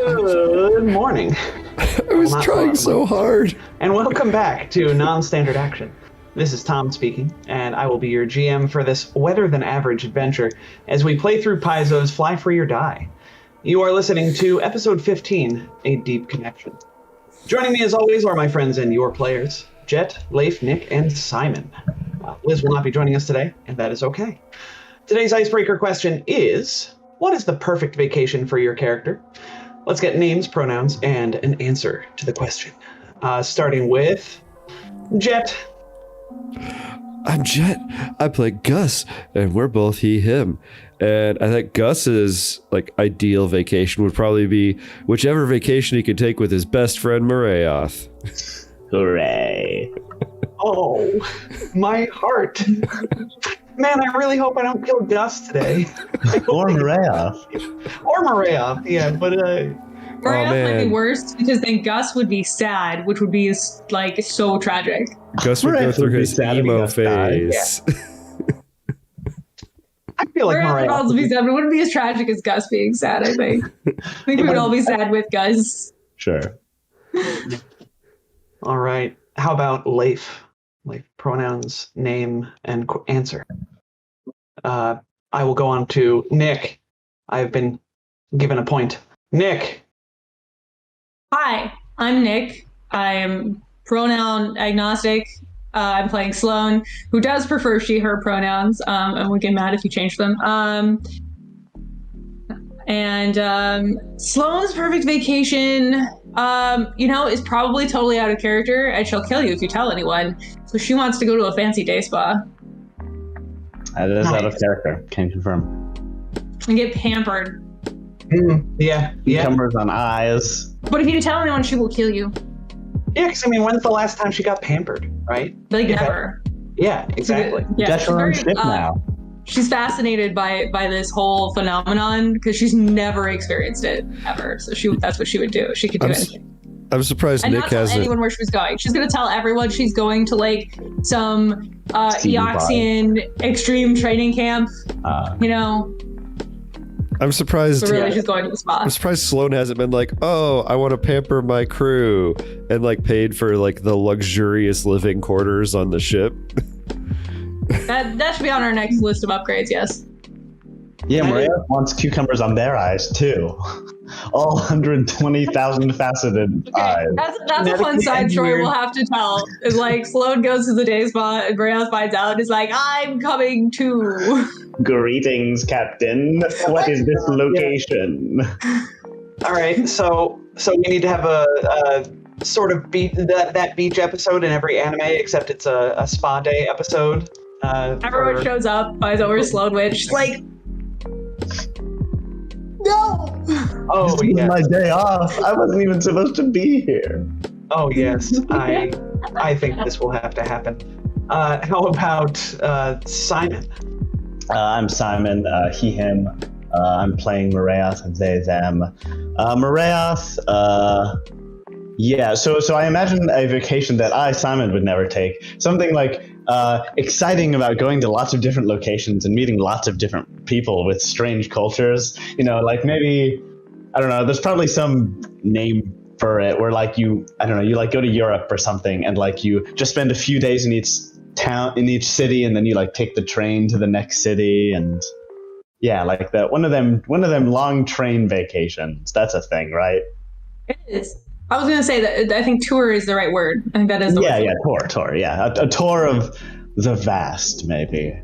Good morning. I was trying so hard. And welcome back to Non-Standard Action. This is Tom speaking, and I will be your GM for this wetter-than-average adventure as we play through Paizo's Fly Free or Die. You are listening to Episode 15, A Deep Connection. Joining me as always are my friends and your players, Jet, Leif, Nick, and Simon. Liz will not be joining us today, and that is okay. Today's icebreaker question is, what is the perfect vacation for your character? Let's get names, pronouns, and an answer to the question. Starting with Jet. I'm Jet. I play Gus, and we're both he, him. And I think Gus's ideal vacation would probably be whichever vacation he could take with his best friend Marayoth. Hooray. Oh, my heart. Man, I really hope I don't kill Gus today. Or Marayoth. Or Marayoth, yeah, but Marayoth might be worse because then Gus would be sad, which would be so tragic. Gus would go through his emo phase. Yeah. I feel like Marayoth would be sad, but it wouldn't be as tragic as Gus being sad, I think. I think we would all be sad with Gus. Sure. All right. How about Leif? Leif, pronouns, name, and answer. I will go on to Nick. I've been given a point. Nick. Hi, I'm Nick. I am pronoun agnostic. I'm playing Sloan, who does prefer she, her pronouns, and would get mad if you change them. Sloan's perfect vacation, is probably totally out of character, and she'll kill you if you tell anyone. So she wants to go to a fancy day spa. That is out of character. Can confirm. And get pampered. Yeah. Cucumbers on eyes. But if you tell anyone, she will kill you. Yeah, because when's the last time she got pampered, right? Never. Yeah, exactly. That's her own ship now. She's fascinated by this whole phenomenon because she's never experienced it ever. So that's what she would do. She could do anything. I'm surprised and Nick not tell hasn't. anyone where she was going. She's gonna tell everyone she's going to some Eoxian extreme training camp. I'm surprised. But really, she's going to the spa. I'm surprised Sloan hasn't been I want to pamper my crew, and paid for the luxurious living quarters on the ship. That should be on our next list of upgrades. Yes. Yeah, Maria wants cucumbers on their eyes too. All 120,000 faceted eyes. That's a fun side story we'll have to tell. Is Sloan goes to the day spa and Maria finds out and is I'm coming too. Greetings, Captain. What is this location? All right, so we need to have a sort of that beach episode in every anime, except it's a spa day episode. Everyone shows up, finds over Sloan Witch. She's no! Oh, this was my day off. I wasn't even supposed to be here. Oh, yes. I think this will have to happen. How about Simon? I'm Simon, he, him. I'm playing Marayoth, they, them. Marayoth, so I imagine a vacation that I, Simon, would never take. Something exciting about going to lots of different locations and meeting lots of different people with strange cultures. Maybe, I don't know, there's probably some name for it where you go to Europe or something and you just spend a few days in each town, in each city, and then you take the train to the next city, and one of them long train vacations. That's a thing, right? It is. I was gonna say that I think tour is the right word. I think that is the word. Tour. Yeah, a tour of the vast, maybe.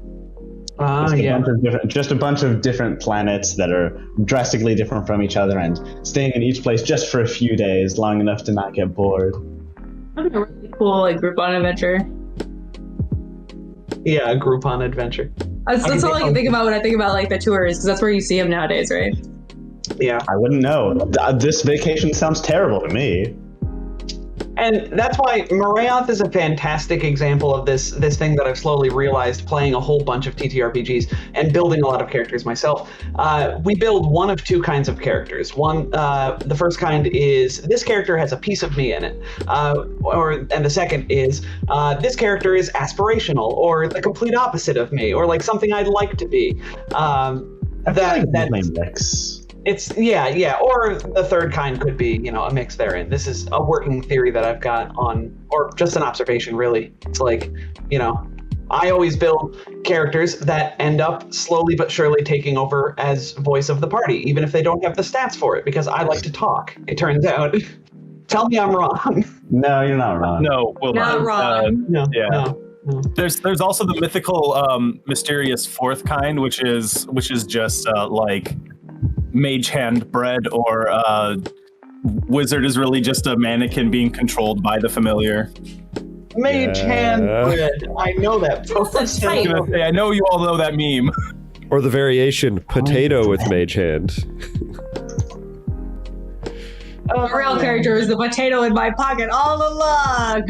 Just a bunch of different planets that are drastically different from each other, and staying in each place just for a few days, long enough to not get bored. That'd be a really cool Groupon adventure. Yeah, a Groupon adventure. That's all I can think about when I think about the tours, because that's where you see them nowadays, right? Yeah. I wouldn't know. This vacation sounds terrible to me. And that's why Marayoth is a fantastic example of this thing that I've slowly realized playing a whole bunch of TTRPGs and building a lot of characters myself. We build one of two kinds of characters. One, the first kind is this character has a piece of me in it, and the second is this character is aspirational or the complete opposite of me, or something I'd like to be. That mix. Yeah, or the third kind could be, a mix therein. This is a working theory that I've got or just an observation, really. It's like, I always build characters that end up slowly but surely taking over as voice of the party, even if they don't have the stats for it, because I like to talk, it turns out. Tell me I'm wrong. No, you're not wrong. No, Will Not wrong. No, yeah. no. There's also the mythical mysterious fourth kind, which is just like mage hand bred, or wizard is really just a mannequin being controlled by the familiar. Mage hand bread. I know that. That's tight. I know you all know that meme. Or the variation potato with mage hand. The real character is the potato in my pocket all along.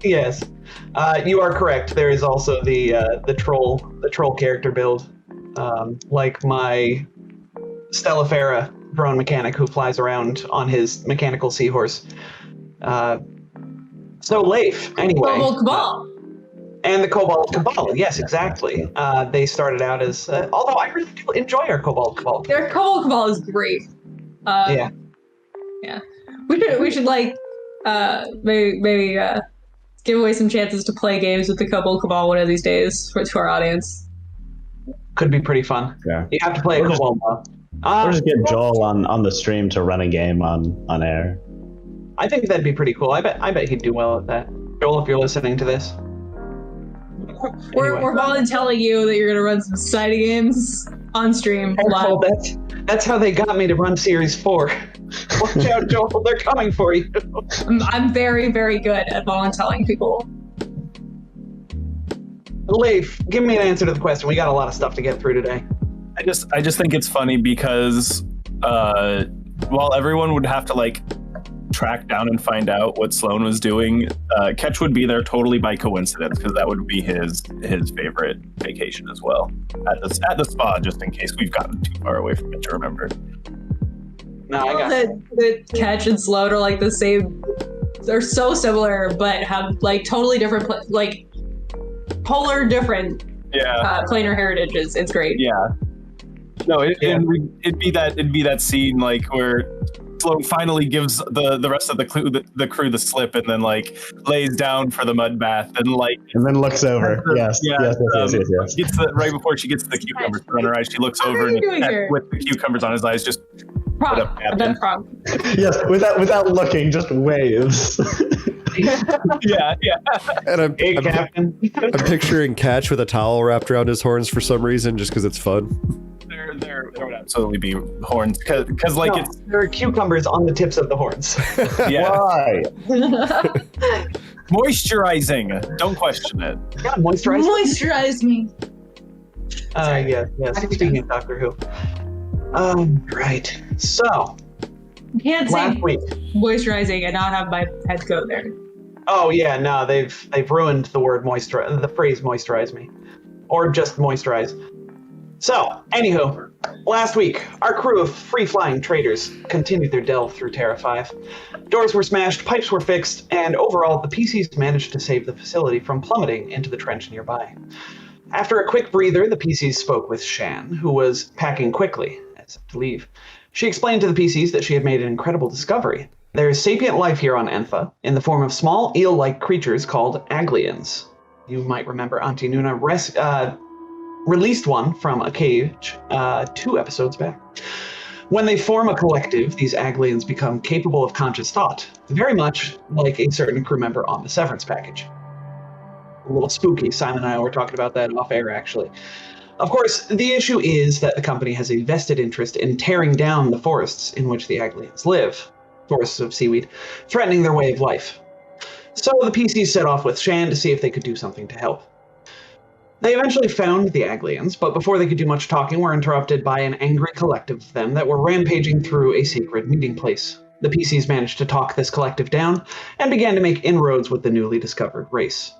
Yes, you are correct. There is also the troll character build, like my Stellafera drone mechanic who flies around on his mechanical seahorse. So Leif, anyway. Cobalt Cabal. And the Cobalt Cabal, yes, exactly. They started out as, although I really do enjoy our Cobalt Cabal. Their Cobalt Cabal is great. Yeah. We should like maybe give away some chances to play games with the Cobalt Cabal one of these days to our audience. Could be pretty fun. Yeah. You have to play a Cobalt Cabal. Or just get Joel on the stream to run a game on air. I think that'd be pretty cool. I bet he'd do well at that. Joel, if you're listening to this. We're volunteering you that you're gonna run some society games on stream live. That's how they got me to run Series 4. Watch out, Joel, they're coming for you. I'm very, very good at volunteering people. Leif, give me an answer to the question. We got a lot of stuff to get through today. I just think it's funny because while everyone would have to like track down and find out what Sloan was doing, Ketch would be there totally by coincidence, because that would be his favorite vacation as well, at the spa, just in case we've gotten too far away from it to remember. No, I got it. that Ketch and Sloan are like the same. They're so similar, but have like totally different, polar different planar heritages. It's great. Yeah. No, it'd be that scene like where Sloan finally gives the rest of the crew the slip, and then like lays down for the mud bath, and then looks over. Yes. Gets right before she gets the cucumbers put on her eyes, she looks over and with the cucumbers on his eyes, just put up Captain. Yes, without looking, just waves. yeah. And I'm Captain. I'm picturing Catch with a towel wrapped around his horns for some reason, just because it's fun. There would absolutely be horns, because like there are cucumbers on the tips of the horns. Yeah. Why? Moisturizing. Don't question it. Yeah, moisturize me. Yes. Speaking of Doctor Who. Right. So. You can't say last week. moisturizing and not have my head go there. Oh yeah, no, they've ruined the word moisturize, the phrase moisturize me, or just moisturize. So, anywho, last week, our crew of free-flying traders continued their delve through Terra 5. Doors were smashed, pipes were fixed, and overall, the PCs managed to save the facility from plummeting into the trench nearby. After a quick breather, the PCs spoke with Shan, who was packing quickly, as if to leave. She explained to the PCs that she had made an incredible discovery. There is sapient life here on Entha, in the form of small eel-like creatures called aglians. You might remember Auntie Nuna released one from a cage 2 episodes back. When they form a collective, these aglians become capable of conscious thought, very much like a certain crew member on the Severance package. A little spooky. Simon and I were talking about that off air, actually. Of course, the issue is that the company has a vested interest in tearing down the forests in which the aglians live, forests of seaweed, threatening their way of life. So the PCs set off with Shan to see if they could do something to help. They eventually found the aglians, but before they could do much talking, were interrupted by an angry collective of them that were rampaging through a sacred meeting place. The PCs managed to talk this collective down and began to make inroads with the newly discovered race.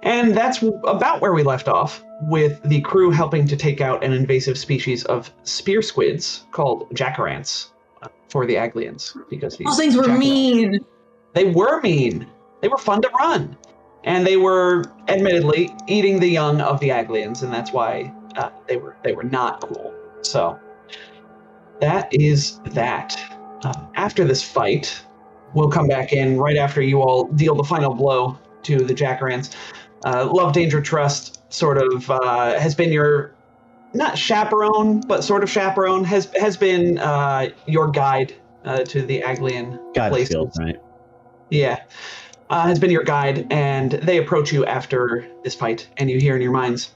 And that's about where we left off, with the crew helping to take out an invasive species of spear squids called jacarants for the aglians. Because those things were mean. They were mean. They were fun to run. And they were, admittedly, eating the young of the aglians, and that's why they were not cool. So that is that. After this fight, we'll come back in right after you all deal the final blow to the Jackarants. Love, Danger, Trust sort of has been your, not chaperone, but sort of chaperone, has been your guide to the Aglian places. Field, right? Yeah. Has been your guide, and they approach you after this fight, and you hear in your minds,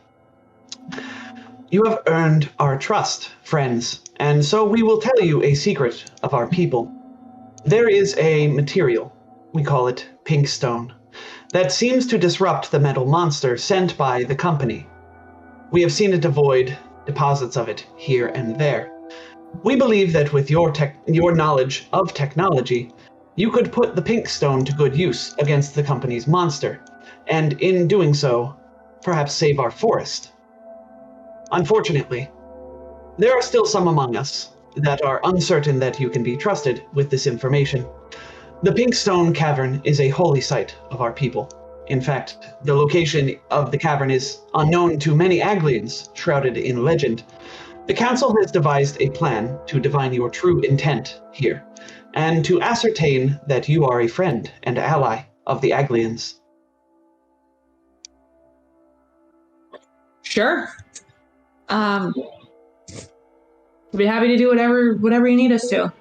"You have earned our trust, friends, and so we will tell you a secret of our people. There is a material, we call it pink stone, that seems to disrupt the metal monster sent by the company. We have seen it devoid deposits of it here and there. We believe that with your knowledge of technology, you could put the pink stone to good use against the company's monster, and in doing so, perhaps save our forest. Unfortunately, there are still some among us that are uncertain that you can be trusted with this information. The Pink Stone Cavern is a holy site of our people. In fact, the location of the cavern is unknown to many Aglians, shrouded in legend. The Council has devised a plan to divine your true intent here, and to ascertain that you are a friend and ally of the Aglians." Sure. Be happy to do whatever you need us to.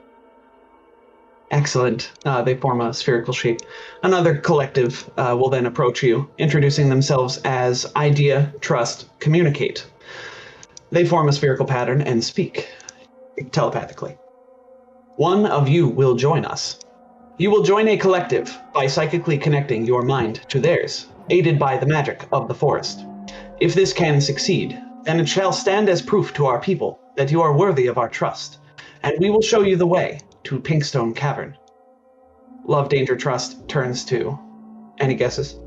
Excellent. They form a spherical shape. Another collective will then approach you, introducing themselves as Idea, Trust, Communicate. They form a spherical pattern and speak telepathically. "One of you will join us. You will join a collective by psychically connecting your mind to theirs, aided by the magic of the forest. If this can succeed, then it shall stand as proof to our people that you are worthy of our trust, and we will show you the way to Pinkstone Cavern." Love, Danger, Trust turns to, any guesses?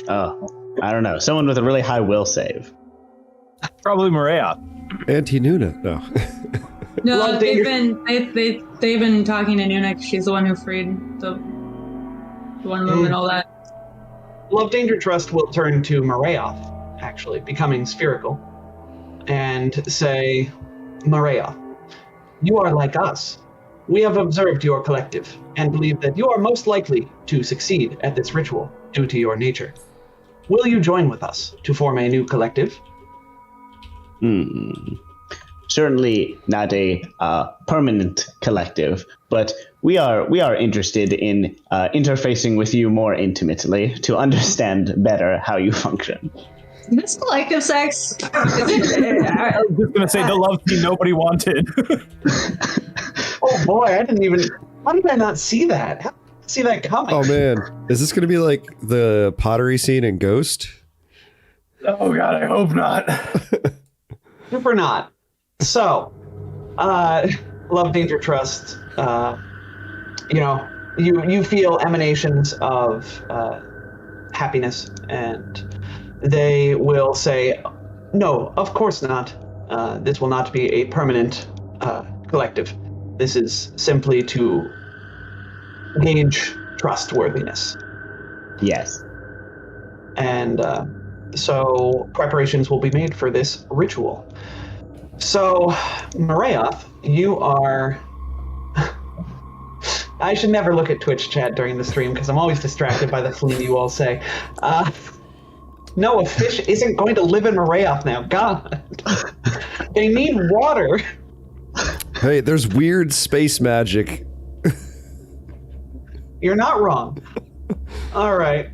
Oh, I don't know. Someone with a really high will save. Probably Maria. Auntie Nuna. No. No, Love, they've Danger- been talking to Nuna. She's the one who freed the one woman and all that. Love, Danger, Trust will turn to Marayoth, actually, becoming spherical, and say, "Marayoth, you are like us. We have observed your collective, and believe that you are most likely to succeed at this ritual due to your nature. Will you join with us to form a new collective?" Certainly not a permanent collective, but we are interested in interfacing with you more intimately to understand better how you function. Is this collective sex? I was just gonna say the love scene nobody wanted. Oh boy, how did I not see that? How did I see that coming? Oh man, is this gonna be like the pottery scene in Ghost? Oh god, I hope not. Super not. So, Love, Danger, Trust, you feel emanations of happiness, and they will say, "No, of course not. This will not be a permanent collective. This is simply to gauge trustworthiness." Yes. And so preparations will be made for this ritual. So, Marayoth, you are... I should never look at Twitch chat during the stream because I'm always distracted by the fleam you all say. No, a fish isn't going to live in Marayoth now. God. They need water. Hey, there's weird space magic. You're not wrong. All right.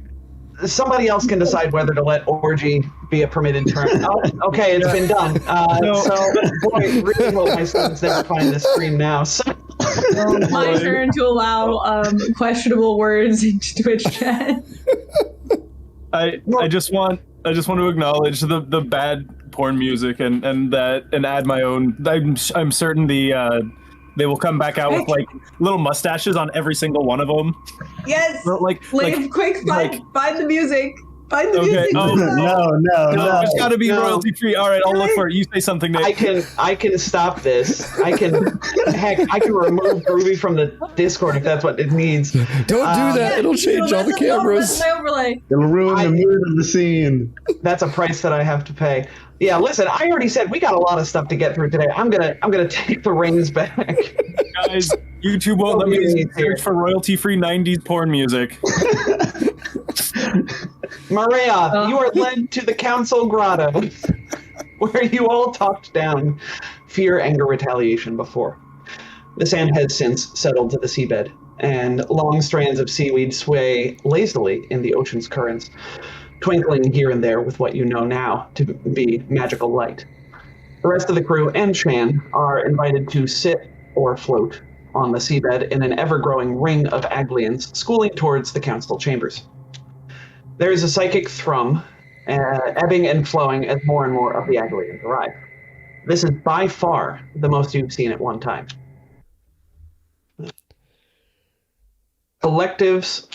Somebody else can decide whether to let orgy be a permitted term. Oh, okay, it's been done. So, boy, really hope my son's never find this stream now. So. My turn to allow questionable words into Twitch chat. I just want to acknowledge the bad porn music and add my own. I'm certain they will come back out with like little mustaches on every single one of them. Yes. Quick, find the music. Find the Okay. music. Oh, No. it's got to be No. royalty free. All right, I'll look for it. You say something, Nick. I can stop this. I can remove Ruby from the Discord if that's what it needs. Don't do that. It'll change all the cameras. My overlay. It'll ruin the mood of the scene. That's a price that I have to pay. Yeah, listen, I already said we got a lot of stuff to get through today. I'm gonna take the reins back. Guys, YouTube won't let me search for royalty free 90s porn music. Maria, you are led to the Council Grotto, where you all talked down fear, anger, retaliation before. The sand has since settled to the seabed, and long strands of seaweed sway lazily in the ocean's currents, twinkling here and there with what you know now to be magical light. The rest of the crew and Shan are invited to sit or float on the seabed in an ever-growing ring of aglians schooling towards the council chambers. There is a psychic thrum, ebbing and flowing as more and more of the aglians arrive. This is by far the most you've seen at one time. Collectives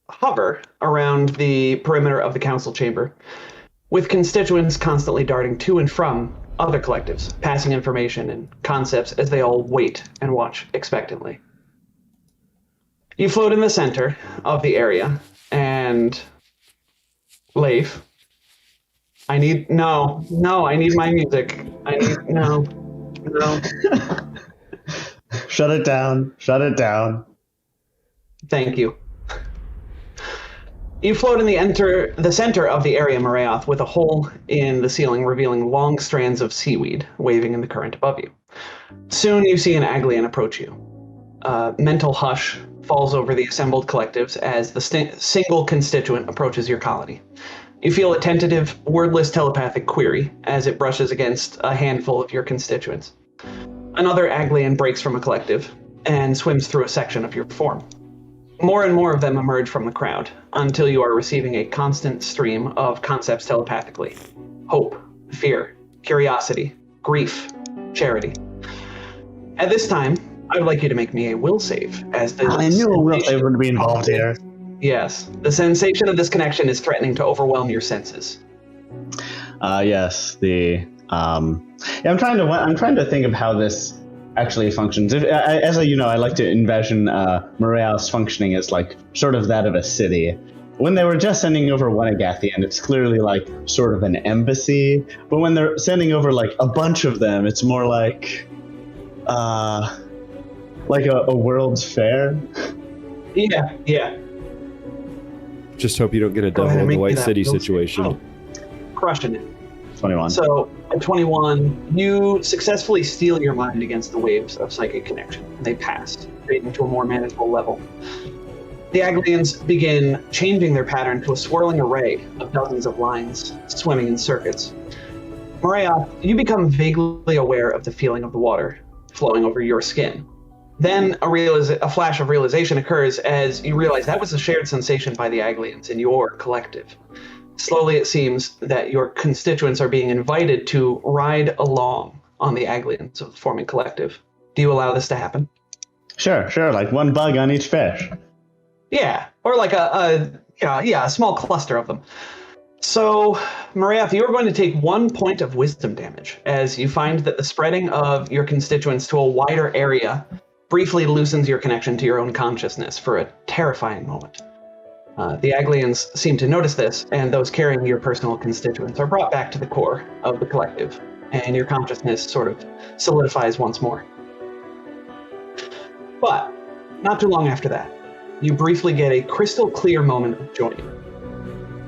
hover around the perimeter of the council chamber, with constituents constantly darting to and from other collectives, passing information and concepts as they all wait and watch expectantly. You float in the center of the area, and Leif, I need my music. No. Shut it down. Thank you. You float in the center of the area, Marayoth, with a hole in the ceiling revealing long strands of seaweed waving in the current above you. Soon you see an aglian approach you. Mental hush falls over the assembled collectives as the single constituent approaches your colony. You feel a tentative, wordless telepathic query as it brushes against a handful of your constituents. Another aglian breaks from a collective and swims through a section of your form. More and more of them emerge from the crowd until you are receiving a constant stream of concepts telepathically. Hope, fear, curiosity, grief, charity. At this time, I would like you to make me a will save. I knew a will save would be involved here. Yes, the sensation of this connection is threatening to overwhelm your senses. Yes. I'm trying to think of how this actually functions. As I like to envision Morea's functioning as like sort of that of a city. When they were just sending over one Agathian, it's clearly like sort of an embassy. But when they're sending over like a bunch of them, it's more like a World's Fair. Yeah. Just hope you don't get a Go ahead Devil and in the make White that City will save. situation. Oh, crushing it. 21. So, at 21, you successfully steel your mind against the waves of psychic connection. They pass, fading to a more manageable level. The aglians begin changing their pattern to a swirling array of dozens of lines, swimming in circuits. Maria, you become vaguely aware of the feeling of the water flowing over your skin. Then a flash of realization occurs as you realize that was a shared sensation by the aglians in your collective. Slowly, it seems that your constituents are being invited to ride along on the aglians of the forming collective. Do you allow this to happen? Sure. Like one bug on each fish. Yeah, or like a small cluster of them. So, Mariath, you are going to take 1 point of wisdom damage as you find that the spreading of your constituents to a wider area briefly loosens your connection to your own consciousness for a terrifying moment. The aglians seem to notice this, and those carrying your personal constituents are brought back to the core of the collective, and your consciousness sort of solidifies once more. But, not too long after that, you briefly get a crystal clear moment of joining.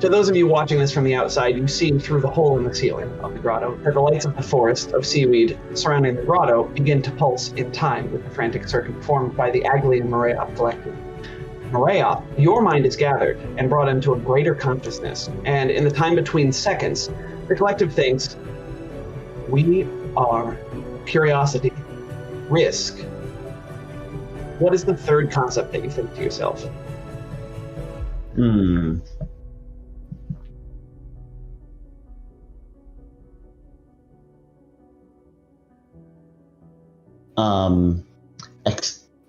To those of you watching this from the outside, you see through the hole in the ceiling of the grotto that the lights of the forest of seaweed surrounding the grotto begin to pulse in time with the frantic circuit formed by the Aglian Moreoth collective. Moreoth, your mind is gathered and brought into a greater consciousness, and in the time between seconds, the collective thinks, we are curiosity, risk. What is the third concept that you think to yourself?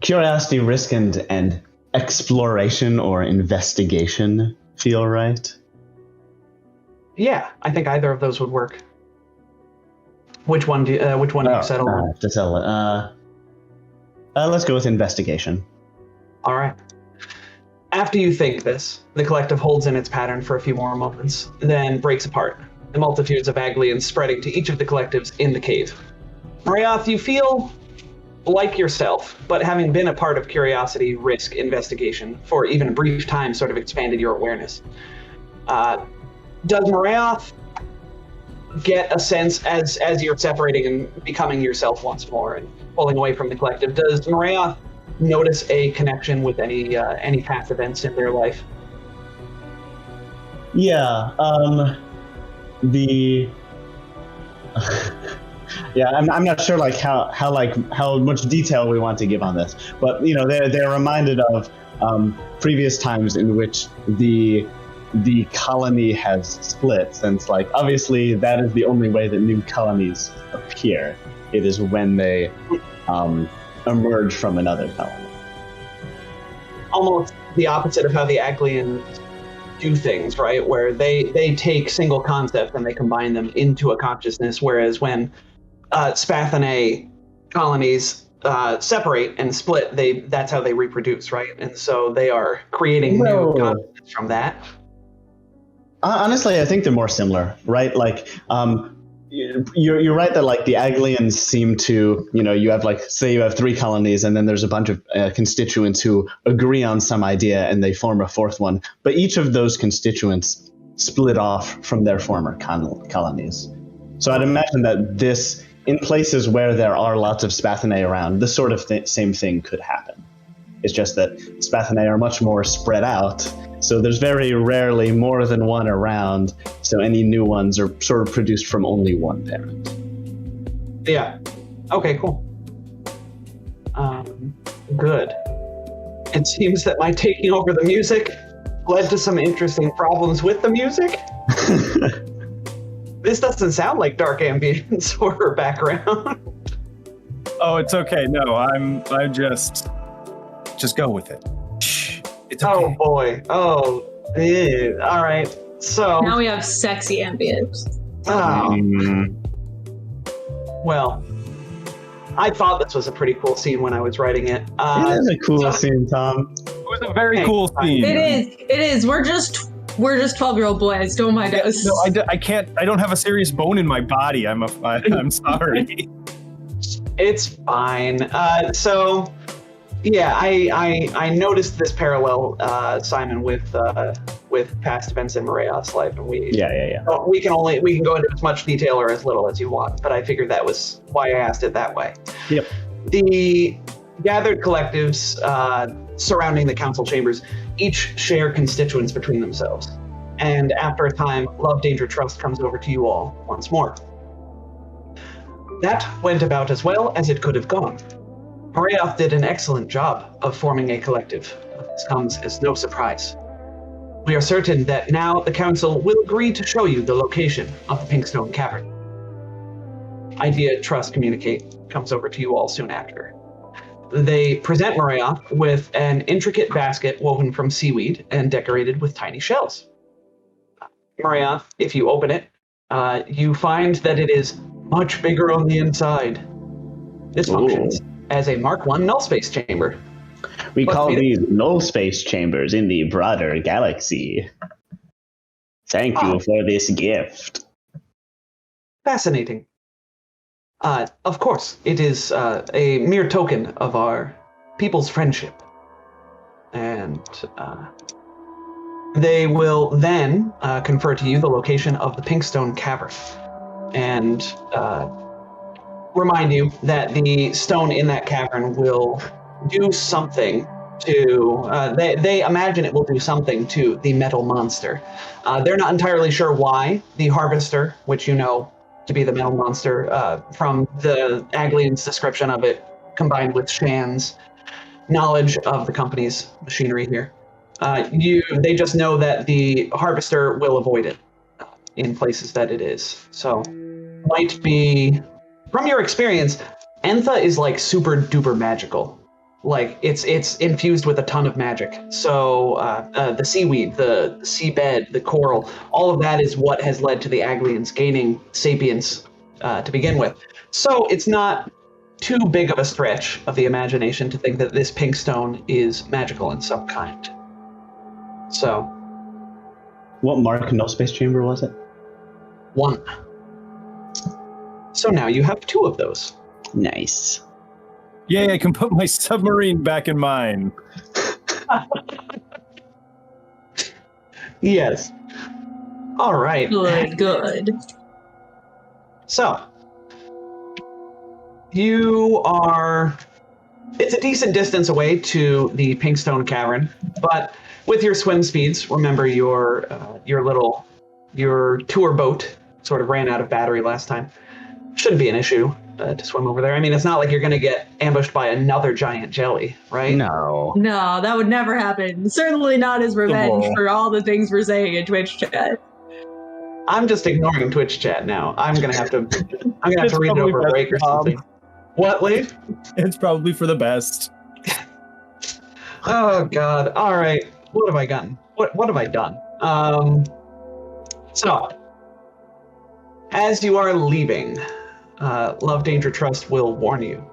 Curiosity, risk, and exploration or investigation feel right? Yeah, I think either of those would work. Which one do you settle on? To settle it. Let's go with investigation. All right. After you think this, the collective holds in its pattern for a few more moments, then breaks apart, the multitudes of aglians spreading to each of the collectives in the cave. Marayoth, you feel like yourself, but having been a part of Curiosity Risk Investigation for even a brief time sort of expanded your awareness. Does Marayoth get a sense, as you're separating and becoming yourself once more and pulling away from the collective, does Marayoth notice a connection with any past events in their life? Yeah. Yeah, I'm not sure like how much detail we want to give on this, but they're reminded of previous times in which the colony has split, since like obviously that is the only way that new colonies appear. It is when they emerge from another colony. Almost the opposite of how the aglians do things, right? Where they take single concepts and they combine them into a consciousness, whereas when Spathinae colonies separate and split, that's how they reproduce, right? And so they are creating new consciousness from that. Honestly, I think they're more similar, right? Like, you're right that like the aglians seem to, you have like, say you have 3 colonies and then there's a bunch of constituents who agree on some idea and they form a 4th one. But each of those constituents split off from their former colonies. So I'd imagine that this, in places where there are lots of Spathinae around, this sort of same thing could happen. It's just that Spathinae are much more spread out, so there's very rarely more than one around, so any new ones are sort of produced from only one parent. Yeah. Okay, cool. Good. It seems that my taking over the music led to some interesting problems with the music. This doesn't sound like dark ambience or background. Oh, it's okay. No, I just go with it. Shh, it's okay. Oh boy. Oh, ew. All right. So Now we have sexy ambience. Well, I thought this was a pretty cool scene when I was writing it. It is a cool scene, Tom. It was a very cool scene. It is. We're just 12-year-old boys. Don't mind us. No, I can't. I don't have a serious bone in my body. I'm sorry. It's fine. So, yeah, I noticed this parallel, Simon, with past events in Marayoth's life, and we can go into as much detail or as little as you want. But I figured that was why I asked it that way. Yep. The gathered collectives surrounding the council chambers each share constituents between themselves, and after a time, love, danger, trust comes over to you all once more. That went about as well as it could have gone. Marayoth did an excellent job of forming a collective. This comes as no surprise. We are certain that now the council will agree to show you the location of the Pinkstone Cavern. Idea, trust, communicate comes over to you all soon after. They present Marayoth with an intricate basket woven from seaweed and decorated with tiny shells. Marayoth, if you open it, you find that it is much bigger on the inside. This functions as a Mark I null space chamber. We call these null space chambers in the broader galaxy. Thank you for this gift. Fascinating. Of course, it is a mere token of our people's friendship. And they will then confer to you the location of the Pinkstone Cavern. And remind you that the stone in that cavern will do something to, they imagine it will do something to the metal monster. They're not entirely sure why. The harvester, which you know to be the metal monster from the Aglian's description of it, combined with Shan's knowledge of the company's machinery here. They just know that the harvester will avoid it in places that it is. So might be, from your experience, Entha is like super duper magical. Like it's infused with a ton of magic. So the seaweed, the seabed, the coral, all of that is what has led to the aglians gaining sapience to begin with. So it's not too big of a stretch of the imagination to think that this pink stone is magical in some kind. So, What mark null space chamber was it? 1. So now you have 2 of those. Nice. Yay, I can put my submarine back in mine. Yes. All right. Good. So, you are. It's a decent distance away to the Pinkstone Cavern, but with your swim speeds, remember your tour boat sort of ran out of battery last time. Shouldn't be an issue to swim over there. I mean, it's not like you're going to get ambushed by another giant jelly, right? No. No, that would never happen. Certainly not as revenge Oh. for all the things we're saying in Twitch chat. I'm just ignoring Twitch chat now. I'm gonna have to It's read it probably over a best, break or Tom. something. What, Leaf? It's probably for the best. Oh God! All right, what have I gotten? What have I done? So, as you are leaving, Love, Danger, Trust will warn you.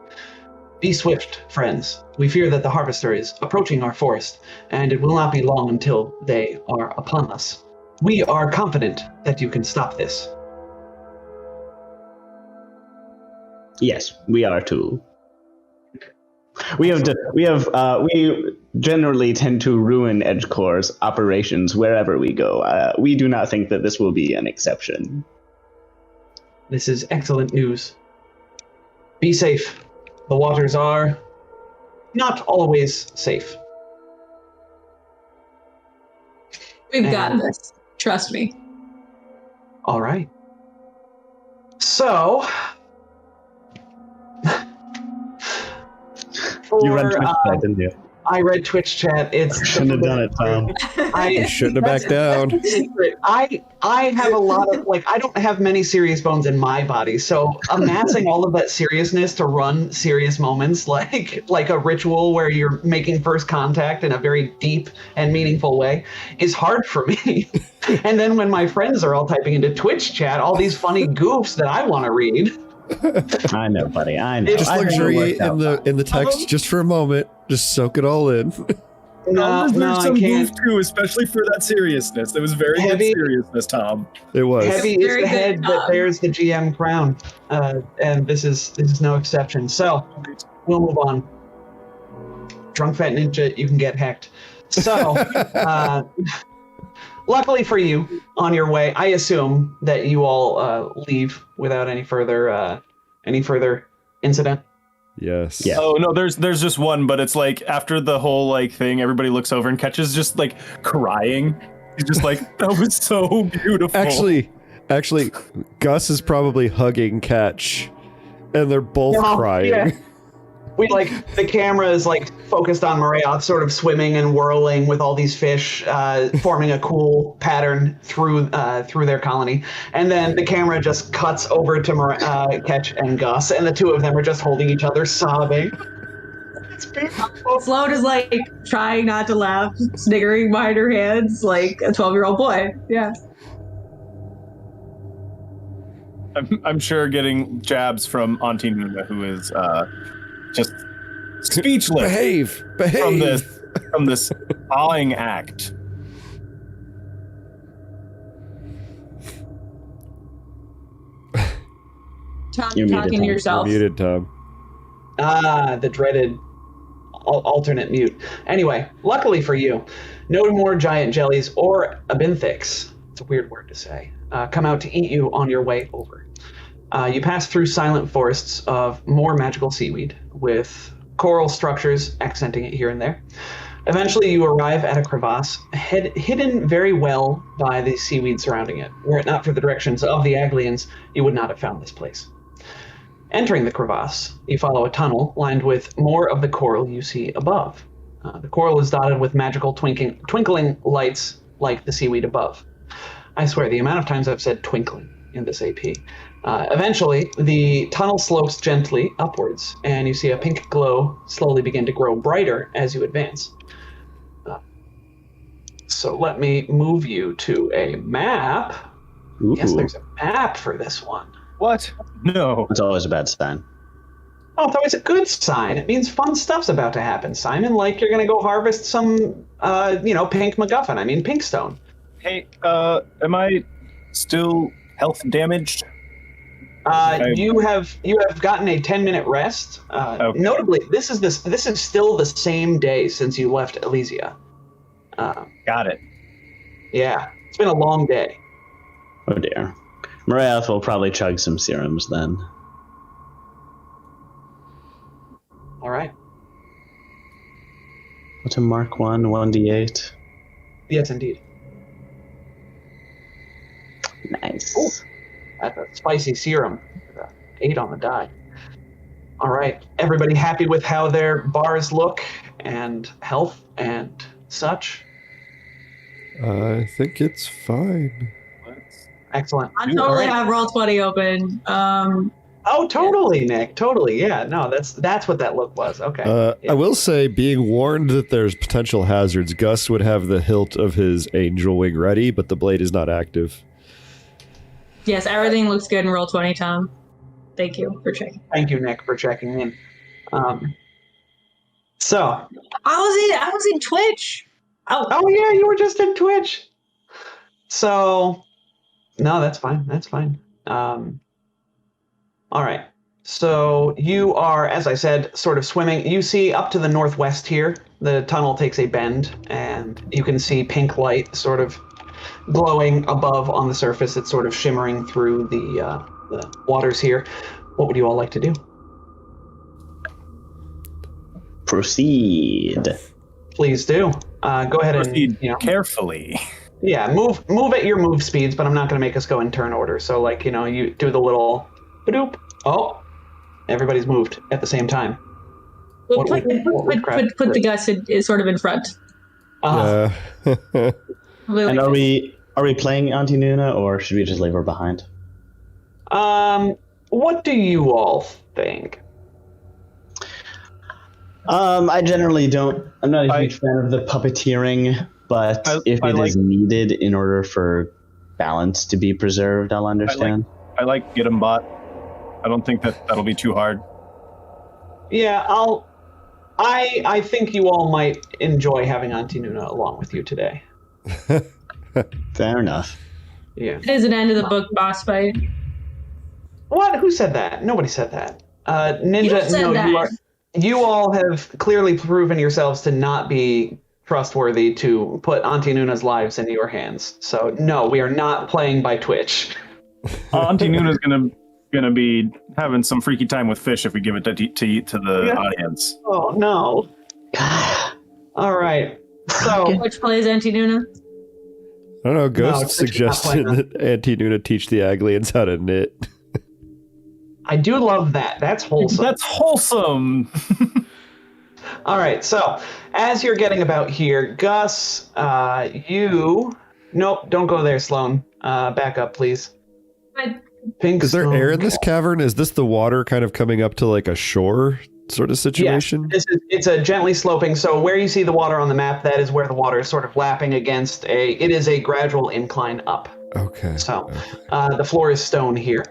Be swift, friends. We fear that the Harvester is approaching our forest, and it will not be long until they are upon us. We are confident that you can stop this. Yes, we are too. We generally tend to ruin Edgecore's operations wherever we go. We do not think that this will be an exception. This is excellent news. Be safe. The waters are not always safe. We've got this. Trust me. All right. So, You read Twitch chat, didn't you? I read Twitch chat. It's Shouldn't have done it, Tom. You I shouldn't have backed down. secret. I have a lot of I don't have many serious bones in my body, so amassing all of that seriousness to run serious moments like a ritual where you're making first contact in a very deep and meaningful way is hard for me. And then when my friends are all typing into Twitch chat all these funny goofs that I want to read. I know, buddy. I know. Just I know it luxuriate worked out. in the text just for a moment. Just soak it all in. No, There's I some can't. move too, especially for that seriousness. It was very Heavy. good seriousness, Tom. It was. Heavy is Very the good head that job. bears the GM crown, and this is no exception. So we'll move on. Drunk Fat Ninja, you can get hecked. So, luckily for you, on your way, I assume that you all leave without any further incident. Yes. Yeah. Oh no, there's just one, but it's like after the whole like thing, everybody looks over and Catches just like crying. He's just like, that was so beautiful. Actually, Gus is probably hugging Catch, and they're both Oh, crying. yeah. We the camera is focused on Marayoth sort of swimming and whirling with all these fish, forming a cool pattern through their colony, and then the camera just cuts over to Ketch and Gus, and the two of them are just holding each other, sobbing. It's beautiful. Sloan is trying not to laugh, sniggering behind her hands like a 12-year-old boy. Yeah. I'm sure getting jabs from Auntie Nuna, who is just speechless Behave. from this awing act. Tom, You're muted, talking to Tom. yourself. You're muted, Tom. The dreaded alternate mute. Anyway, luckily for you, no more giant jellies or abinthics, it's a weird word to say, come out to eat you on your way over. You pass through silent forests of more magical seaweed, with coral structures accenting it here and there. Eventually, you arrive at a crevasse hidden very well by the seaweed surrounding it. Were it not for the directions of the aglians, you would not have found this place. Entering the crevasse, you follow a tunnel lined with more of the coral you see above. The coral is dotted with magical twinkling lights like the seaweed above. I swear, the amount of times I've said twinkling in this AP. Eventually, the tunnel slopes gently upwards, and you see a pink glow slowly begin to grow brighter as you advance. So let me move you to a map. Ooh. Yes, there's a map for this one. What? No. It's always a bad sign. Oh, it's always a good sign. It means fun stuff's about to happen, Simon. Like you're going to go harvest some, pink MacGuffin. I mean, pink stone. Hey, am I still health damaged? You have gotten a 10-minute rest. Okay. Notably, this is still the same day since you left Elysia. Got it. Yeah, it's been a long day. Oh dear. Marath will probably chug some serums then. All right. What's a Mark 1, 1d8? Yes, indeed. Nice. Ooh. That's a spicy serum. 8 on the die. All right. Everybody happy with how their bars look and health and such? I think it's fine. Excellent. I totally have Roll20 open. Oh, totally, Nick. Totally. Yeah. No, that's what that look was. Okay. I will say, being warned that there's potential hazards, Gus would have the hilt of his angel wing ready, but the blade is not active. Yes, everything looks good in Roll20, Tom. Thank you for checking. Thank you, Nick, for checking in. So. I was in Twitch. Oh yeah, you were just in Twitch. So, no, that's fine. That's fine. All right. So you are, as I said, sort of swimming. You see up to the northwest here, the tunnel takes a bend, and you can see pink light sort of glowing above on the surface. It's sort of shimmering through the waters here. What would you all like to do? Proceed. Please do. Go ahead Proceed and carefully. Yeah, move at your move speeds, but I'm not going to make us go in turn order. So, you do the little ba-doop. Oh, everybody's moved at the same time. Put the Gus sort of in front. Yeah. And are we playing Auntie Nuna, or should we just leave her behind? What do you all think? I generally don't. I'm not a huge fan of the puppeteering, but if it is needed in order for balance to be preserved, I'll understand. I like get 'em bot. I don't think that'll be too hard. Yeah, I think you all might enjoy having Auntie Nuna along with you today. Fair enough. Yeah. It is an end of the book boss fight. What? Who said that? Nobody said that. Ninja, You said that. You all have clearly proven yourselves to not be trustworthy to put Auntie Nuna's lives into your hands. So no, we are not playing by Twitch. Auntie Nuna's gonna be having some freaky time with fish if we give it to eat to the audience. Oh no. All right. So Which plays Auntie Nuna? I don't know, Ghost it's actually not suggested playing that Auntie Nuna teach the aglians how to knit. I do love that. That's wholesome. That's wholesome. All right. So as you're getting about here, Gus, nope, don't go there, Sloan. Back up, please. Pink Is there stone. air in this cavern? Is this the water kind of coming up to like a shore sort of situation? Yes, it's a gently sloping. So where you see the water on the map, that is where the water is sort of lapping against it is a gradual incline up. Okay. So the floor is stone here.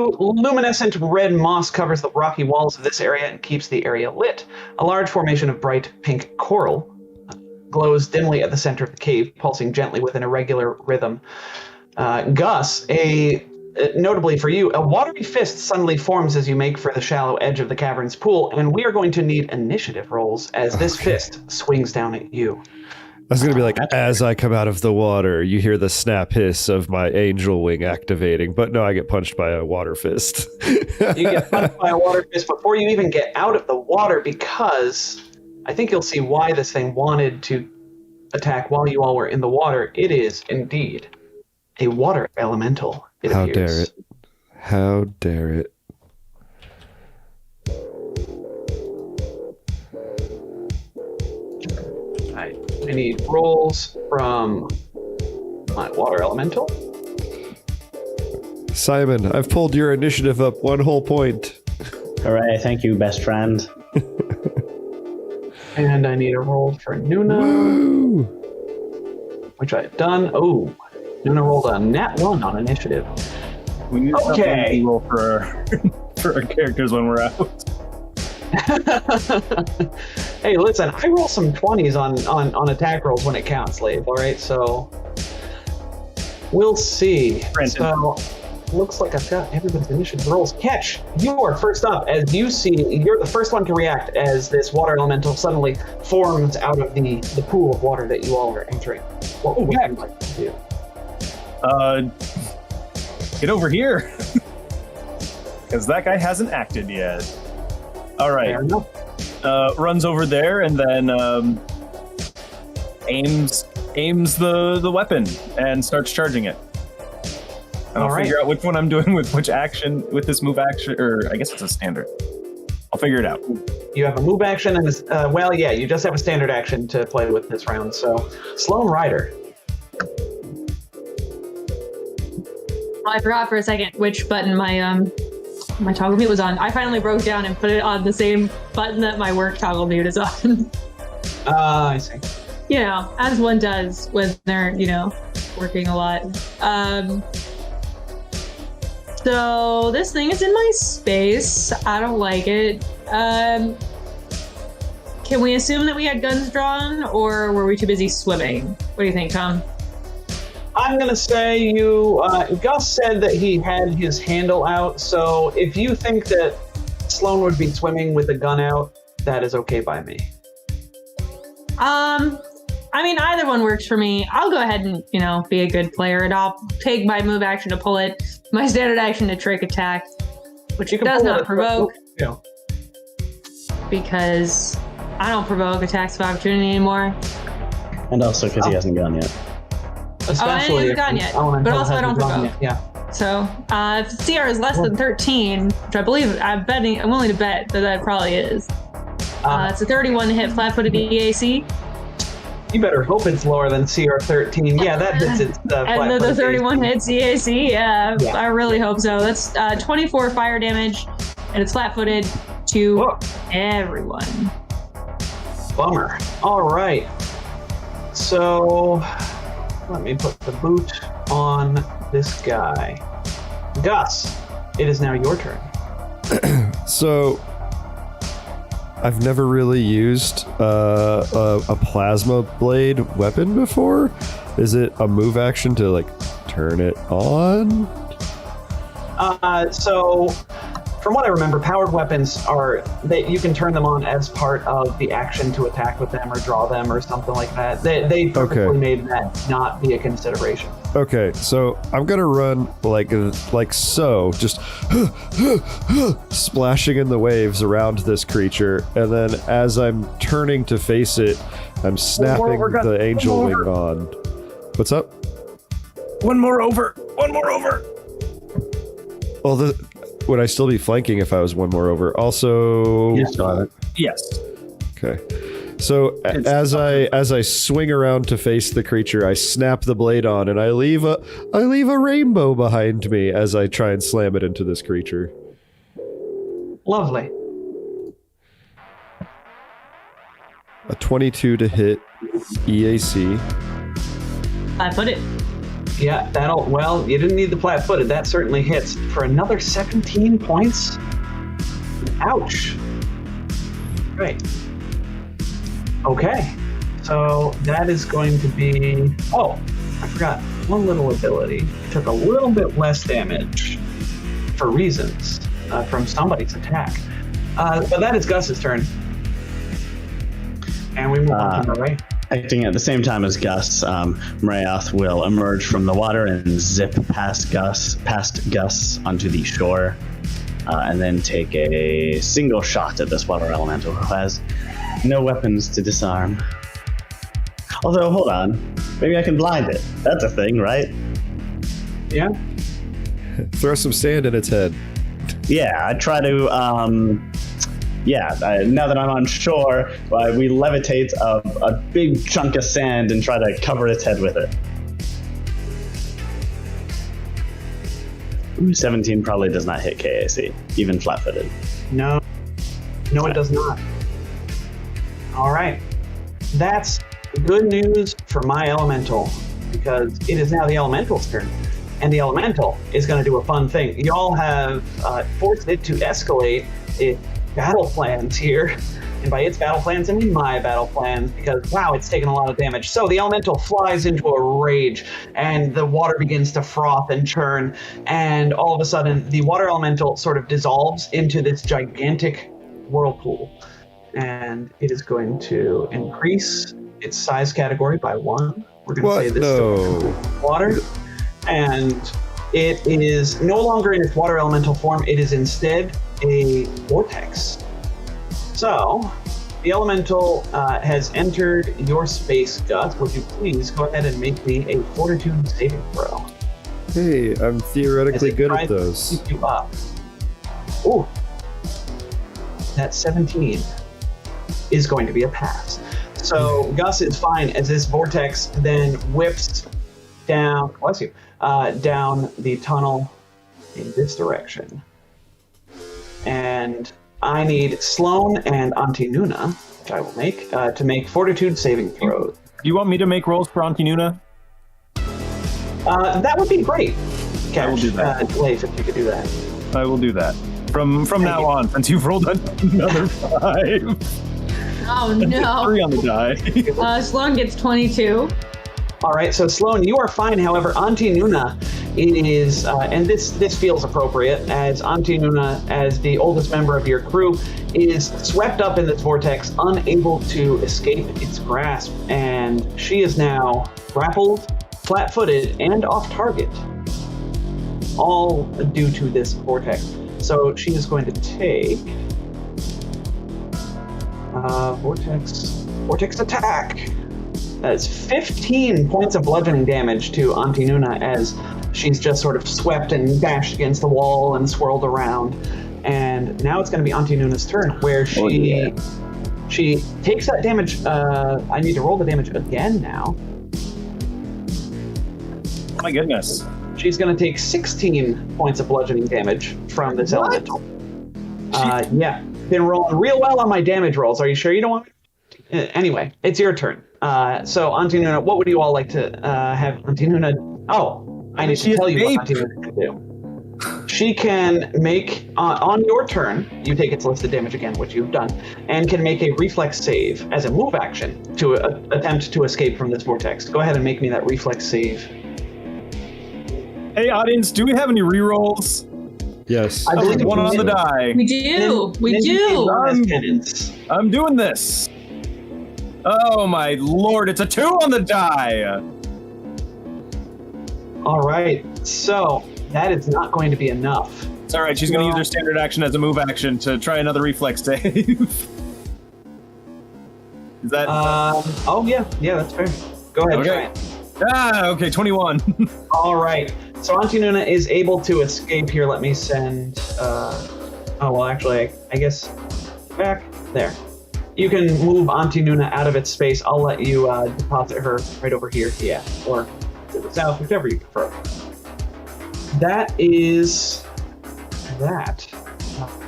Luminescent red moss covers the rocky walls of this area and keeps the area lit. A large formation of bright pink coral glows dimly at the center of the cave, pulsing gently with an irregular rhythm. Gus, notably for you, a watery fist suddenly forms as you make for the shallow edge of the cavern's pool, and we are going to need initiative rolls as this fist swings down at you. I was going to be like, as I come out of the water, you hear the snap hiss of my angel wing activating, but no, I get punched by a water fist. You get punched by a water fist before you even get out of the water, because I think you'll see why this thing wanted to attack while you all were in the water. It is indeed a water elemental. How dare it? How dare it? I need rolls from my water elemental. Simon, I've pulled your initiative up 1 whole point. Hooray, thank you, best friend. And I need a roll for Nuna, Woo! which I've done. Oh, Nuna rolled a nat 1 on initiative. We need Okay. to roll for for our characters when we're out. Hey, listen, I roll some 20s on attack rolls when it counts, Slave, all right? So we'll see. Granted. So looks like I've got everybody's initiative rolls. Catch, you are first up as you see, you're the first one to react as this water elemental suddenly forms out of the pool of water that you all are entering. What would you like to do? Get over here. Because that guy hasn't acted yet. All right. Fair enough. Runs over there and then aims the weapon and starts charging it. And I'll figure out which one I'm doing with which action, with this move action, or I guess it's a standard. I'll figure it out. You have a move action and this, you just have a standard action to play with this round. So, Sloan Rider. I forgot for a second which button my toggle mute was on. I finally broke down and put it on the same button that my work toggle mute is on. I see. You know, as one does when they're, working a lot. So this thing is in my space. I don't like it. Can we assume that we had guns drawn, or were we too busy swimming? What do you think, Tom? I'm going to say Gus said that he had his handle out, so if you think that Sloan would be swimming with a gun out, that is okay by me. I mean, either one works for me. I'll go ahead and, be a good player, and I'll take my move action to pull it, my standard action to trick attack, which You can does pull not it, provoke, Yeah. because I don't provoke attacks of opportunity anymore. And also because he hasn't gone yet. Especially haven't if gone yet, Elemental but also I hasn't don't gone provoke. yet. Yeah. So, if CR is less than 13, which I believe I'm willing to bet that probably is. It's a 31 to hit flat-footed EAC. You better hope it's lower than CR 13. Yeah, that hits its And flat-footed the 31 AC. hits EAC, yeah, Yeah. I really hope so. That's 24 fire damage, and it's flat-footed to Whoa. everyone. Bummer. All right. So let me put the boot on this guy. Gus, it is now your turn. So, I've never really used a plasma blade weapon before. Is it a move action to turn it on? So from what I remember, powered weapons you can turn them on as part of the action to attack with them or draw them or something like that. They purposely made that not be a consideration. Okay, so I'm gonna run like so, just splashing in the waves around this creature, and then as I'm turning to face it, I'm snapping the angel wing on. What's up? One more over. Well, would I still be flanking if I was one more over? Also, Yes. Okay. So as I swing around to face the creature, I snap the blade on, and I leave a rainbow behind me as I try and slam it into this creature. Lovely. A 22 to hit EAC. I put it. Yeah, you didn't need the flat-footed. That certainly hits for another 17 points. Ouch. Right. Okay. So that is going to be... Oh, I forgot. One little ability. It took a little bit less damage for reasons from somebody's attack. But that is Gus's turn. And we move on to Murray. Acting at the same time as Gus, Mrayoth will emerge from the water and zip past Gus onto the shore, and then take a single shot at this water elemental who has no weapons to disarm. Although, hold on, maybe I can blind it. That's a thing, right? Yeah. Throw some sand in its head. Yeah, I try to. Now that I'm on shore, we levitate a big chunk of sand and try to cover its head with it. Ooh, 17 probably does not hit KAC, even flat-footed. No, it does not. All right. That's good news for my elemental, because it is now the elemental's turn. And the elemental is going to do a fun thing. Y'all have forced it to escalate its battle plans here. And by its battle plans, I mean my battle plans, because, wow, it's taken a lot of damage. So the elemental flies into a rage, and the water begins to froth and churn, and all of a sudden, the water elemental sort of dissolves into this gigantic whirlpool. And it is going to increase its size category by 1. We're going to say this to water. And it is no longer in its water elemental form. It is instead a vortex. So, the elemental has entered your space, Gus. Would you please go ahead and make me a fortitude saving throw? Hey, I'm theoretically good at those. Keep you up. Ooh. That 17 is going to be a pass. So, Gus is fine as this vortex then whips down, down the tunnel in this direction. And I need Sloan and Antinuna, which I will make, to make fortitude saving throws. Do you want me to make rolls for Antinuna? That would be great. Cash, I will do that. Leif, if you could do that. I will do that. From now on, since you've rolled another 5. Oh no. 3 on the die. Sloan gets 22. All right, so Sloan, you are fine. However, Antinuna is, and this feels appropriate, as Antinuna, as the oldest member of your crew, is swept up in this vortex, unable to escape its grasp, and she is now grappled, flat-footed, and off target, all due to this vortex. So she is going to take vortex attack. That's 15 points of bludgeoning damage to Antinuna as she's just sort of swept and dashed against the wall and swirled around. And now it's going to be Antinuna's turn, where she takes that damage. I need to roll the damage again now. Oh my goodness. She's going to take 16 points of bludgeoning damage from this elemental. Yeah, been rolling real well on my damage rolls. Are you sure you don't want me? Anyway, it's your turn. So Antinuna, what would you all like to have Antinuna? Oh, I need to tell you what Antinuna can do. She can make, on your turn, you take its listed damage again, which you've done, and can make a reflex save as a move action to attempt to escape from this vortex. Go ahead and make me that reflex save. Hey, audience, do we have any rerolls? Yes. I believe one on the die. We do. We do. I'm doing this. Oh my lord, it's a 2 on the die. All right, so that is not going to be enough. It's all right. She's going to use her standard action as a move action to try another reflex save. Is that? Oh yeah, that's fair. Go ahead. Okay. Try it. Okay, 21. All right. So Antinuna is able to escape here. Let me send. Oh well, actually, I guess back there. You can move Antinuna out of its space. I'll let you deposit her right over here. Yeah, or to the south, whichever you prefer. That is that.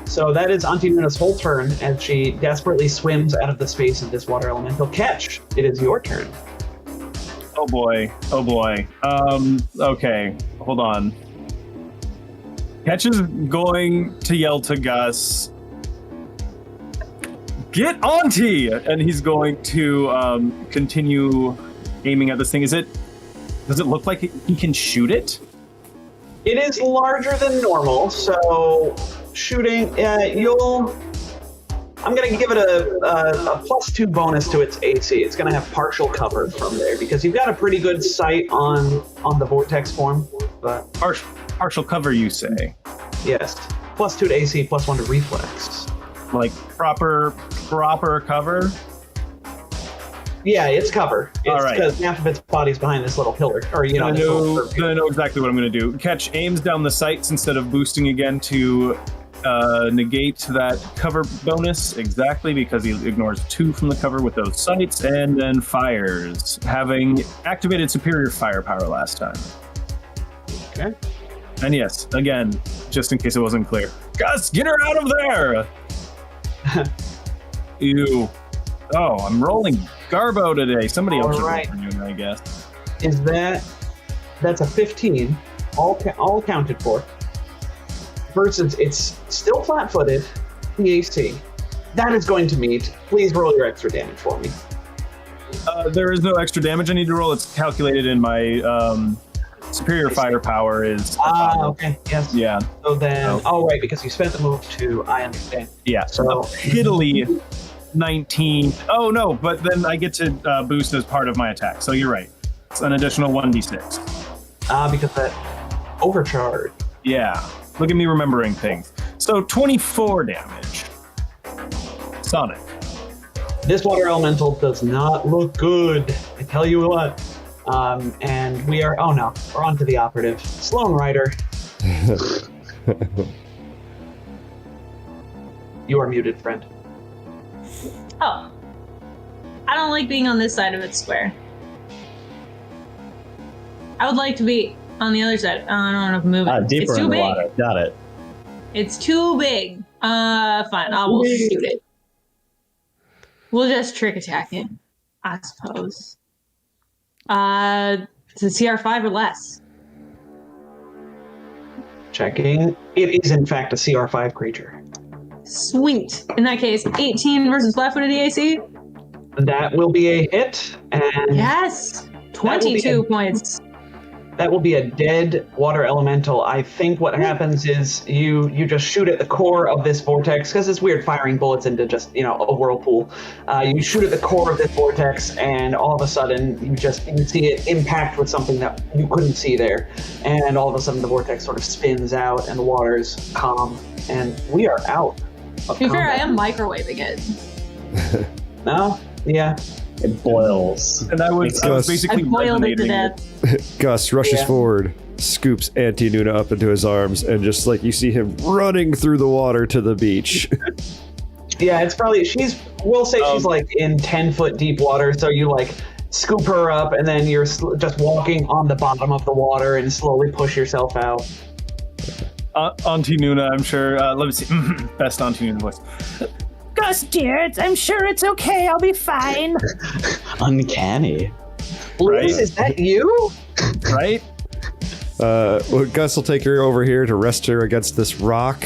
So that is Antinuna's whole turn as she desperately swims out of the space of this water elemental. Ketch, it is your turn. Oh boy. Okay, hold on. Ketch is going to yell to Gus, "Get Auntie!" And he's going to continue aiming at this thing. Does it look like he can shoot it? It is larger than normal, so shooting, I'm going to give it a +2 bonus to its AC. It's going to have partial cover from there because you've got a pretty good sight on the vortex form. But partial cover, you say? Yes, +2 to AC, +1 to reflex. Like proper cover? Yeah, it's cover. It's all right. Because half of its body's behind this little pillar, or I know exactly what I'm going to do. Ketch aims down the sights instead of boosting again to negate that cover bonus exactly because he ignores 2 from the cover with those sights and then fires, having activated superior firepower last time. Okay. And yes, again, just in case it wasn't clear, Gus, get her out of there! Ew. Oh, I'm rolling Garbo today. Somebody else should roll for you, I guess. Is that's a 15, all accounted for. Versus it's still flat-footed, the AC. That is going to meet. Please roll your extra damage for me. There is no extra damage I need to roll. It's calculated in my superior firepower is. Okay. Yes. Yeah. So then, right, because you spent the move to. I understand. Yeah. So Italy, 19. Oh no, but then I get to boost as part of my attack. So you're right. It's an additional 1d6. Because that overcharge. Yeah. Look at me remembering things. So 24 damage. Sonic. This water elemental does not look good. I tell you what. And we are. Oh no, we're on to the operative. Sloan Rider. You are muted, friend. Oh. I don't like being on this side of its square. I would like to be on the other side. I don't know if moving. Deeper it's too in the big. water. Got it. It's too big. Fine. I will shoot it. We'll just trick attack it, I suppose. It's a CR5 or less. Checking. It is in fact a CR5 creature. Sweet. In that case, 18 versus flat-footed AC. That will be a hit, and Yes. 22 points. that will be a dead water elemental. I think what happens is you just shoot at the core of this vortex, because it's weird firing bullets into just, a whirlpool. You shoot at the core of this vortex, and all of a sudden you can see it impact with something that you couldn't see there. And all of a sudden the vortex sort of spins out and the water's calm, and we are out. To be fair, I am microwaving it. No? Yeah. It boils. And I was basically I boiled it to resonating death. Gus rushes Yeah. forward, scoops Auntie Nuna up into his arms, and just like you see him running through the water to the beach. Yeah, it's probably, we'll say she's like in 10-foot deep water, so you like scoop her up and then you're just walking on the bottom of the water and slowly push yourself out. Auntie Nuna, I'm sure. Let me see. Best Auntie Nuna voice. Gus, dear, I'm sure it's okay. I'll be fine. Uncanny. Right? Liz, is that you? Right? Well, Gus will take her over here to rest her against this rock,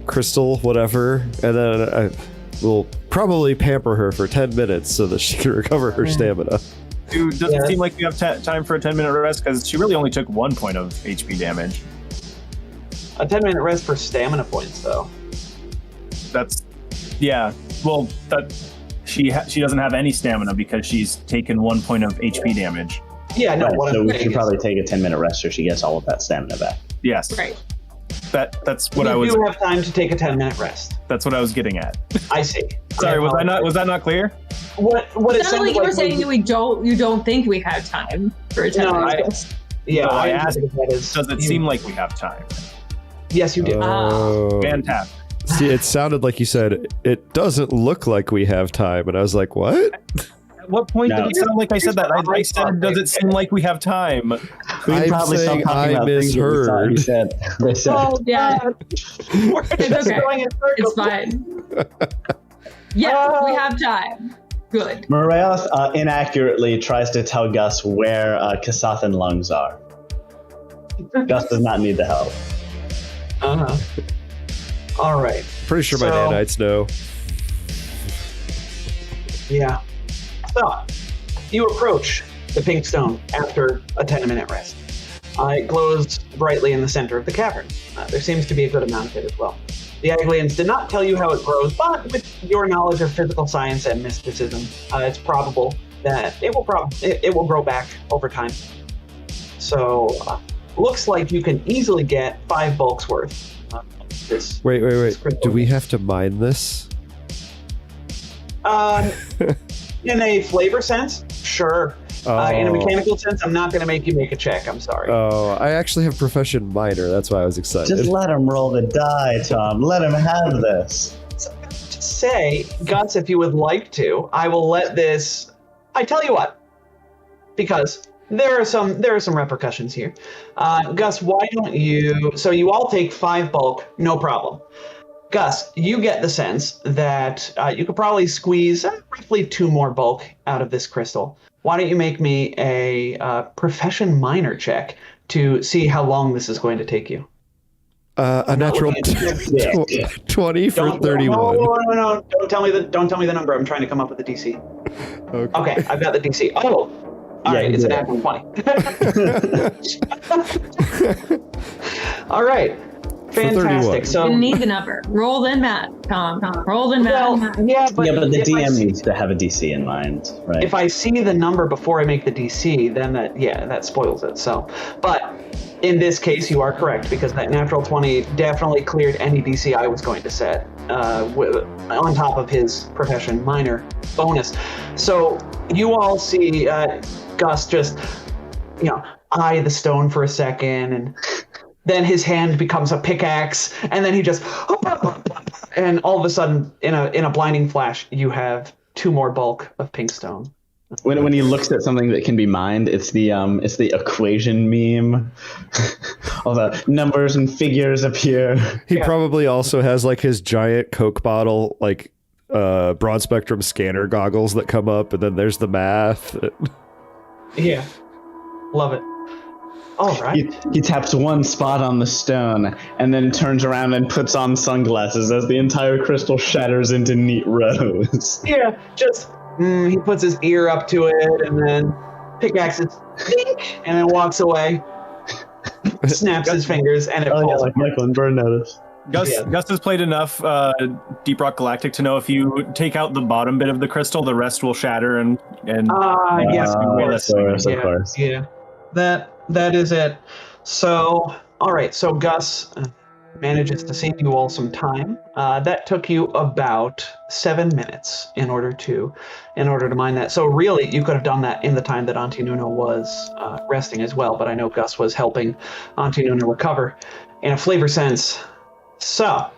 crystal, whatever, and then we'll probably pamper her for 10 minutes so that she can recover her stamina. Dude, doesn't it seem like we have time for a 10-minute rest? Because she really only took 1 point of HP damage. A 10-minute rest for stamina points, though. That's, yeah. Well, that she doesn't have any stamina because she's taken 1 point of HP damage. Yeah, no. Right, What so I'm we saying should is probably take a 10-minute rest so she gets all of that stamina back. Yes. Right. That's what you I was. do have time to take a 10-minute rest. That's what I was getting at. I see. Sorry, was that not clear? What it It's not sounded like you were was saying that you don't think we have time for a 10 No, minute I- rest. Yeah, No, I I asked, asked. That is, Does it seem like we have time? Yes, you do. Oh. Fantastic. See, it sounded like you said, it doesn't look like we have time. And I was like, what? At what point No. did it sound like I said that? I said, does it seem like we have time? We I'm can probably stop saying talking I about things that we thought you misheard. said. They said. Oh, Yeah. We're just okay. going in circles. It's fine. Yes, we have time. Good. Moraeus inaccurately tries to tell Gus where Kasathan lungs are. Gus does not need the help. Uh-huh. All right. Pretty sure my So- nanites know. Yeah. So, you approach the pink stone after a 10-minute rest. It glows brightly in the center of the cavern. There seems to be a good amount of it as well. The aglians did not tell you how it grows, but with your knowledge of physical science and mysticism, it's probable that it will grow back over time. So, looks like you can easily get 5 bulks worth of this. Wait. crystal. Do we have to mine this? In a flavor sense, sure. In a mechanical sense, I'm not going to make you make a check. I'm sorry. Oh, I actually have profession miner. That's why I was excited. Just let him roll the die, Tom. Let him have this. Just say, Guts, if you would like to, I will let this. I tell you what, because there are some repercussions here. Gus, why don't you? So you all take 5 bulk, no problem. Gus, you get the sense that you could probably squeeze roughly 2 more bulk out of this crystal. Why don't you make me a profession minor check to see how long this is going to take you? A natural 20 for 31. No. Don't tell me the number. I'm trying to come up with the DC. Okay, I've got the DC. Oh, all right, it's a natural 20. All right. Fantastic. So you need the number. Roll then math, Tom. Roll then math. Well, but the DM needs to have a DC in mind, right? If I see the number before I make the DC, then that spoils it. So, but in this case, you are correct because that natural 20 definitely cleared any DC I was going to set on top of his profession minor bonus. So you all see Gus just, eye the stone for a second, and then his hand becomes a pickaxe, and then he just, and all of a sudden, in a blinding flash, you have 2 more bulk of pink stone. When he looks at something that can be mined, it's the equation meme. All the numbers and figures appear. He probably also has like his giant Coke bottle, like broad spectrum scanner goggles that come up, and then there's the math. Yeah, love it. All right. He taps one spot on the stone and then turns around and puts on sunglasses as the entire crystal shatters into neat rows. Yeah, just he puts his ear up to it and then pickaxes, and then walks away. Snaps his fingers and it falls. Like Michael and Burn notice. Gus has played enough Deep Rock Galactic to know if you take out the bottom bit of the crystal, the rest will shatter and yes, of course. Yeah. That is it. So, all right. So Gus manages to save you all some time. That took you about 7 minutes in order to mine that. So really, you could have done that in the time that Auntie Nuna was resting as well. But I know Gus was helping Auntie Nuna recover in a flavor sense. So,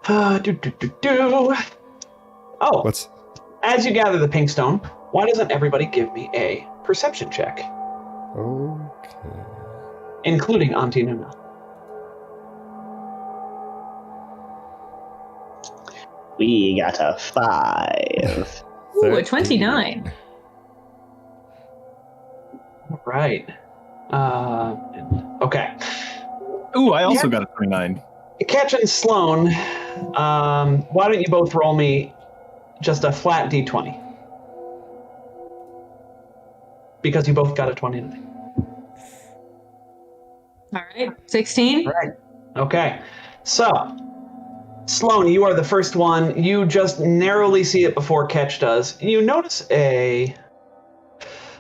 Oh, as you gather the pink stone, why doesn't everybody give me a perception check? Okay. Including Auntie Nuna. We got a 5. Ooh, a 29. Right. Okay. Ooh, I also got a 29. Ketch and Sloan, why don't you both roll me just a flat d20? Because you both got a 29. All right, 16. Right. Okay. So, Sloan, you are the first one. You just narrowly see it before Ketch does. You notice a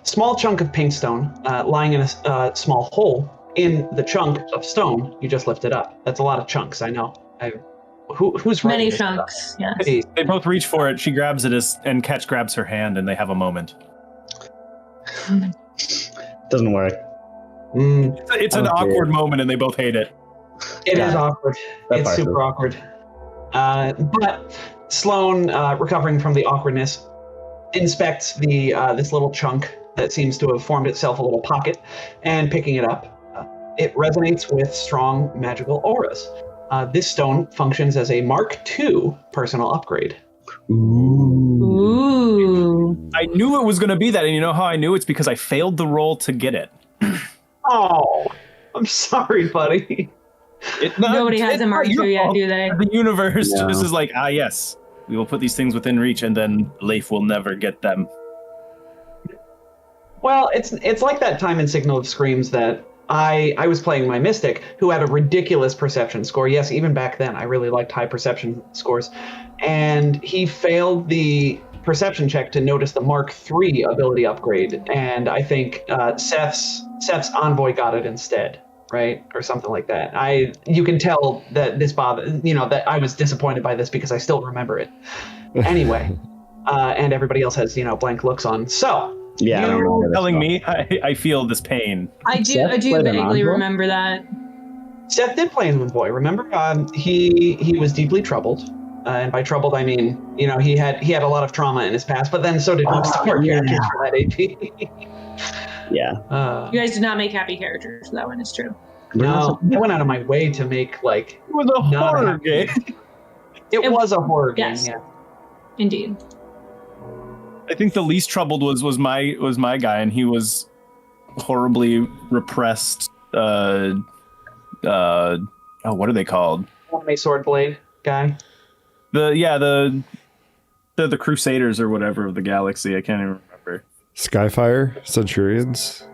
small chunk of pink stone lying in a small hole in the chunk of stone you just lifted up. That's a lot of chunks, I know. Who's many chunks? Yes. They both reach for it. She grabs it and Ketch grabs her hand, and they have a moment. Doesn't work. It's an awkward moment, and they both hate it. It is awkward. It's super awkward. But Sloan, recovering from the awkwardness, inspects this little chunk that seems to have formed itself a little pocket, and picking it up, it resonates with strong magical auras. This stone functions as a Mark II personal upgrade. Ooh. I knew it was going to be that, and you know how I knew? It's because I failed the roll to get it. Oh, I'm sorry, buddy. Nobody has a Mark II yet, do they? The universe just is like, yes, we will put these things within reach, and then Leif will never get them. Well, it's like that time in Signal of Screams that I was playing my Mystic, who had a ridiculous perception score. Yes, even back then, I really liked high perception scores. And he failed the perception check to notice the Mark III ability upgrade. And I think Seth's Envoy got it instead, right? Or something like that. You can tell that this bothered, that I was disappointed by this because I still remember it. Anyway, and everybody else has, blank looks on. So, yeah, you're telling me I feel this pain. I do vaguely remember that. Seth did play Envoy, remember? He was deeply troubled. And by troubled, I mean, he had a lot of trauma in his past, but then so did most of our characters for that AP. Yeah. You guys did not make happy characters. That one is true. No, I went out of my way to make like It was a not horror game. It was a horror game, Yes. yeah. Indeed. I think the least troubled was my guy, and he was horribly repressed. What are they called? Anime sword blade guy. The Crusaders or whatever of the galaxy. I can't even remember. Skyfire? Centurions?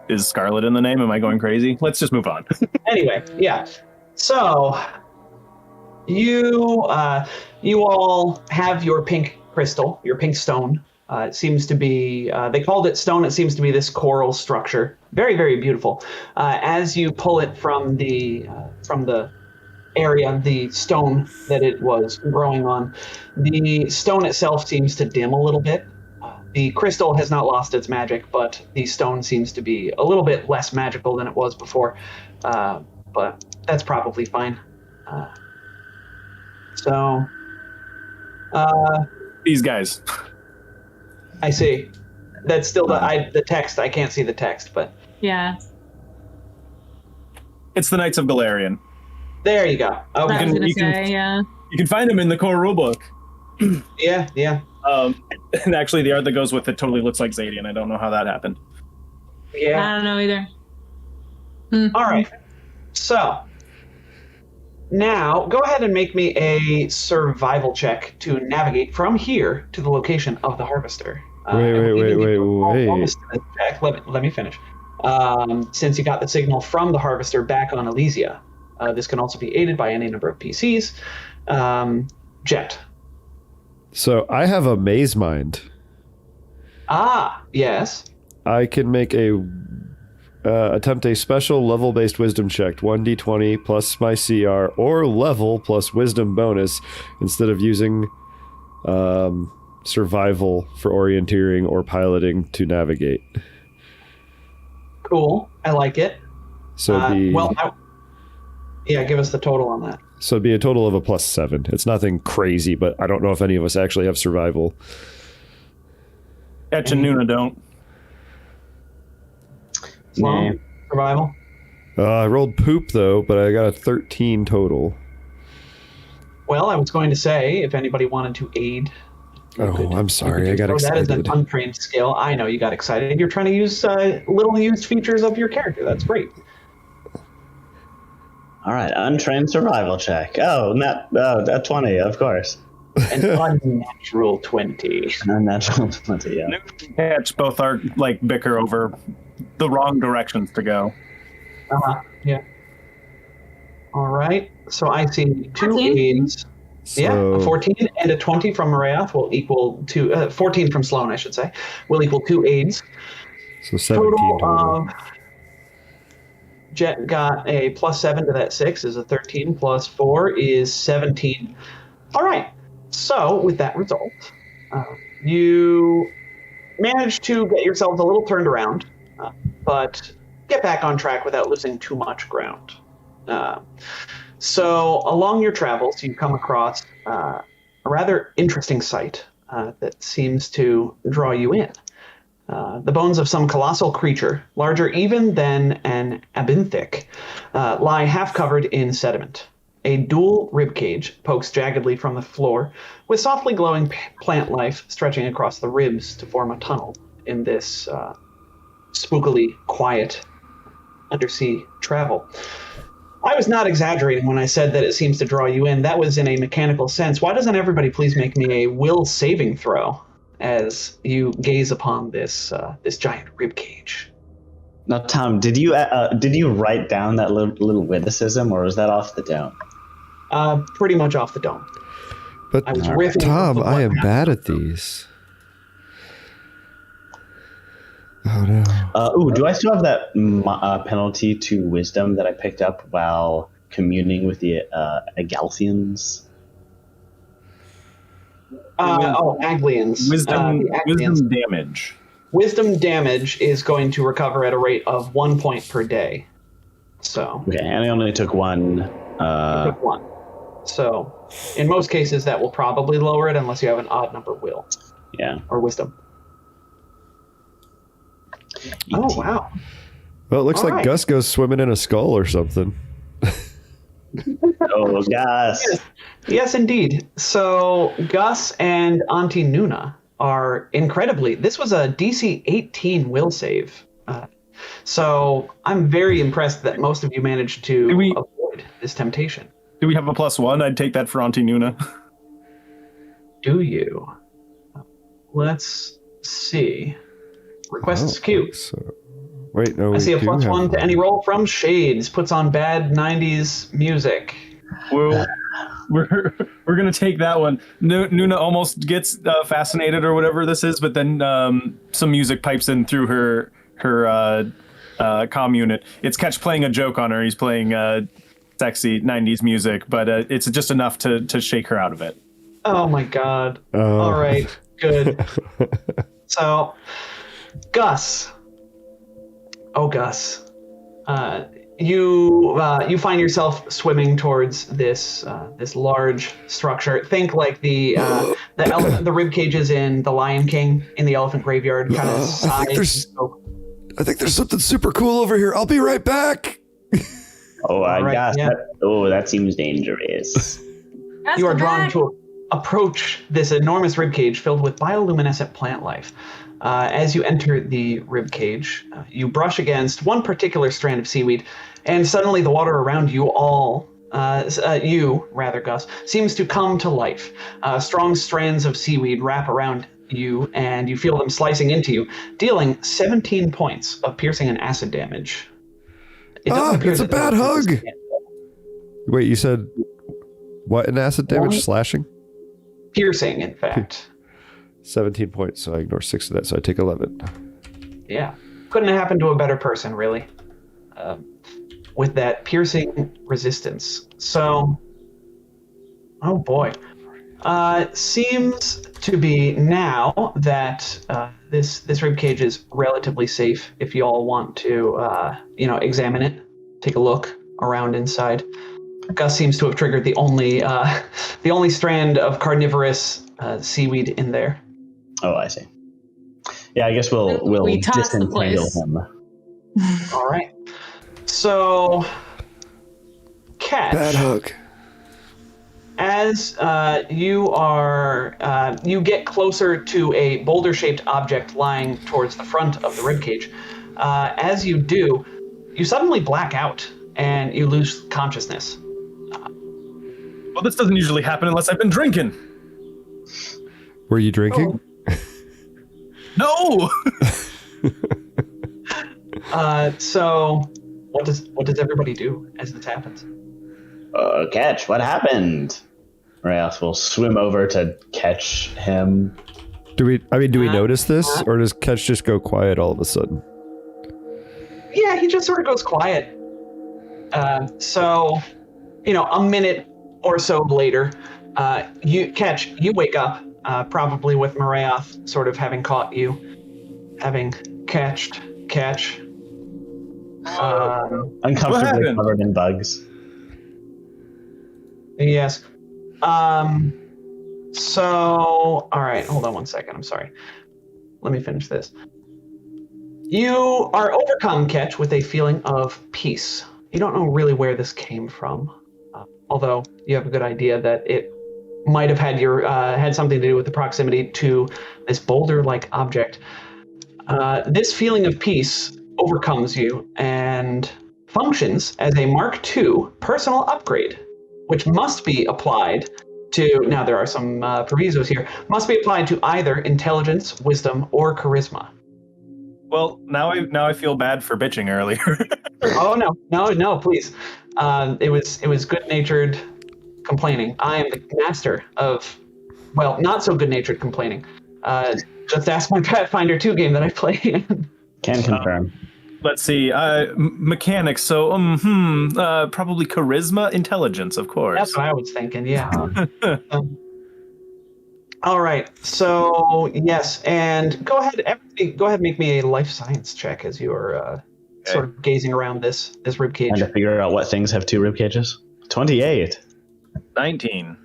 Is Scarlet in the name? Am I going crazy? Let's just move on. Anyway, yeah. So you all have your pink crystal, your pink stone. It seems to be they called it stone. It seems to be this coral structure, very, very beautiful. As you pull it from the area, the stone that it was growing on, the stone itself seems to dim a little bit. The crystal has not lost its magic, but the stone seems to be a little bit less magical than it was before. But that's probably fine. These guys. I see. That's still the text. I can't see the text, but Yeah. It's the Knights of Valerian. there you go. I Okay. was gonna you can- say, yeah. You can find them in the core rulebook. Yeah. And actually, the art that goes with it totally looks like Zadian. I don't know how that happened. Yeah. I don't know either. All right. So now go ahead and make me a survival check to navigate from here to the location of the harvester. Wait. Check. Let me finish. Since you got the signal from the harvester back on Elysia, this can also be aided by any number of PCs. Jet. So I have a maze mind. Ah, yes. I can make attempt a special level-based wisdom check, 1d20 plus my CR, or level plus wisdom bonus, instead of using survival for orienteering or piloting to navigate. Cool. I like it. So it'd be, give us the total on that. so it'd be a total of a +7. It's nothing crazy, but I don't know if any of us actually have survival. Etch and Nuna don't. Sloan, survival. I rolled poop though, but I got a 13 total. Well, I was going to say, if anybody wanted to aid. I'm sorry, I got That excited. is an untrained skill. I know you got excited. You're trying to use little used features of your character. That's great. All right, untrained survival check. That 20, of course. An unnatural 20. Unnatural 20, yeah. Etch both are like bicker over the wrong directions to go. Yeah. All right. So I see 2 14. aids. Yeah, So- a 14 and a 20 from Marath will equal to 14 from Sloan, I should say, will equal 2 aids. So 17 total. Jet got a +7 to that 6 is a 13 plus 4 is 17. All right. So with that result, you managed to get yourselves a little turned around, but get back on track without losing too much ground. So along your travels, you come across a rather interesting sight that seems to draw you in. The bones of some colossal creature, larger even than an abinthic, lie half covered in sediment. A dual ribcage pokes jaggedly from the floor, with softly glowing plant life stretching across the ribs to form a tunnel in this spookily quiet undersea travel. I was not exaggerating when I said that it seems to draw you in. That was in a mechanical sense. Why doesn't everybody please make me a will saving throw as you gaze upon this giant ribcage? Now, Tom, did you write down that little witticism, or was that off the dome? Pretty much off the dome. But I was riffing Tom, off of I am what bad at these. Oh no. Do I still have that penalty to wisdom that I picked up while communing with the aglians? Aglians. Wisdom, The Aglians. wisdom damage. Wisdom damage is going to recover at a rate of 1 point per day. So, Okay, and I only took one. pick 1. So, in most cases, that will probably lower it unless you have an odd number will Yeah. or wisdom. Oh, wow. Well, it looks All like right. Gus goes swimming in a skull or something. Oh, Gus. Yes, indeed. So Gus and Auntie Nuna are incredibly. This was a DC 18 will save. So I'm very impressed that most of you managed to avoid this temptation. Do we have a +1? I'd take that for Auntie Nuna. Do you? Let's see. Requests queue. So, wait, no. I see a we do have +1 to any roll from Shades. Puts on bad 90s music. We're gonna take that one. Nuna almost gets fascinated or whatever this is, but then some music pipes in through her comm unit. It's Ketch playing a joke on her. He's playing sexy 90s music, but it's just enough to shake her out of it. Oh my god. All right, good. So, Gus. Oh, Gus. You find yourself swimming towards this large structure. Think like the rib cages in The Lion King in the elephant graveyard kind of size. I think there's something super cool over here. I'll be right back. Oh, I Right, guess. yeah. That seems dangerous. You are drawn to approach this enormous ribcage filled with bioluminescent plant life. As you enter the ribcage, you brush against one particular strand of seaweed, and suddenly the water around you Gus, seems to come to life. Strong strands of seaweed wrap around you, and you feel them slicing into you, dealing 17 points of piercing and acid damage. It's a bad hug. Wait, you said what? An acid damage? One- Slashing? Piercing, in fact. 17 points, so I ignore 6 of that, so I take 11. Yeah. Couldn't have happened to a better person, really. With that piercing resistance. So, oh boy. Seems to be now that this ribcage is relatively safe if you all want to, examine it, take a look around inside. Gus seems to have triggered the only strand of carnivorous seaweed in there. Oh, I see. Yeah, I guess we'll toss the disentangle place. him. All right. So, Catch. Bad hug. As you get closer to a boulder-shaped object lying towards the front of the ribcage. As you do, you suddenly black out and you lose consciousness. Well, this doesn't usually happen unless I've been drinking. Were you drinking? No. So, what does everybody do as this happens? Catch, what happened? Rayos will swim over to catch him. Do we notice this, or does Catch just go quiet all of a sudden? Yeah, he just sort of goes quiet. So, a minute or so later, you wake up, probably with Marayoth sort of having caught you, having catch. Uncomfortably covered in bugs. Yes. So, all right, hold on one second. I'm sorry. Let me finish this. You are overcome, Catch, with a feeling of peace. You don't know really where this came from, although you have a good idea that it might have had something to do with the proximity to this boulder-like object. This feeling of peace overcomes you and functions as a Mark II personal upgrade, which must be applied to, now there are some provisos here, must be applied to either intelligence, wisdom, or charisma. Well, now I feel bad for bitching earlier. Oh, no, please. It was good-natured complaining. I am the master of, well, not so good-natured complaining. Just ask my Pathfinder 2 game that I play in. Can confirm. Let's see. Mechanics. So, probably charisma, intelligence, of course. That's what I was thinking, yeah. All right, so yes, and go ahead, everybody, go ahead and make me a life science check as you are sort of gazing around this ribcage. Trying to figure out what things have 2 rib cages. 28. 19.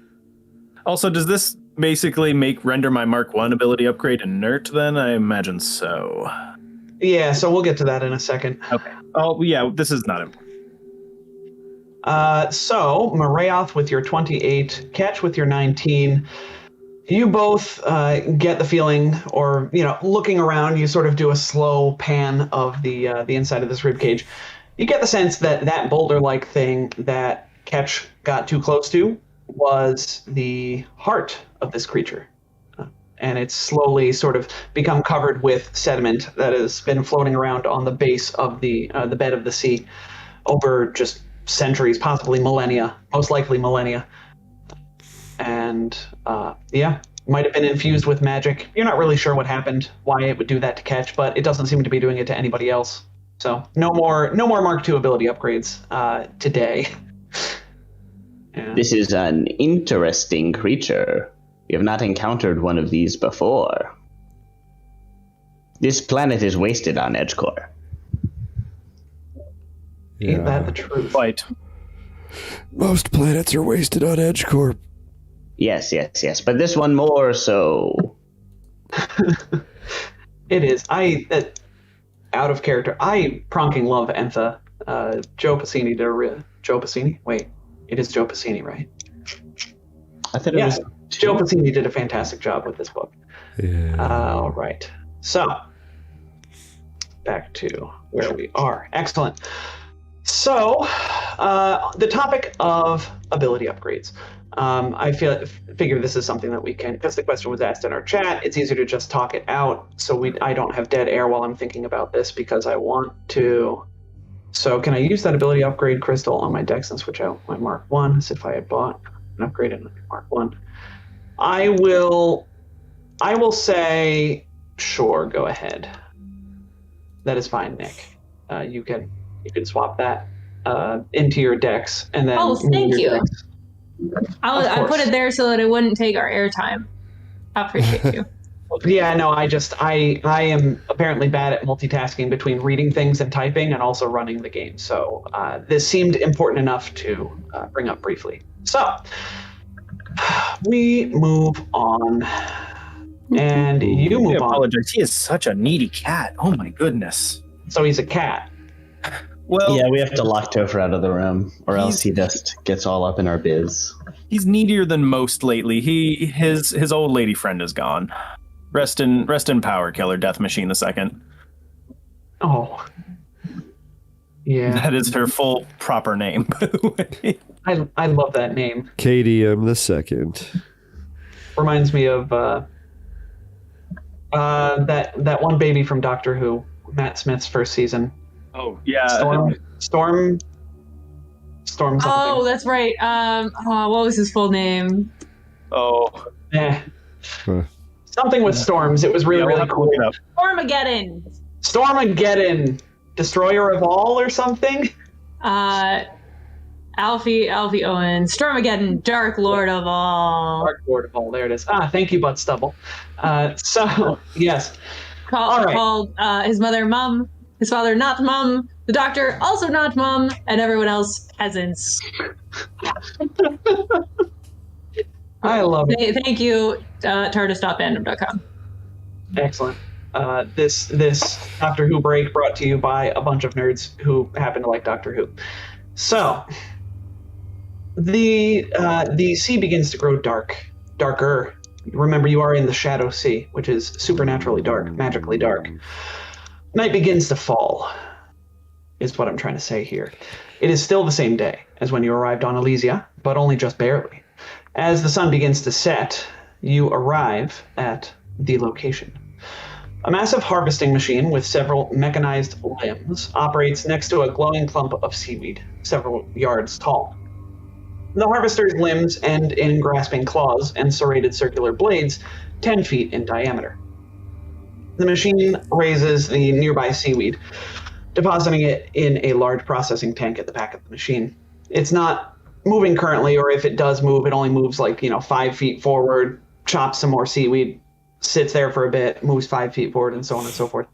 Also, does this basically render my Mark 1 ability upgrade inert then? I imagine so. Yeah, so we'll get to that in a second. Okay. Oh, yeah, this is not important. So, Marayoth with your 28, Ketch with your 19, you both get the feeling, or, looking around, you sort of do a slow pan of the inside of this ribcage. You get the sense that that boulder-like thing that Ketch got too close to was the heart of this creature. And it's slowly sort of become covered with sediment that has been floating around on the base of the bed of the sea over just centuries, possibly millennia, most likely millennia. And might have been infused with magic. You're not really sure what happened, why it would do that to Ketch, but it doesn't seem to be doing it to anybody else. So no more Mark II ability upgrades today. Yeah. This is an interesting creature. We have not encountered one of these before. This planet is wasted on Edgecore. Ain't that the truth? Right. Most planets are wasted on Edgecore. Yes, but this one more so. It is. Out of character. I pronking love Entha. Joe Passini Joe Passini? Wait, it is Joe Passini, right? I thought it was. Joe Passini did a fantastic job with this book. Yeah. All right. So, back to where we are. Excellent. So, the topic of ability upgrades. I figure this is something that we can, because the question was asked in our chat, it's easier to just talk it out, so I don't have dead air while I'm thinking about this, because I want to. So can I use that ability upgrade crystal on my Dex and switch out my Mark 1 as if I had bought an upgrade in Mark 1? I will say, sure, go ahead. That is fine, Nick. You can swap that into your Dex, and then thank you. Dex. I put it there so that it wouldn't take our airtime. I appreciate you. Yeah, no, I am apparently bad at multitasking between reading things and typing and also running the game. So this seemed important enough to bring up briefly. So we move on. And you move I on. apologize. He is such a needy cat. Oh my goodness. So he's a cat. Well, Yeah, we have to lock Topher out of the room, or else he just gets all up in our biz. he's needier than most lately. His old lady friend is gone. Rest in power, Killer Death Machine II. Oh. Yeah. That is her full proper name, by the way. I love that name. KDM the second. Reminds me of that one baby from Doctor Who, Matt Smith's first season. Oh yeah. Storm something. Oh, that's right. What was his full name? Oh. Huh. Something with storms. It was really cool. Stormageddon. Stormageddon, Destroyer of All or something. Alfie Owen. Stormageddon, Dark Lord of All. Dark Lord of All. There it is. Thank you, Butt Stubble. So yes. Called his mother Mum, his father not Mum, the doctor also not Mum, and everyone else peasants. I love it. Thank you, TARDIS.fandom.com. Excellent. This Doctor Who break brought to you by a bunch of nerds who happen to like Doctor Who. So the sea begins to grow darker. Remember, you are in the Shadow Sea, which is supernaturally dark, magically dark. Night begins to fall, is what I'm trying to say here. It is still the same day as when you arrived on Elysia, but only just barely. As the sun begins to set, you arrive at the location. A massive harvesting machine with several mechanized limbs operates next to a glowing clump of seaweed, several yards tall. The harvester's limbs end in grasping claws and serrated circular blades 10 feet in diameter. The machine raises the nearby seaweed, depositing it in a large processing tank at the back of the machine. It's not moving currently, or if it does move, it only moves 5 feet forward, chops some more seaweed, sits there for a bit, moves 5 feet forward, and so on and so forth.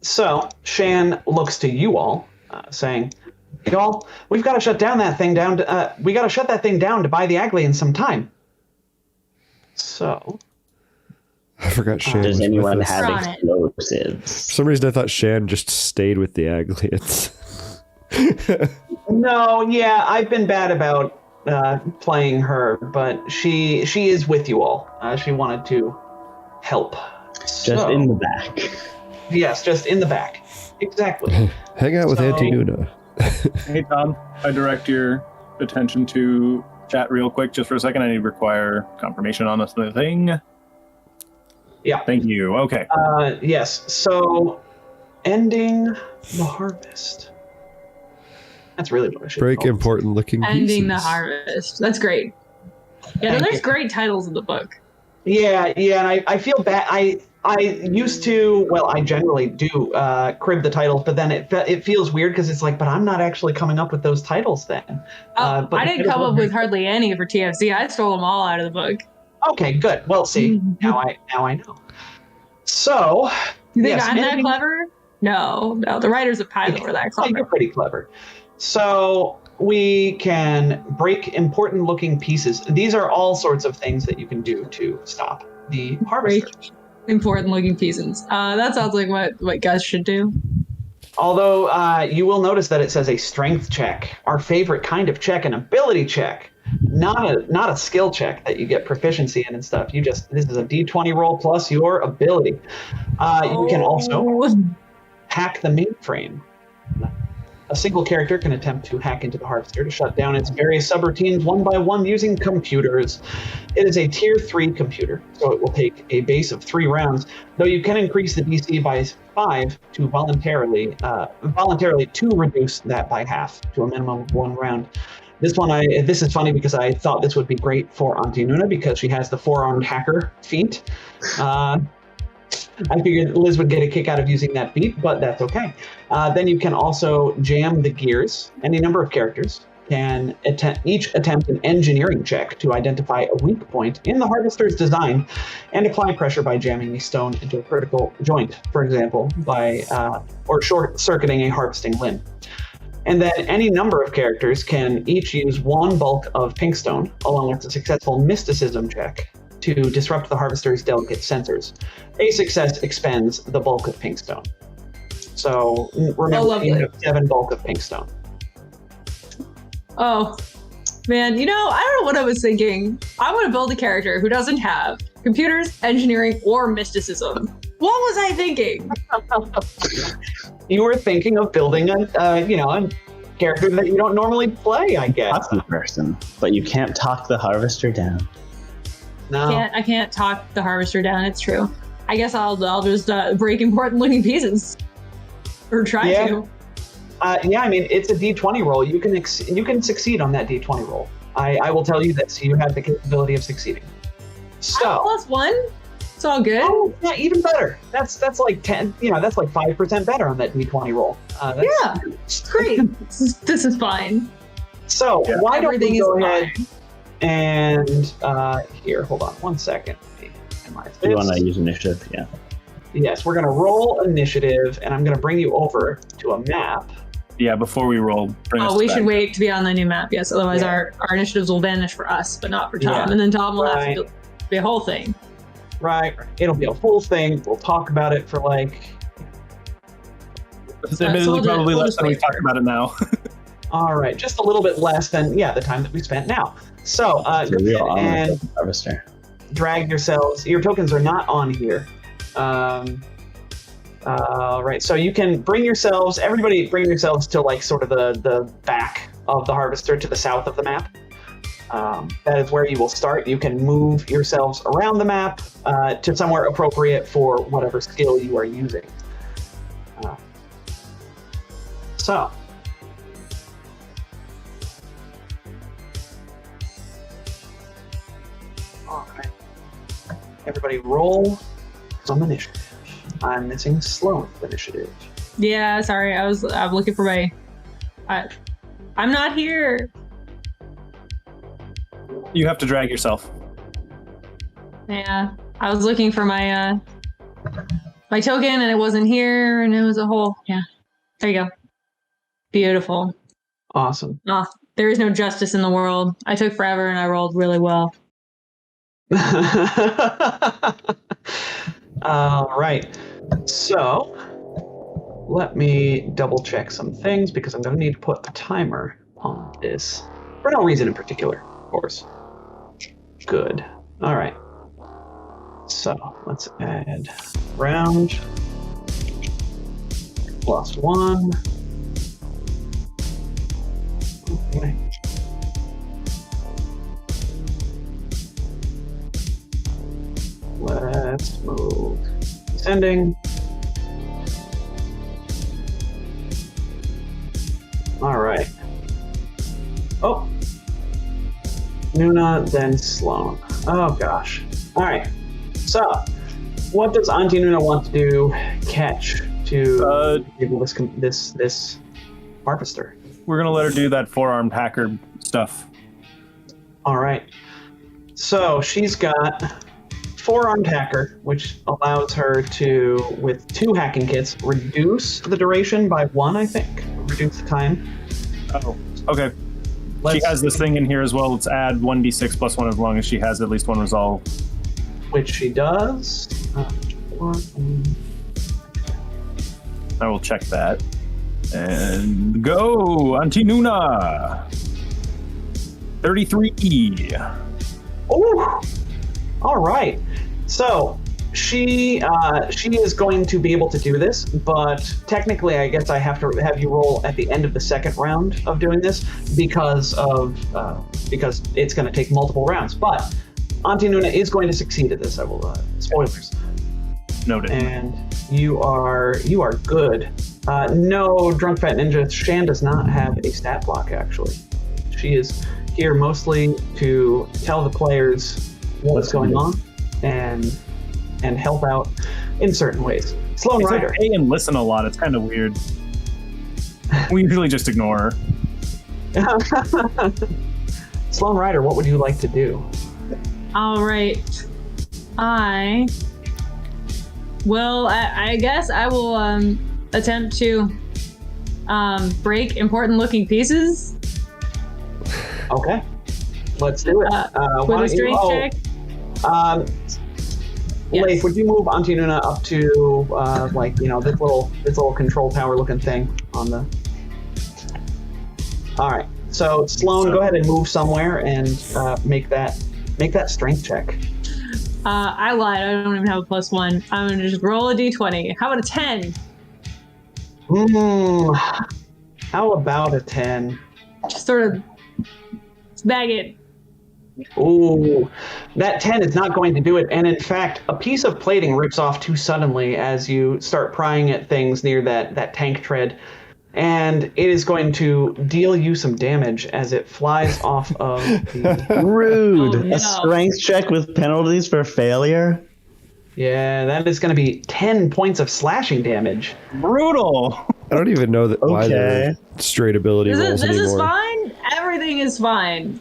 So Shan looks to you all, saying, "Y'all, we've got to shut that thing down to buy the aglians some time." So, I forgot Shan Does was anyone with us. have We're on it. explosives? For some reason, I thought Shan just stayed with the Aglians. No, yeah, I've been bad about playing her, but she is with you all. She wanted to help. Just So- in the back. Yes, just in the back. Exactly. Hang out with So- Auntie Nuna. Hey, Tom, I direct your attention to chat real quick just for a second. I need to require confirmation on this thing. Yeah. Thank you. Okay. Yes. So, ending the harvest. That's really what I should Break call it. important looking pieces. Ending the harvest. That's great. Yeah, Thank there's you. great titles in the book. Yeah, and I feel bad. I used to, well, I generally do crib the titles, but then it feels weird because it's like, but I'm not actually coming up with those titles then. Oh, But I the didn't titles come were up with great. hardly any for TFC. I stole them all out of the book. Okay, good. Well, see, now I know. So, You think yes, I'm that ending- clever? No, the writers of Paizo were that Oh, you're clever. pretty clever. So we can break important looking pieces. These are all sorts of things that you can do to stop the harvester. Break important looking pieces. That sounds like what Gus should do. Although you will notice that it says a strength check, our favorite kind of check, an ability check, not a skill check that you get proficiency in and stuff. This is a D20 roll plus your ability. You can also hack the mainframe. A single character can attempt to hack into the harvester to shut down its various subroutines one by one using computers. It is a tier 3 computer, so it will take a base of 3 rounds, though you can increase the DC by 5 to voluntarily to reduce that by half to a minimum of 1 round. This is funny because I thought this would be great for Auntie Nuna because she has the 4-armed hacker feat. I figured Liz would get a kick out of using that feat, but that's okay. Then you can also jam the gears. Any number of characters can each attempt an engineering check to identify a weak point in the harvester's design and apply pressure by jamming a stone into a critical joint, for example, or short-circuiting a harvesting limb. And then any number of characters can each use 1 bulk of pinkstone, along with a successful mysticism check, to disrupt the harvester's delicate sensors. A success expends the bulk of pinkstone. So remember, lovely. you have 7 bulk of pinkstone. Oh, man, I don't know what I was thinking. I want to build a character who doesn't have computers, engineering, or mysticism. What was I thinking? You were thinking of building a character that you don't normally play, I guess. Talk to the person, but you can't talk the harvester down. No. I can't talk the harvester down. It's true. I guess I'll just break important looking pieces, or try Yeah. to. Yeah, I mean, it's a D20 roll. You can succeed on that D20 roll. I will tell you this: you have the capability of succeeding. So, +1. It's all good. oh, yeah, even better. That's like 10. That's like 5% better on that D20 roll. Yeah, it's great. This is fine. So Yeah. why don't Everything we is go ahead fine. and here? Hold on 1 second. You want to use initiative? Yeah. Yes, we're gonna roll initiative, and I'm gonna bring you over to a map. Yeah, before we roll, bring us Oh, we back. should wait to be on the new map. Yes, otherwise Yeah. our initiatives will vanish for us, but not for Tom. Yeah. And then Tom will Right. have to do the whole thing. Right. It'll be a full thing. We'll talk about it for like. It's so admittedly we'll do- probably we'll less just than we wait talked for- about it now. All right, just a little bit less than the time that we spent now. So So go we ahead are on and the harvester. drag yourselves. Your tokens are not on here. Right. So you can bring yourselves. Everybody, bring yourselves to like sort of the back of the harvester to the south of the map. That is where you will start. You can move yourselves around the map to somewhere appropriate for whatever skill you are using. So. All right. Everybody roll some initiative. I'm missing Sloan's initiative. Yeah, sorry. I'm looking for my. I'm not here. You have to drag yourself. Yeah, I was looking for my my token and it wasn't here, and it was a whole. Yeah, there you go. Beautiful. Awesome. Oh, there is no justice in the world. I took forever and I rolled really well. All right. So let me double check some things because I'm going to need to put a timer on this for no reason in particular, of course. Good. All right. So let's add round +1. Okay. Let's move descending. All right. Oh. Nuna, then Sloan. Oh gosh. All right. So, what does Auntie Nuna want to do? Catch to enable this harvester. We're gonna let her do that four-armed hacker stuff. All right. So she's got four-armed hacker, which allows her to, with 2 hacking kits, reduce the duration by 1. I think reduce the time. Oh, okay. She has this thing in here as well. Let's add 1d6 + 1 as long as she has at least 1 resolve. Which she does. I will check that. And go, Auntie Nuna. 33. Oh, all right. So she is going to be able to do this, but technically, I guess I have to have you roll at the end of the second round of doing this because it's going to take multiple rounds. But Auntie Nuna is going to succeed at this. I will spoilers. Noted. And you are good. No, Drunk Fat Ninja. Shan does not have a stat block, actually. She is here mostly to tell the players what's going on and help out in certain ways. Sloan It's Rider. like pay and listen a lot. It's kind of weird. We usually just ignore her. Sloan Rider, what would you like to do? All right. I guess I will attempt to break important looking pieces. Okay. Let's do it. With a strength check. Yes. Leif, would you move Auntie Nuna up to this little control tower looking thing on the... All right. So Sloan, go ahead and move somewhere and make that strength check. I lied. I don't even have a +1. I'm gonna just roll a d20. How about a 10? How about a 10? Just sort of bag it. Ooh, that 10 is not going to do it. And in fact, a piece of plating rips off too suddenly as you start prying at things near that tank tread. And it is going to deal you some damage as it flies off of the... Rude. Oh, no. A strength check with penalties for failure? Yeah, that is going to be 10 points of slashing damage. Brutal. I don't even know why they're straight ability rolls This anymore. is fine. Everything is fine.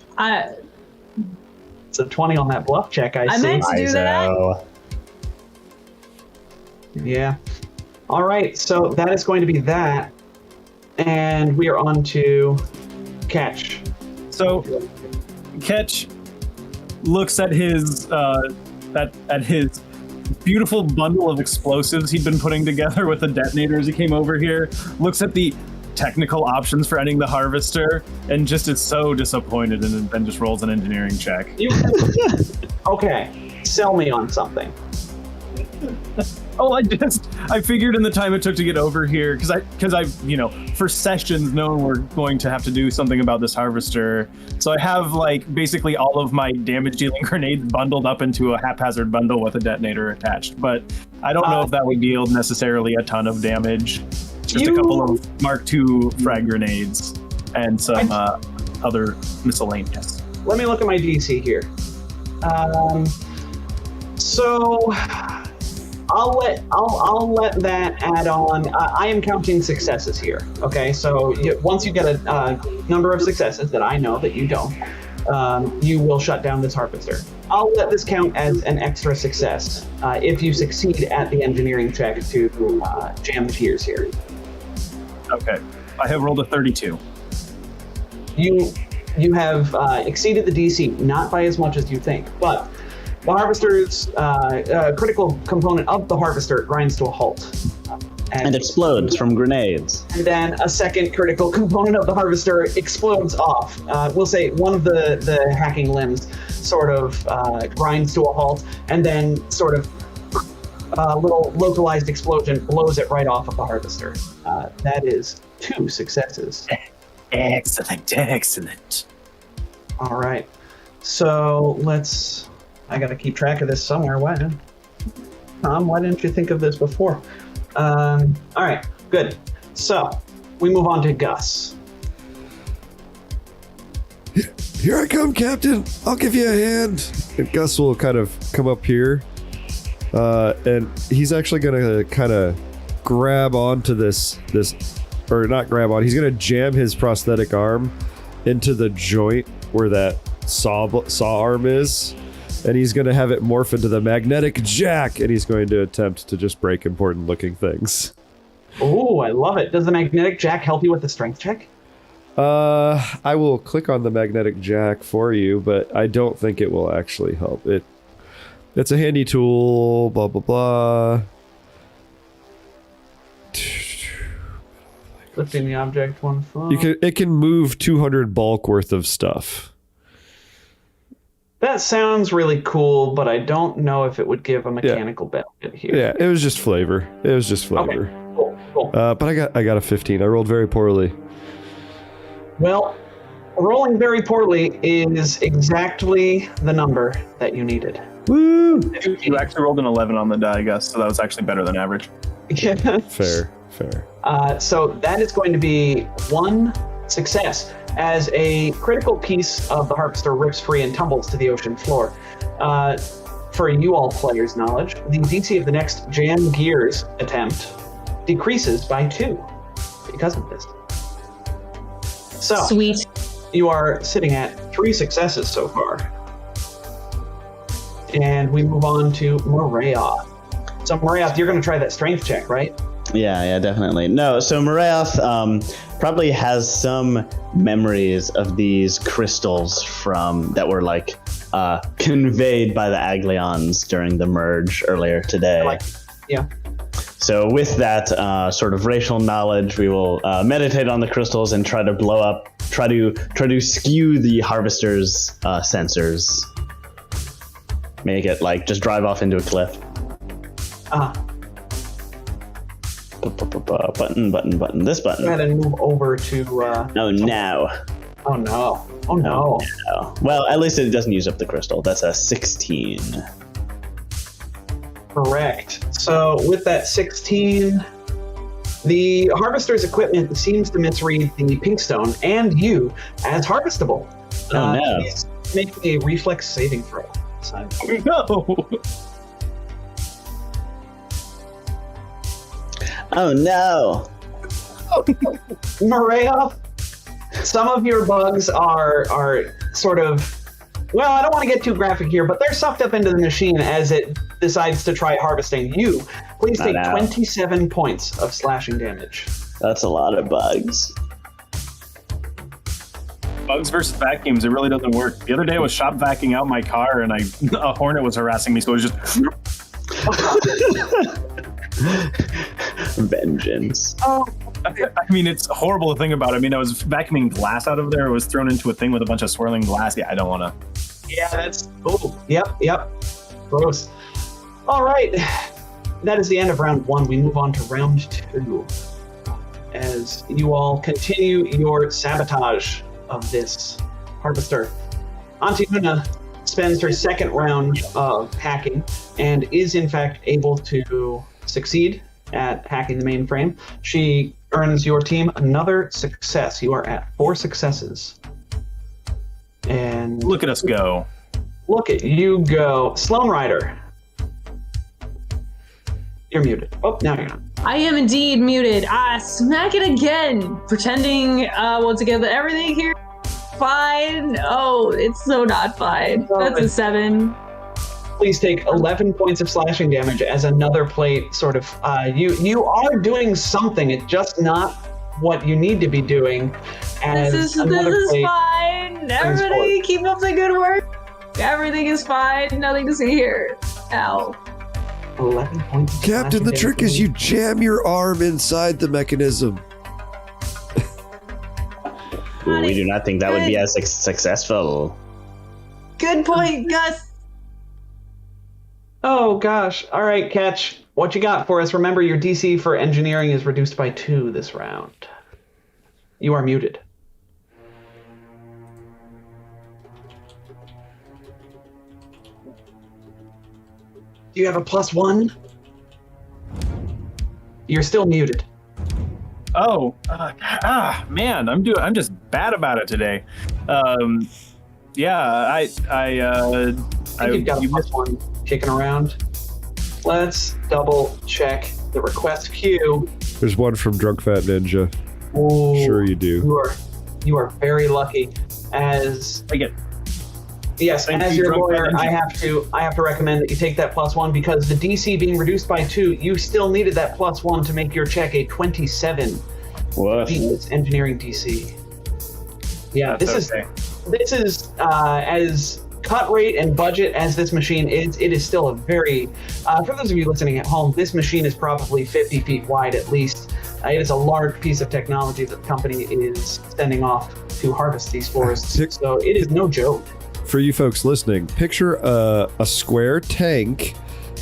It's a 20 on that bluff check, I see. meant to do that. Yeah. All right, so that is going to be that. And we are on to Catch. So, Ketch looks at his at his beautiful bundle of explosives he'd been putting together with the detonator as he came over here. Looks at the technical options for ending the harvester and just is so disappointed, and then just rolls an engineering check. Okay, sell me on something. Oh, I figured in the time it took to get over here, because I for sessions known we're going to have to do something about this harvester. So I have basically all of my damage dealing grenades bundled up into a haphazard bundle with a detonator attached. But I don't know if that would deal necessarily a ton of damage. Just a couple of Mark II frag grenades and some other miscellaneous. Let me look at my DC here. So I'll let that add on. I am counting successes here. Okay, so once you get a number of successes that I know that you don't, you will shut down this harvester. I'll let this count as an extra success if you succeed at the engineering check to jam the gears here. Okay, I have rolled a 32. You have exceeded the DC, not by as much as you think, but The harvester's critical component of the harvester grinds to a halt. And explodes from grenades. And then a second critical component of the harvester explodes off. We'll say one of the hacking limbs sort of grinds to a halt, and then sort of a little localized explosion blows it right off of the harvester. That is 2 successes. Excellent. All right. So I got to keep track of this somewhere. Tom, why didn't you think of this before? All right, good. So we move on to Gus. Here I come, Captain. I'll give you a hand. And Gus will kind of come up here. And he's actually going to kind of grab onto this, or not grab on, he's going to jam his prosthetic arm into the joint where that saw arm is. And he's going to have it morph into the magnetic jack, and he's going to attempt to just break important looking things. Oh, I love it. Does the magnetic jack help you with the strength check? I will click on the magnetic jack for you, but I don't think it will actually help. It's a handy tool, blah, blah, blah. Lifting the object 1 foot. It can move 200 bulk worth of stuff. That sounds really cool, but I don't know if it would give a mechanical benefit here. Yeah, it was just flavor. Okay, cool. But I got a 15. I rolled very poorly. Well, rolling very poorly is exactly the number that you needed. Woo! You actually rolled an 11 on the die, Gus, so that was actually better than average. Yeah. Fair. So that is going to be 1 success as a critical piece of the harvester rips free and tumbles to the ocean floor. For you all players' knowledge, the DC of the next jam gears attempt decreases by 2 because of this. So Sweet. you are sitting at 3 successes so far. And we move on to Morayoth. So Morayoth, you're going to try that strength check, right? Yeah, definitely. No, so Morayoth probably has some memories of these crystals that were like conveyed by the aglians during the merge earlier today. Yeah. So with that sort of racial knowledge, we will meditate on the crystals and try to skew the harvester's sensors. Make it like just drive off into a cliff. Button. This button. Go ahead and move over to. Oh no. Oh no. Well, at least it doesn't use up the crystal. That's a 16. Correct. So with that 16, the harvester's equipment seems to misread the pink stone and you as harvestable. Oh no. Please make a reflex saving throw. No! Oh no. Morayoth, some of your bugs are sort of, well, I don't want to get too graphic here, but they're sucked up into the machine as it decides to try harvesting you. Please take 27 points of slashing damage. That's a lot of bugs. Bugs versus vacuums, it really doesn't work. The other day I was shop vacuuming out my car and a hornet was harassing me, so it was just... Vengeance. Oh, I mean, it's horrible to think about. I mean, I was vacuuming glass out of there. It was thrown into a thing with a bunch of swirling glass. Yeah, I don't want to. Yeah, that's... Oh, yep. Gross. All right. That is the end of round 1. We move on to round 2. As you all continue your sabotage of this harvester. Antiuna spends her second round of hacking and is in fact able to succeed at hacking the mainframe. She earns your team another success. You are at 4 successes. And look at us go. Look at you go. Sloan Rider. You're muted. Oh, now you're not. I am indeed muted. Smack it again. Pretending once again that everything here is fine. Oh, it's so not fine. That's a 7. Please take 11 points of slashing damage as another plate sort of, you are doing something. It's just not what you need to be doing. As this is fine. Everybody keep up the good work. Everything is fine. Nothing to see here. Ow. 11 points. of Captain, slashing the trick damage. is you jam your arm inside the mechanism. Ooh, we do not think that would be as successful. Good point, Gus. Oh gosh. All right, Catch. What you got for us? Remember, your DC for engineering is reduced by 2 this round. You are muted. Do you have a +1? You're still muted. Oh, man, I'm just bad about it today. Yeah, I think you've got a +1 kicking around. Let's double check the request queue. There's one from Drunk Fat Ninja. Ooh, Sure you do. You are very lucky. As I get. yes, Thank as you, your Drunk Fat lawyer, Ninja. I have to recommend that you take that +1 because the DC being reduced by 2, you still needed that +1 to make your check a 27. What? It's engineering DC. Yeah, That's this is as cut rate and budget as this machine is. It is still a very for those of you listening at home, this machine is probably 50 feet wide at least. It is a large piece of technology that the company is sending off to harvest these forests. So it is no joke. For you folks listening, picture a square tank,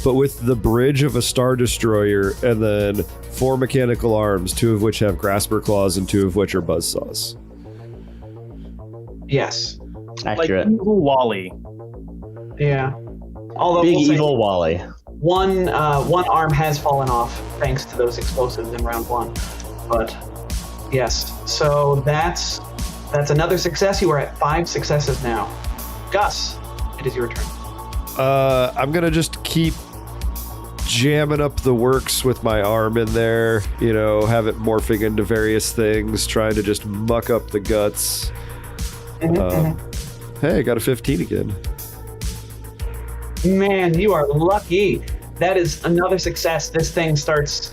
but with the bridge of a Star Destroyer and then 4 mechanical arms, 2 of which have grasper claws and 2 of which are buzzsaws. Yes. Accurate. Like evil Wally. Yeah. Although Big we'll say evil Wally. one arm has fallen off thanks to those explosives in round 1. But yes. So that's another success. You are at 5 successes now. Gus, it is your turn. I'm gonna just keep jamming up the works with my arm in there, you know, have it morphing into various things, trying to just muck up the guts. Hey, I got a 15 again. Man, you are lucky. That is another success. This thing starts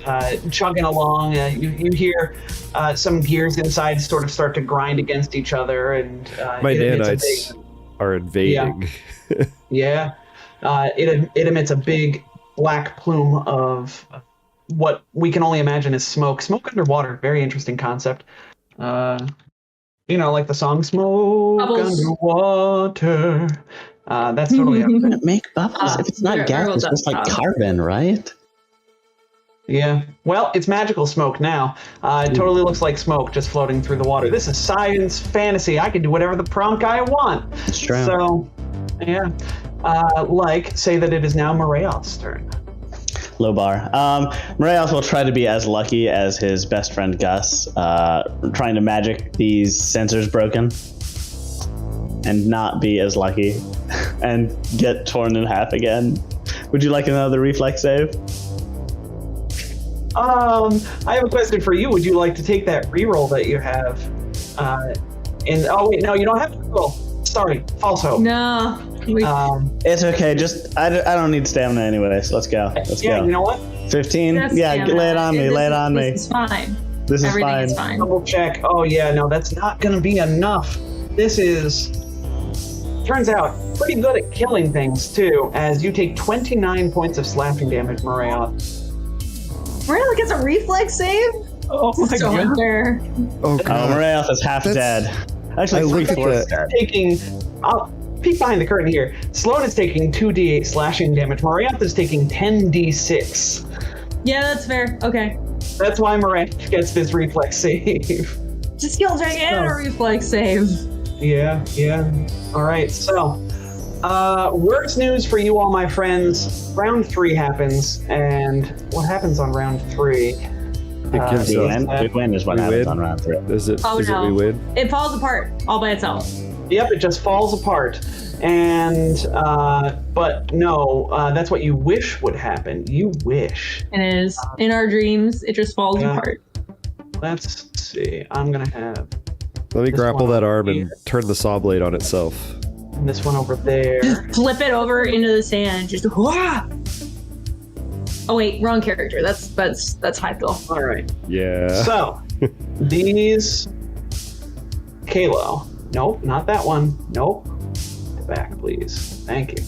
chugging along. You hear some gears inside sort of start to grind against each other, and My emits a nanites big- are invading. Yeah, it emits a big black plume of what we can only imagine is smoke. Smoke underwater, very interesting concept. You know, like the song "Smoke Bubbles. Underwater." That's totally out there. Wouldn't it make bubbles? If it's not Very gas, well it's done, just like Tom. carbon, right? Yeah. Well, it's magical smoke now. It totally looks like smoke just floating through the water. This is science fantasy. I can do whatever the prompt I want. It's true. So, yeah. Say that it is now Moreoth's turn. Low bar. Moreos will try to be as lucky as his best friend Gus, trying to magic these sensors broken, and not be as lucky, and get torn in half again. Would you like another reflex save? I have a question for you. Would you like to take that reroll that you have? Oh wait, no, you don't have to roll. Sorry, false hope. No. It's okay. Just I don't need stamina anyway, so let's go. Let's Yeah, go. you know what? 15. That's Yeah, stamina. lay it on me. Lay it on me. This is fine. This is Everything fine. is fine. Double check. Oh yeah, no, that's not gonna be enough. This is turns out pretty good at killing things too, as you take 29 points of slashing damage, Moreoth. Really gets a reflex save? Oh my So god. unfair. Oh Oh, god. Moreos is half That's- dead. Actually, I looked at 3/4 that. dead. Taking, I'll peek behind the curtain here. Sloan is taking 2d8 slashing damage. Moreoth is taking 10d6. Yeah, that's fair. Okay. That's why Moreoth gets this reflex save. Just skill check and a reflex save. Yeah. All right, so worst news for you all, my friends. Round 3 happens, and what happens on round 3? It gives We up. win. We win is what We happens win? on round 3. Is it? Oh, Is no. it we win? It falls apart all by itself. Yep, it just falls apart. And, but no, that's what you wish would happen. You wish. It is. In our dreams, it just falls Yeah. apart. Let's see. I'm going to have Let me This grapple one that arm here. and turn the saw blade on itself. this one over there. Flip it over into the sand. Just wah! Oh wait, wrong character. That's Hypel. All right. Yeah. So, these... Kalo. Nope, not that one. Nope. back, please. Thank you.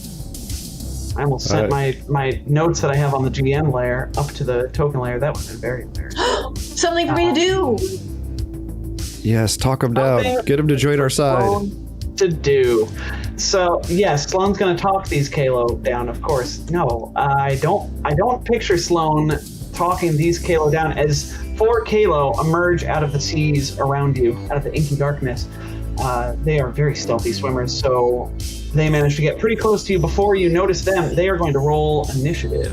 I almost sent my notes that I have on the GM layer up to the token layer. That would have been very embarrassing. Something for me to do. Yes, talk him down. Get him to join our side. To do. So yes, Sloane's gonna talk these Kalo down, of course. No, I don't picture Sloane talking these Kalo down as 4 Kalo emerge out of the seas around you, out of the inky darkness. They are very stealthy swimmers, so they manage to get pretty close to you before you notice them. They are going to roll initiative.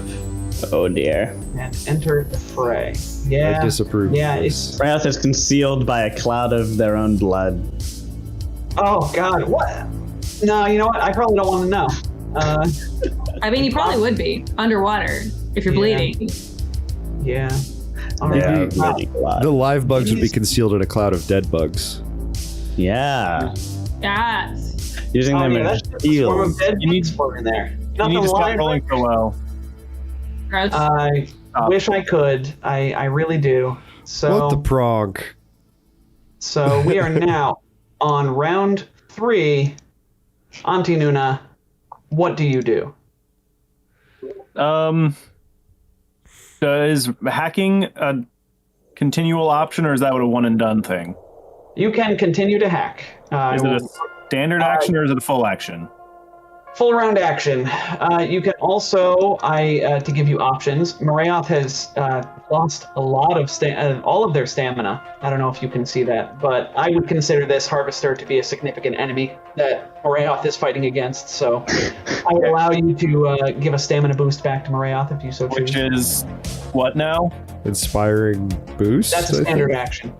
Oh dear. And enter the fray. I Yeah. disapprove. Yeah, of it's this. Wrath is concealed by a cloud of their own blood. oh god, what? No, you know what? I probably don't want to know. I mean, you probably would be underwater if you're Yeah. bleeding. Yeah. All They right. are really cloud. The live bugs would be concealed in a cloud of dead bugs. Yeah. Yes. Using Oh, them yeah, as that's just a swarm of shields. dead You need- bugs floating there. You Nothing need to stop live. rolling so well. Gross. I wish I could. I really do. What the So prog? so we are now on round 3. Auntie Nuna, what do you do? Is hacking a continual option, or is that a one and done thing? You can continue to hack. Is it a standard action, or is it a full action? Full round action. You can also, to give you options, Marayoth has lost a lot of all of their stamina. I don't know if you can see that, but I would consider this Harvester to be a significant enemy that Marayoth is fighting against. So I would allow you to give a stamina boost back to Marayoth if you so choose. Which is what now? Inspiring boost? That's a I standard think? action.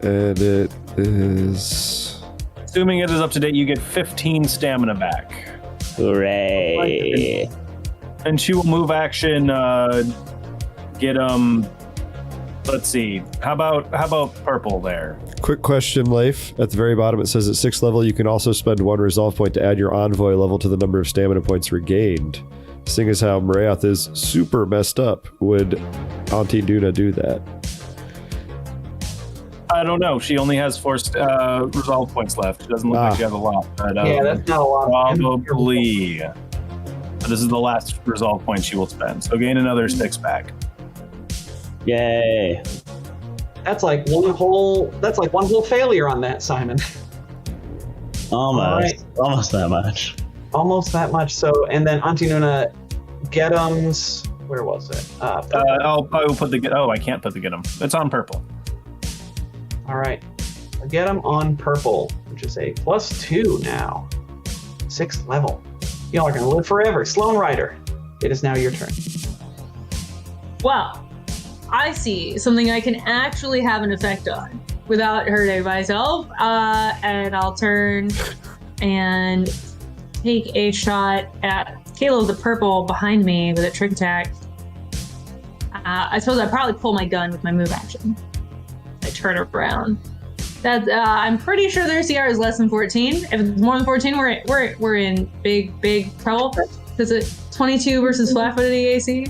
And it is... Assuming it is up to date, you get 15 stamina back. Hooray. And she will move action. Get Let's see. How about purple there? Quick question, Leif. At the very bottom, it says at 6th level, you can also spend 1 resolve point to add your envoy level to the number of stamina points regained. Seeing as how Marayoth is super messed up, would Auntie Duna do that? I don't know. She only has 4 resolve points left. It doesn't look like she has a lot. But, Yeah, that's not a lot. probably. This is the last resolve point she will spend. So gain another 6 back. Yay. That's like one whole failure on that, Simon. Almost. Right. Almost that much. Almost that much. So, and then Auntie Nuna, Get'ems. Where was it? I will put the. Oh, I can't put the get 'em. It's on purple. All right. Get him on purple, which is a +2 now. 6th level. Y'all are going to live forever. Sloane Rider, it is now your turn. Well, I see something I can actually have an effect on without hurting myself. And I'll turn and take a shot at Kalo the purple behind me with a trick attack. I suppose I'd probably pull my gun with my move action. I turn around. That I'm pretty sure their CR is less than 14. If it's more than 14, we're in big trouble. Is it 22 versus flat-footed AC?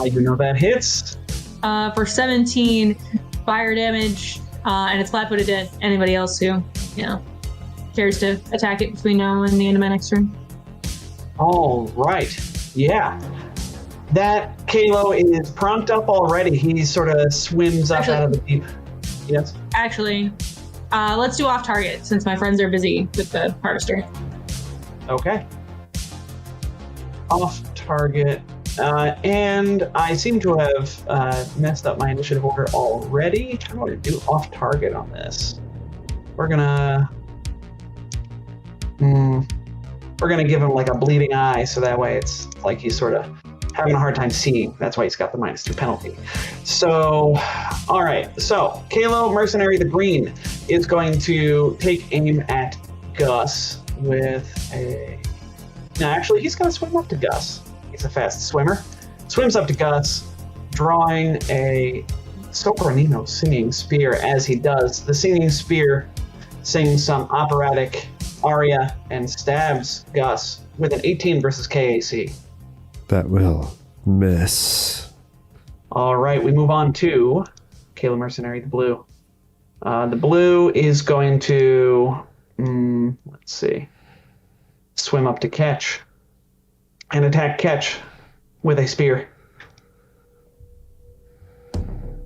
You know that hits. For 17 fire damage, and it's flat-footed to anybody else who, cares to attack it between now and the end of my next turn. All right. Yeah. That Kalo is prompted up already. He sort of swims up out of the deep. Yes. Actually, let's do off target since my friends are busy with the harvester. Okay. Off target. And I seem to have messed up my initiative order already. How do I do off target on this? We're gonna give him like a bleeding eye, so that way it's like he's sort of having a hard time seeing. That's why he's got the -2 penalty. So, all right. So, Kalo Mercenary the Green is going to take aim at Gus with a... No, actually, he's going to swim up to Gus. He's a fast swimmer. Swims up to Gus, drawing a Sopranino singing spear as he does. The singing spear sings some operatic aria and stabs Gus with an 18 versus KAC. That will miss. All right, we move on to Kalo Mercenary, the blue. The blue is going to Let's see. Swim up to Catch and attack Catch with a spear.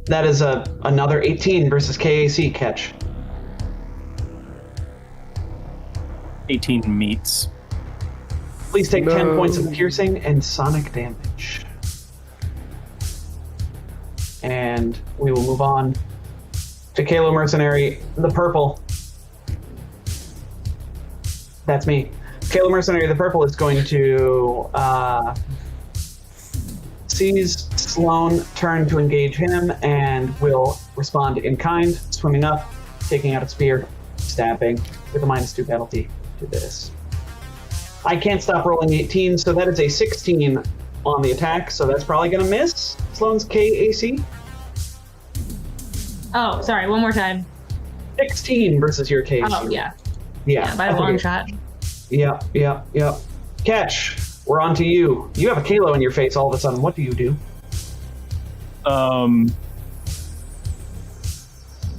That is another 18 versus KAC, Catch. 18 meets. Please take 10 points of piercing and sonic damage. And we will move on to Kalo Mercenary, the purple. That's me. Kalo Mercenary, the purple, is going to sees Sloan turn to engage him and will respond in kind, swimming up, taking out a spear, stabbing with a -2 penalty to this. I can't stop rolling 18, so that is a 16 on the attack, so that's probably going to miss Sloan's KAC. Oh, sorry, one more time. 16 versus your KAC. Oh, yeah. Yeah, by a long shot. Yep. Catch, we're on to you. You have a Kalo in your face all of a sudden. What do you do?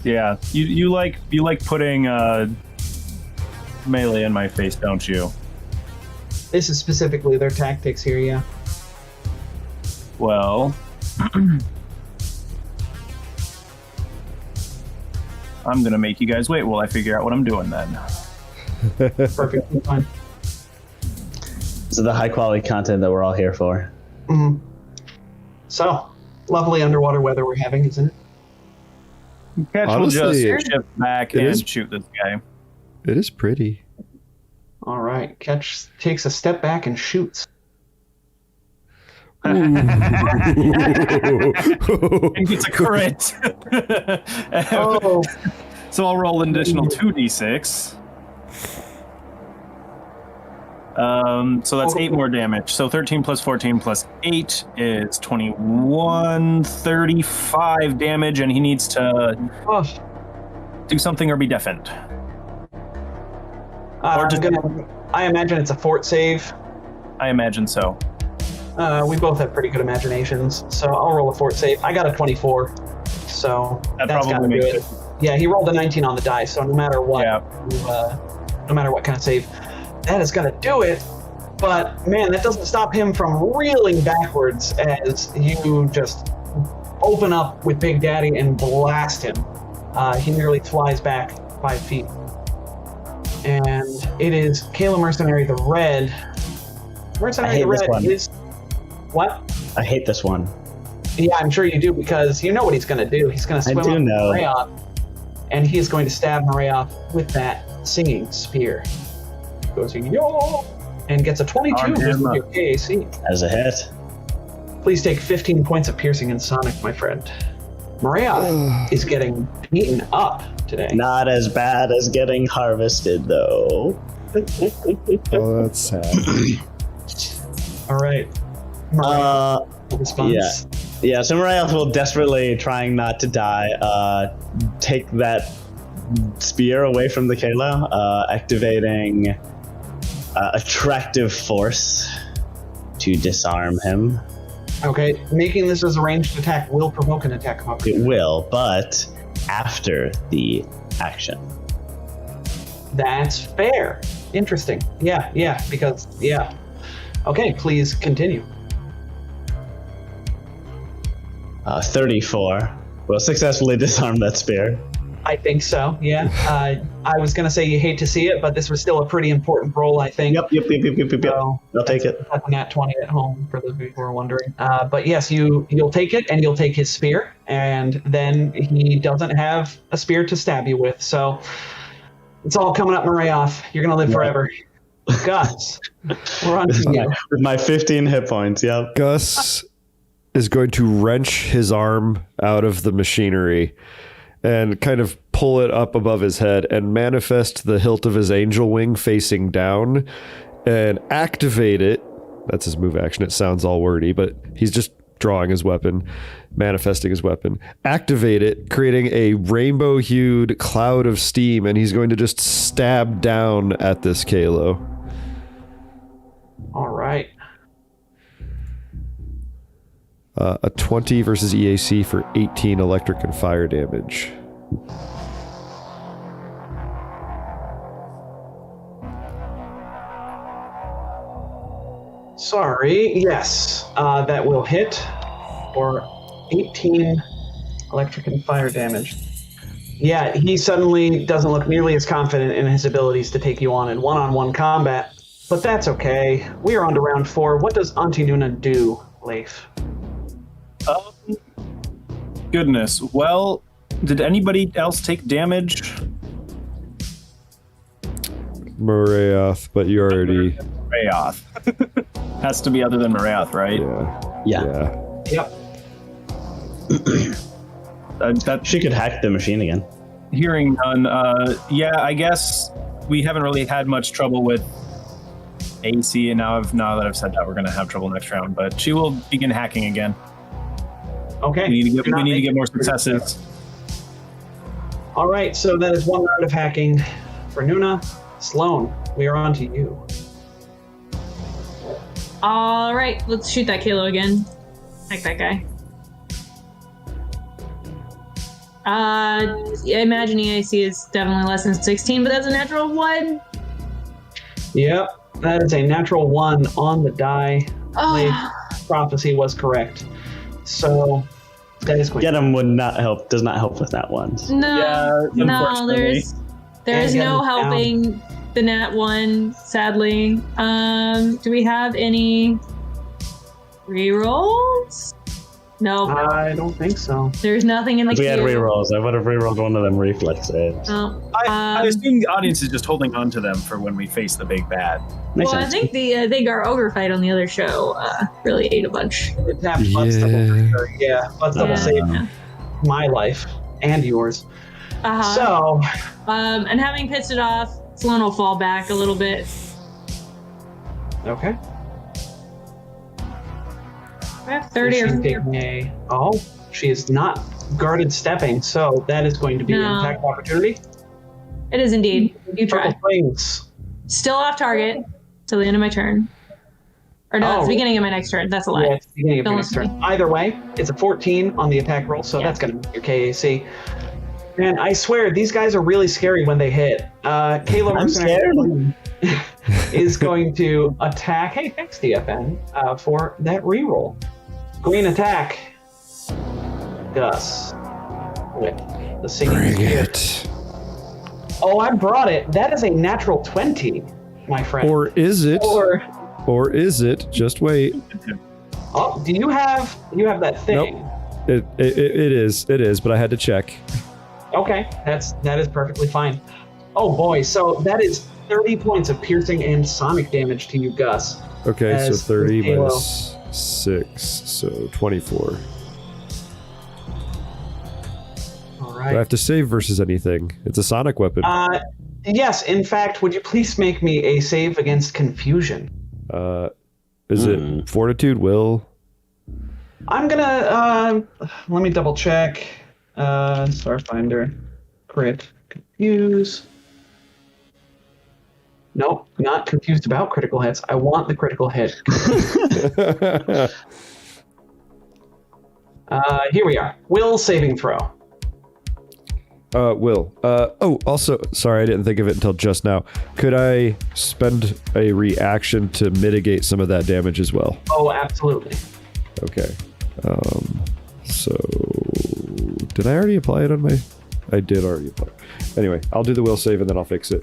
Yeah, you like putting melee in my face, don't you? This is specifically their tactics here, yeah. Well, I'm gonna make you guys wait while I figure out what I'm doing then. Perfectly fine. This is the high quality content that we're all here for. Mm-hmm. So, lovely underwater weather we're having, isn't it? Catch Honestly, will just shift back and shoot this guy. It is pretty. All right, Catch takes a step back and shoots. And gets a crit. Oh, So I'll roll an additional 2d6. So that's 8 more damage. So 13 plus 14 plus 8 is 21, 35 damage, and he needs to do something or be deafened. Or just I imagine it's a fort save. I imagine so. We both have pretty good imaginations, so I'll roll a fort save. I got a 24, so That that's gotta probably do makes it. Yeah, he rolled a 19 on the die, so no matter what, no matter what kind of save, that is gonna do it. But man, that doesn't stop him from reeling backwards as you just open up with Big Daddy and blast him. He nearly flies back 5 feet. And it is Kayla Mercenary the Red. Mercenary the Red is... What? I hate this one. Yeah, I'm sure you do, because you know what he's going to do. He's going to swim up to Marayoff, and he is going to stab Marayoff with that singing spear. Goes, yo! And gets a 22 versus your KAC. As a hit. Please take 15 points of piercing and sonic, my friend. Marayoff is getting beaten up today. Not as bad as getting harvested, though. Oh, that's sad. All right. Response. Yeah, so Marayoff will desperately, trying not to die, take that spear away from the Kalo, activating attractive force to disarm him. Okay, making this as a ranged attack will provoke an attack of It opportunity. will, but after the action. That's fair. Interesting. Yeah, because, yeah. Okay, please continue. 34 will successfully disarm that spear. I think so, yeah. I was going to say you hate to see it, but this was still a pretty important roll, I think. Yep. So I'll take it. That's a nat 20 at home, for those of you who are wondering. But yes, you'll take it, and you'll take his spear, and then he doesn't have a spear to stab you with, so it's all coming up Marayoff. You're going to live forever. Gus, we're on to you. With my 15 hit points, yep. Gus is going to wrench his arm out of the machinery and kind of pull it up above his head and manifest the hilt of his angel wing facing down and activate it. That's his move action. It sounds all wordy, but he's just drawing his weapon, manifesting his weapon. Activate it, creating a rainbow-hued cloud of steam, and he's going to just stab down at this Kalo. All right. A 20 versus EAC for 18 electric and fire damage. Sorry. Yes, that will hit for 18 electric and fire damage. Yeah, he suddenly doesn't look nearly as confident in his abilities to take you on in one-on-one combat, but that's okay. We are on to round 4. What does Auntie Nuna do, Leif? Goodness. Well, did anybody else take damage? Marath, but you already... Marath. Has to be other than Marath, right? Yeah. Yep. She could hack the machine again. Hearing none. Yeah, I guess we haven't really had much trouble with AC, and now that I've said that, we're going to have trouble next round. But she will begin hacking again. Okay. We need to get more successes. All right, so that is 1 round of hacking for Nuna. Sloan, we are on to you. All right, let's shoot that Kalo again. Hack that guy. I imagine EAC is definitely less than 16, but that's a natural 1. Yep, that is a natural 1 on the die. Oh. Prophecy was correct. So that is going. Get him does not help with that one. No, unfortunately. there's And no get him helping the nat 1, sadly. Do we have any rerolls? No, I don't think so. there's nothing in the If we had queue. rerolls, I would have rerolled one of them reflexes. Oh, I assume the audience is just holding on to them for when we face the big bad. Makes well, sense. I think our ogre fight on the other show really ate a bunch. It happened Butts double for sure. Yeah, Butts double Yeah. saved my life and yours. Uh-huh. So, And having pissed it off, Sloan will fall back a little bit. okay. I have 30 She's or taking she is not guarded stepping, so that is going to be an No. attack opportunity. It is indeed. You try. Purple Flames. Still off target till the end of my turn. Or no, it's the beginning of my next turn. That's a lie. Yeah, it's the beginning of Don't your next listen to turn. Either way, it's a 14 on the attack roll, so Yeah. that's going to be your KAC. Man, I swear, these guys are really scary when they hit. Caleb I'm scared. is going to attack. Hey, thanks, DFN, for that reroll. Green attack. Gus. With the singing Bring spear. it. Oh, I brought it. That is a natural 20, my friend. Or is it? Or Or is it? Just wait. oh, do you have that thing? Nope. It is, but I had to check. Okay, that is perfectly fine. Oh boy, so that is 30 points of piercing and sonic damage to you, Gus. Okay, so As 30 Halo. minus 6, so 24. All Do I right. have to save versus anything? It's a sonic weapon. Yes, in fact, would you please make me a save against confusion? Is it fortitude, will? I'm gonna let me double check. Starfinder, crit, confuse. Nope, not confused about critical hits. I want the critical hit. Here we are. Will saving throw. Will. Also, sorry, I didn't think of it until just now. Could I spend a reaction to mitigate some of that damage as well? Oh, absolutely. Okay. So did I already apply it on my? I did already apply. Anyway, I'll do the will save and then I'll fix it.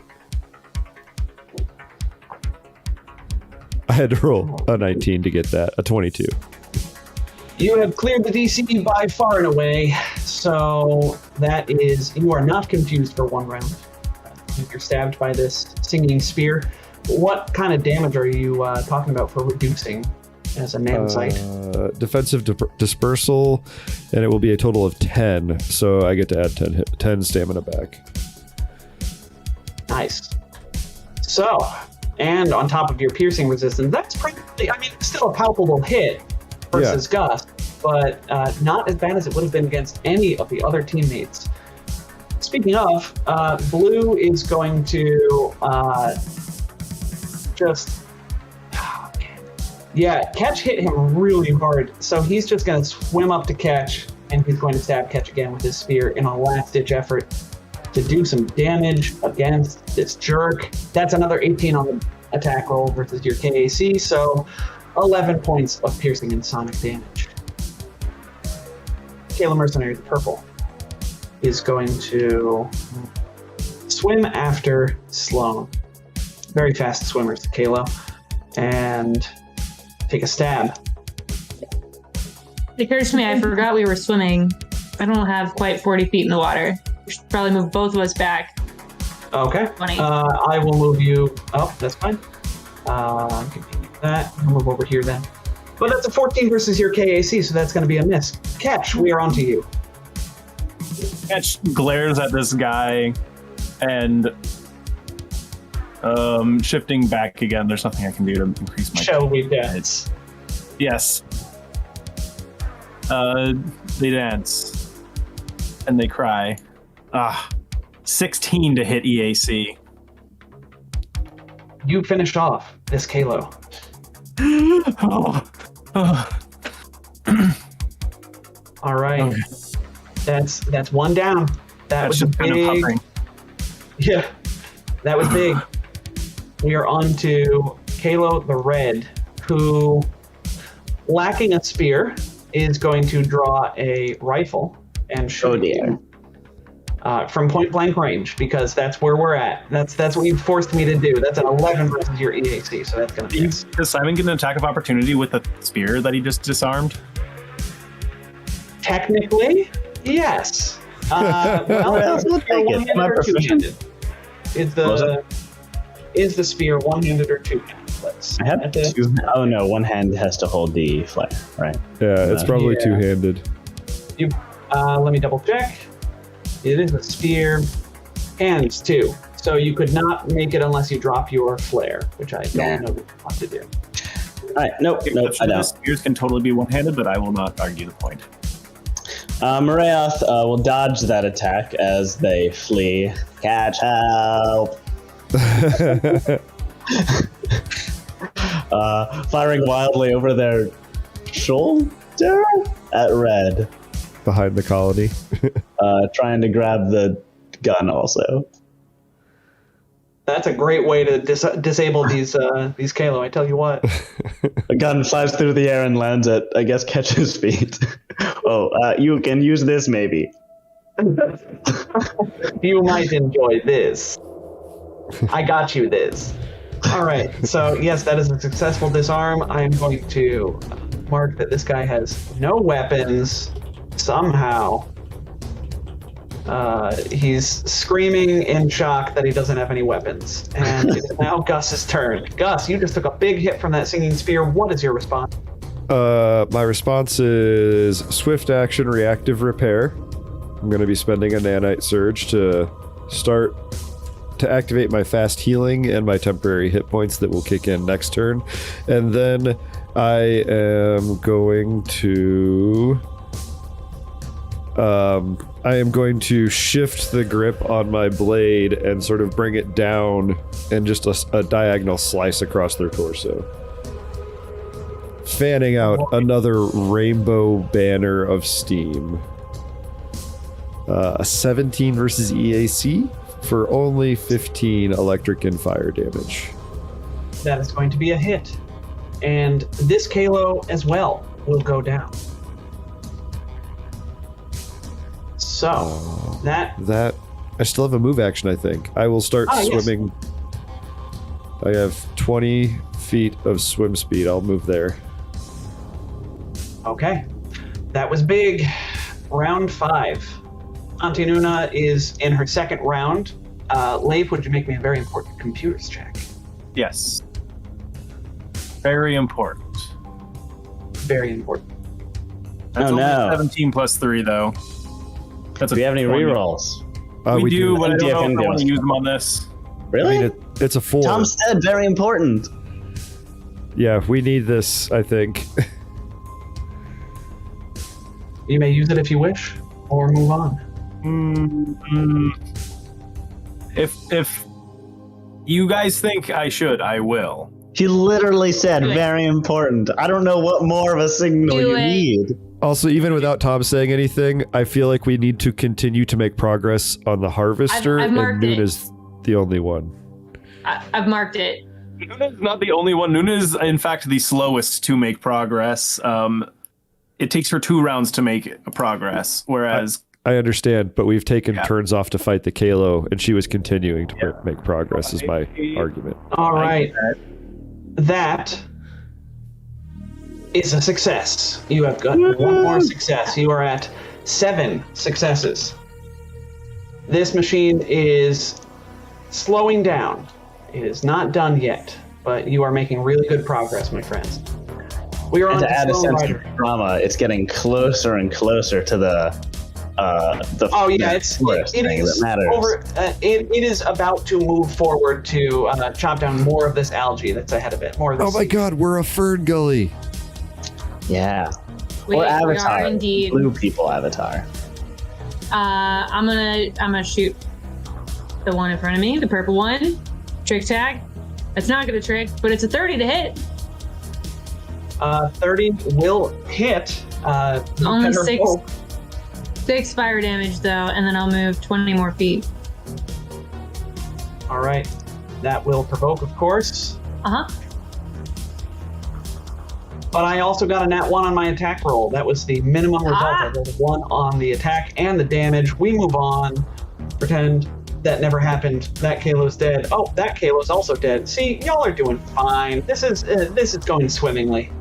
I had to roll a 19 to get that, a 22. You have cleared the DC by far and away, so that is, you are not confused for 1 round. If you're stabbed by this singing spear, what kind of damage are you talking about for reducing as a nanosite? Defensive dispersal, and it will be a total of 10, so I get to add 10 stamina back. Nice. So, and on top of your piercing resistance, that's probably, I mean, still a palpable hit versus Gus, but not as bad as it would have been against any of the other teammates. Speaking of, Blue is going to Catch hit him really hard, so he's just going to swim up to Catch, and he's going to stab Catch again with his spear in a last-ditch effort to do some damage against this jerk. That's another 18 on the attack roll versus your KAC, so 11 points of piercing and sonic damage. Kayla Mercenary, the purple, is going to swim after Sloan. Very fast swimmers, Kayla, and take a stab. It occurs to me, I forgot we were swimming. I don't have quite 40 feet in the water. We should probably move both of us back. Okay. 20. I will move you. Oh, that's fine. Give me that. I'll move over here then. But that's a 14 versus your KAC, so that's going to be a miss. Catch, we are on to you. Catch glares at this guy and shifting back again. There's nothing I can do to increase my Shall we dance? Yes. They dance and they cry. 16 to hit EAC. You finish off this Kalo. All right. Okay. That's one down. That was just kind of big. hovering. Yeah, that was big. We are on to Kalo the Red, who, lacking a spear, is going to draw a rifle and shoot you from point blank range, because that's where we're at. That's what you forced me to do. That's an 11 versus your EAC, so that's going to be. Does Simon get an attack of opportunity with the spear that he just disarmed? Technically, yes. Well, we'll take it. one-handed or two-handed? Is the spear one-handed or two-handed? I have two. Oh no, one hand has to hold the flare, right? Yeah, it's probably two-handed. Let me double check. It is a spear, hands too. So you could not make it unless you drop your flare, which I don't know what to do. All right, nope, I don't. Spears can totally be one-handed, but I will not argue the point. Morath will dodge that attack as they flee. Catch, help! Firing wildly over their shoulder at Red. Behind the colony. Trying to grab the gun also. That's a great way to disable these Kalo, I tell you what. The gun flies through the air and lands at, I guess, Catch's feet. You can use this maybe. You might enjoy this. I got you this. All right, so yes, that is a successful disarm. I am going to mark that this guy has no weapons somehow. He's screaming in shock that he doesn't have any weapons. And it is now Gus's turn. Gus, you just took a big hit from that singing spear. What is your response? My response is swift action reactive repair. I'm going to be spending a nanite surge to activate my fast healing and my temporary hit points that will kick in next turn. And then I am going to shift the grip on my blade and sort of bring it down and just a diagonal slice across their torso. Fanning out another rainbow banner of steam. A 17 versus EAC for only 15 electric and fire damage. That is going to be a hit. And this Kalo as well will go down. So, that I still have a move action, I think. I will start swimming. Yes. I have 20 feet of swim speed. I'll move there. Okay. That was big. Round 5. Auntie Nuna is in her second round. Leif, would you make me a very important computers check? Yes. Very important. Very important. That's only 17 plus 3, though. Do we have any rerolls? We do, but I don't know if I DFM want to use them on this. Really? I mean, it's a 4. Tom said very important. Yeah, we need this, I think. You may use it if you wish, or move on. If you guys think I should, I will. He literally said very important. I don't know what more of a signal you need. Also, even without Tom saying anything, I feel like we need to continue to make progress on the harvester, I've and marked it. Nuna's the only one. I've marked it. Nuna's not the only one. Nuna is, in fact, the slowest to make progress. It takes her 2 rounds to make progress, whereas... I understand, but we've taken turns off to fight the Kalo, and she was continuing to make progress, is my argument. All right. That is a success. You have got one more success. You are at 7 successes. This machine is slowing down. It is not done yet, but you are making really good progress, my friends. We are on to add a slow sense rider. of drama, it's getting closer and closer to the Oh yeah, it is that matters. over. It is about to move forward to chop down more of this algae that's ahead of it. More of this. Oh my god, we're a fern gully. Yeah. We Or are Avatar. indeed. Blue people Avatar. I'm gonna shoot the one in front of me, the purple one. Trick tag. It's not gonna trick, but it's a 30 to hit. 30 will hit. Only Tender 6. Hope. 6 fire damage though, and then I'll move 20 more feet. All right, that will provoke, of course. Uh-huh. But I also got a nat 1 on my attack roll. That was the minimum result. I rolled a 1 on the attack and the damage. We move on. Pretend that never happened. That Kalo's dead. Oh, that Kalo's also dead. See, y'all are doing fine. This is going swimmingly.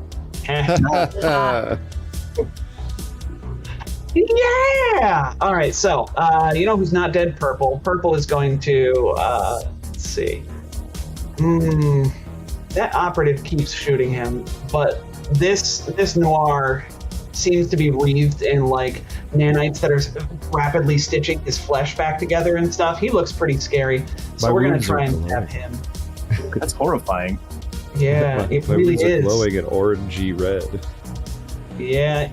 Yeah! All right, so, you know who's not dead? Purple. Purple is going to, let's see. That operative keeps shooting him, but this noir seems to be wreathed in, like, nanites that are rapidly stitching his flesh back together and stuff. He looks pretty scary, so we're going to try and stab him. That's horrifying. Yeah, it my really wounds are is. glowing an orangey red. Yeah.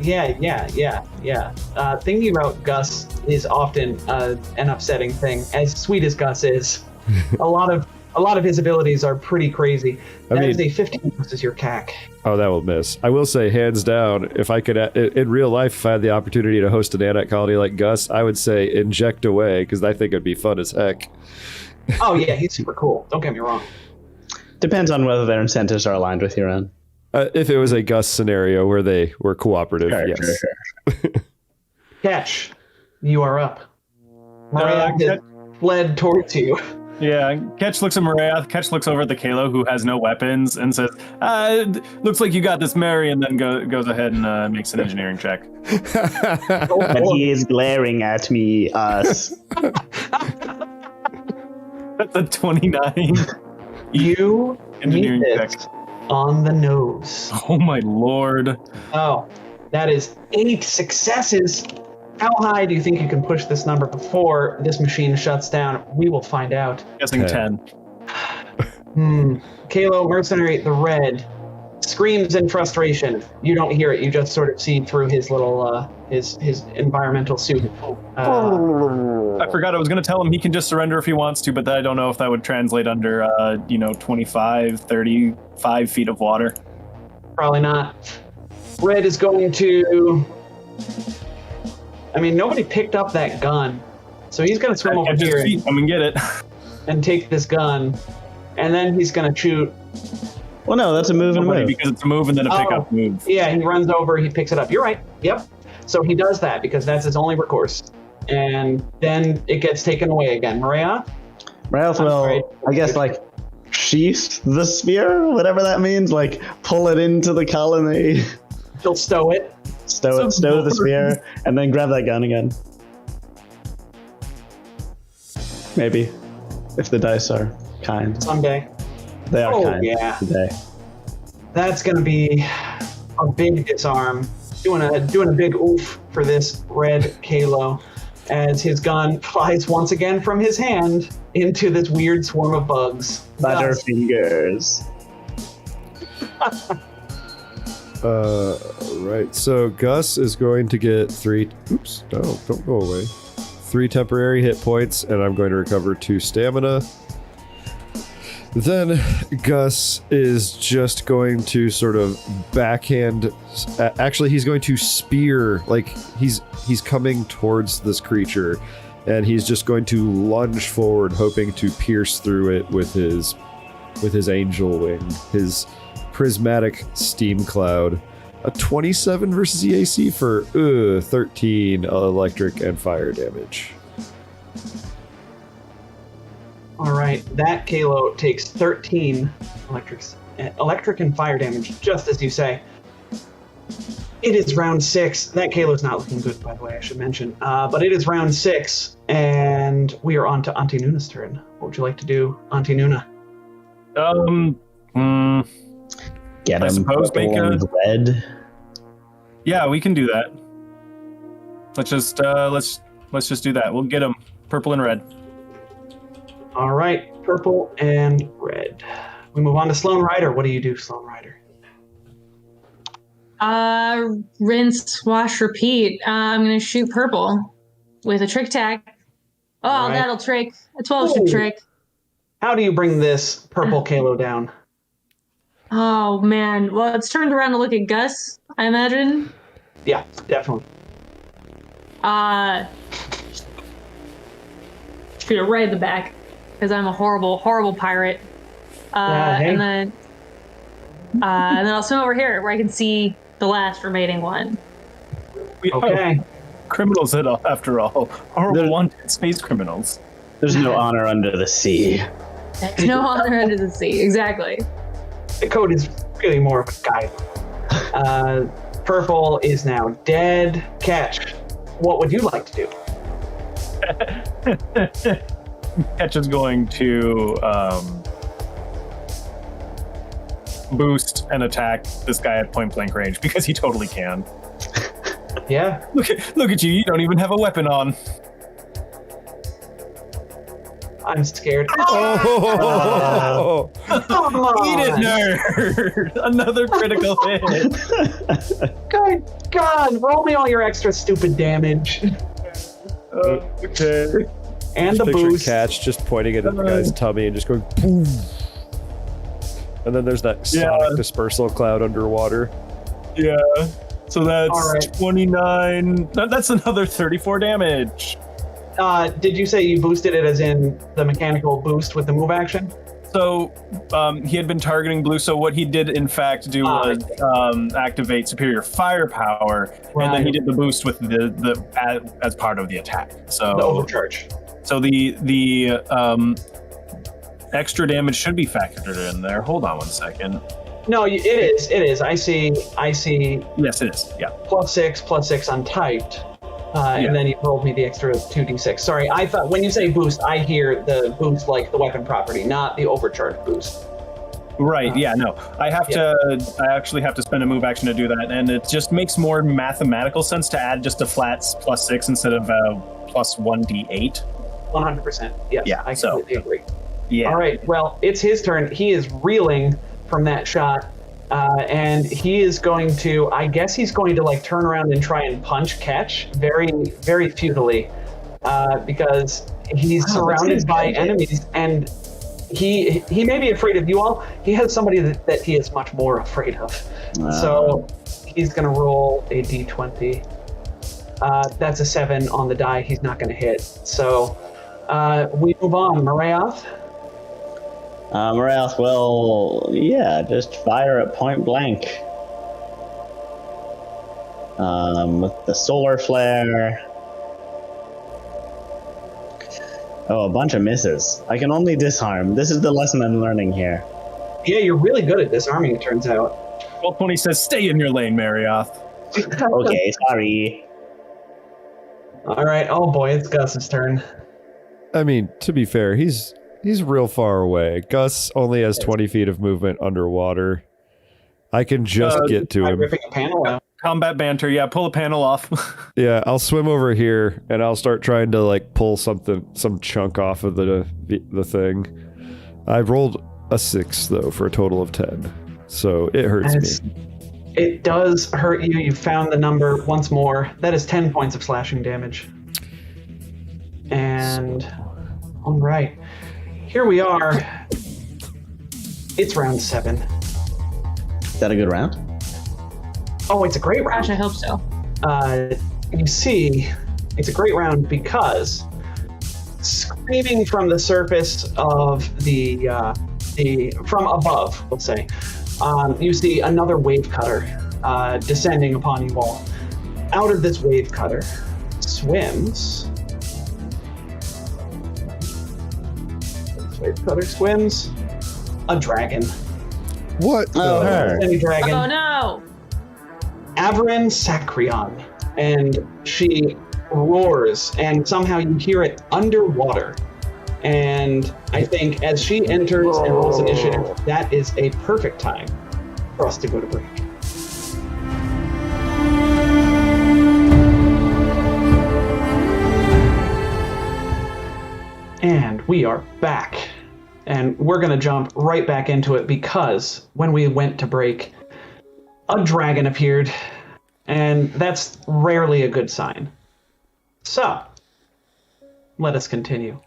Thinking about Gus is often an upsetting thing. As sweet as Gus is, a lot of his abilities are pretty crazy. That is a 15 versus your CAC. Oh, that will miss. I will say, hands down, if I could, in real life, if I had the opportunity to host a nanite colony like Gus, I would say inject away, because I think it'd be fun as heck. Oh yeah, he's super cool. Don't get me wrong. Depends on whether their incentives are aligned with your own. If it was a Gus scenario where they were cooperative, Sure, yes. sure. Catch, you are up. Maria has fled towards you. Yeah, Ketch looks at Maria. Ketch looks over at the Kalo, who has no weapons, and says, looks like you got this, Mary, and then goes ahead and makes an engineering check. And he is glaring at me, us. That's a 29. You Engineering need check. it on the nose. Oh my lord. Oh, that is 8 successes. How high do you think you can push this number before this machine shuts down? We will find out. Guessing 10. Kalo, Mercenary, the red, screams in frustration. You don't hear it. You just sort of see through his little, his environmental suit. I forgot I was going to tell him he can just surrender if he wants to, but I don't know if that would translate under, 25, 35 feet of water. Probably not. Red is going to... I mean, nobody picked up that gun. So he's going to swim over here Come and get it. and take this gun. And then he's going to shoot. Well, no, that's a move and a move. Because it's a move and then a pickup move. Yeah, he runs over, he picks it up. You're right. Yep. So he does that because that's his only recourse. And then it gets taken away again. Maria? Ralph will, I guess, like, sheath the spear, whatever that means. Like, pull it into the colony. He'll stow it. Stow the spear, and then grab that gun again. Maybe. If the dice are kind. Someday. They are kind yeah. today. That's going to be a big disarm. Doing a big oof for this red Kalo as his gun flies once again from his hand into this weird swarm of bugs. Butterfingers. Right. So Gus is going to get 3... Oops. No, don't go away. 3 temporary hit points, and I'm going to recover 2 stamina. Then Gus is just going to sort of backhand... Actually, he's going to spear. Like, he's coming towards this creature, and he's just going to lunge forward, hoping to pierce through it with his with his angel wing, his prismatic steam cloud. A 27 versus the AC for 13 electric and fire damage. All right, that Kalo takes 13 electric and fire damage, just as you say. It is round 6. That Kalo's not looking good, by the way, I should mention. But it is round 6, and we are on to Auntie Nuna's turn. What would you like to do, Auntie Nuna? Get I him suppose make purple and red. Yeah, we can do that. Let's just do that. We'll get them purple and red. All right, purple and red. We move on to Sloan Rider. What do you do, Sloan Rider? Rinse, wash, repeat. I'm gonna shoot purple with a trick tack. Oh, All right. that'll trick. A 12 should Ooh. trick. How do you bring this purple Kalo down? Oh man. Well, it's turned around to look at Gus, I imagine. Yeah, definitely. Shoot it right in the back, because I'm a horrible, horrible pirate. Hey. And then I'll swim over here where I can see the last remaining one. We are Okay. criminals after all. Horrible wanted space criminals. There's no honor under the sea. There's no honor under the sea. Exactly. The code is really more of a guide. Purple is now dead. Catch, what would you like to do? Ketch is going to boost and attack this guy at point blank range because he totally can. Yeah. Look at you! You don't even have a weapon on. I'm scared. Oh! Come on. Eat it, nerd! Another critical hit. Good God, roll me all your extra stupid damage. Okay. And the Picture boost. Catch just pointing at the guy's tummy and just going boom. And then there's that sonic dispersal cloud underwater. Yeah. So that's All right. 29. That's another 34 damage. Did you say you boosted it as in the mechanical boost with the move action? So he had been targeting blue. So what he did, in fact, do was activate superior firepower, and then he did the boost with the as part of the attack. So The overcharge. So the extra damage should be factored in there. Hold on one second. No, it is. It is. I see. Yes, it is. Yeah. +6 untyped. And then you rolled me the extra 2d6. Sorry, I thought when you say boost, I hear the boost like the weapon property, not the overcharge boost. Right. Yeah. No. I actually have to spend a move action to do that, and it just makes more mathematical sense to add just a flat +6 instead of +1d8. 100%. Yes. Yeah, I so- completely agree. Yeah. All right. Well, it's his turn. He is reeling from that shot, and he is going to. I guess he's going to like turn around and try and punch Catch very, very futilely, because he's surrounded by enemies, and he may be afraid of you all. He has somebody that he is much more afraid of. So he's going to roll a d20. That's a 7 on the die. He's not going to hit. So we move on. Marayoth. Morath will, just fire at point blank. With the solar flare. Oh, a bunch of misses. I can only disarm. This is the lesson I'm learning here. Yeah, you're really good at disarming, it turns out. Well, 20 says, "Stay in your lane, Marioth." Okay, sorry. All right. Oh boy, it's Gus's turn. I mean, to be fair, he's real far away. Gus only has 20 feet of movement underwater. I can just get to By him. ripping a panel out. Combat banter. Yeah, pull a panel off. Yeah, I'll swim over here and I'll start trying to like pull some chunk off of the thing. I rolled a 6 though for a total of 10, so it hurts me. It does hurt you. You found the number once more. That is 10 points of slashing damage. And all right, here we are. It's round 7. Is that a good round? Oh, it's a great round. Gosh, I hope so. You see, it's a great round because screaming from the surface of the from above, let's say, you see another wave cutter descending upon you all. Out of this wave cutter swims. This wave cutter swims a dragon. What? Any dragon. Oh no! Averin Sacrion, and she roars, and somehow you hear it underwater. And I think as she enters and rolls initiative, that is a perfect time for us to go to break. And we are back. And we're going to jump right back into it because when we went to break, a dragon appeared, and that's rarely a good sign. So, let us continue.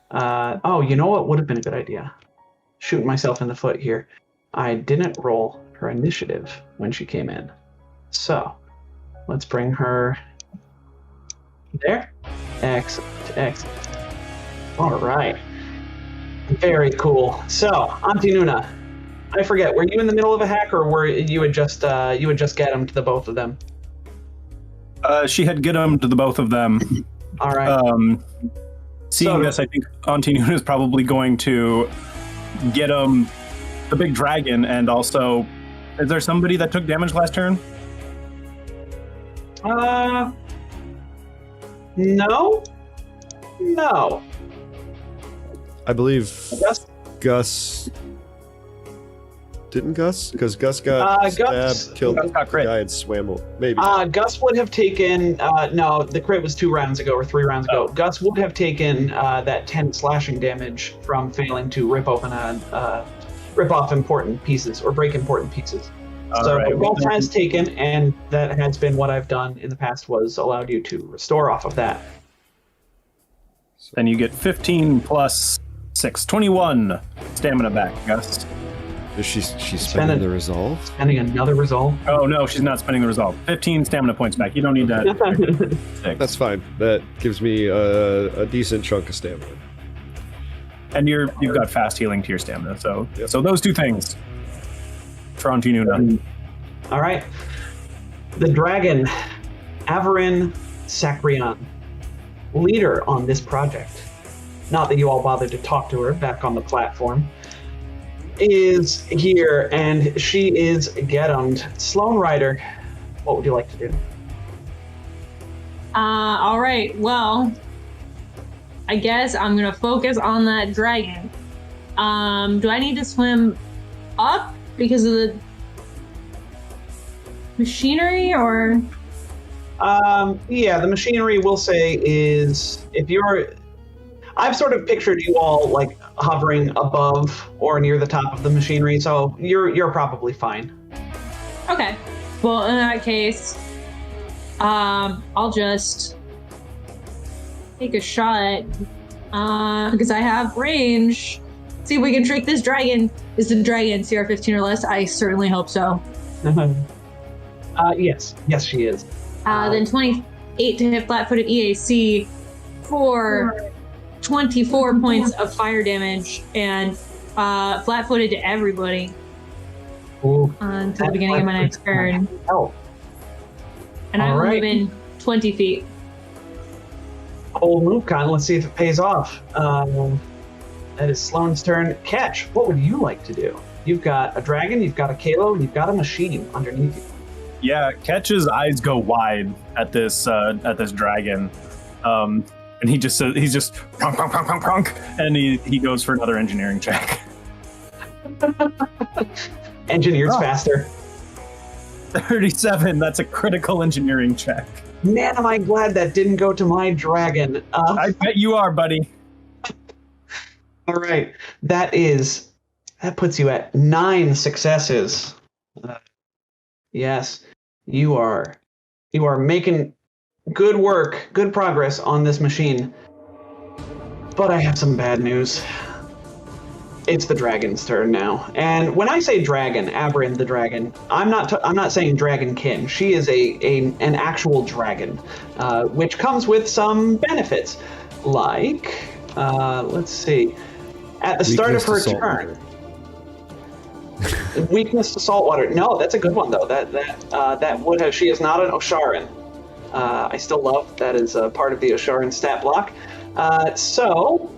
Oh, you know what would have been a good idea? Shooting myself in the foot here. I didn't roll her initiative when she came in. So, let's bring her there. Excellent, excellent. All right. Very cool. So, Auntie Nuna, I forget, were you in the middle of a hack, or were you had just get them to the both of them? She had get them to the both of them. All right. Seeing this, I think Auntie Nuna is probably going to get him the big dragon, and also, is there somebody that took damage last turn? No. I believe Gus. Didn't Gus? Because Gus got stabbed, killed Gus got the crit. guy, and swam. Maybe. Gus would have taken. No, the crit was 2 rounds ago or 3 rounds ago. Gus would have taken that 10 slashing damage from failing to rip off important pieces or break important pieces. So right. Gus has taken, and that has been what I've done in the past, was allowed you to restore off of that. Then you get 15 plus 6, 21 stamina back, Gus. Is she's spending the resolve? Spending another resolve? Oh no, she's not spending the resolve. 15 stamina points back. You don't need that. That's fine. That gives me a decent chunk of stamina. And you've got fast healing to your stamina. So Yep. so those two things. For Auntie Nuna. All right. The dragon, Averin Sacrion, leader on this project. Not that you all bothered to talk to her back on the platform. Is here, and she is get-emmed. Sloan Rider, what would you like to do? All right. Well, I guess I'm gonna focus on that dragon. Do I need to swim up because of the machinery, or? Yeah, the machinery, we'll say, is if you're. I've sort of pictured you all like hovering above or near the top of the machinery, so you're probably fine. Okay. Well, in that case, I'll just take a shot because I have range. See if we can trick this dragon. Is the dragon CR 15 or less? I certainly hope so. Yes, she is. Then 28 to hit flat-footed EAC for 24 points of fire damage and flat-footed to everybody until the beginning of my next turn. Oh. And I All will right. move in 20 feet. Old move con. Let's see if it pays off. That is Sloane's turn. Catch, what would you like to do? You've got a dragon, you've got a Kalo, and you've got a machine underneath you. Yeah, Ketch's eyes go wide at this dragon. And he's just pronk, pronk, pronk, pronk, pronk, and he goes for another engineering check. Engineers faster. 37, that's a critical engineering check. Man, am I glad that didn't go to my dragon. I bet you are, buddy. All right, that puts you at 9 successes. Yes, you are making good work, good progress on this machine. But I have some bad news. It's the dragon's turn now. And when I say dragon, Averin the dragon, I'm not saying dragonkin. She is an actual dragon, which comes with some benefits. Like, let's see. At the start of her turn, Weakness to salt water. No, that's a good one though. That would have. She is not an Osharan. I still love that is a part of the Osharan stat block. So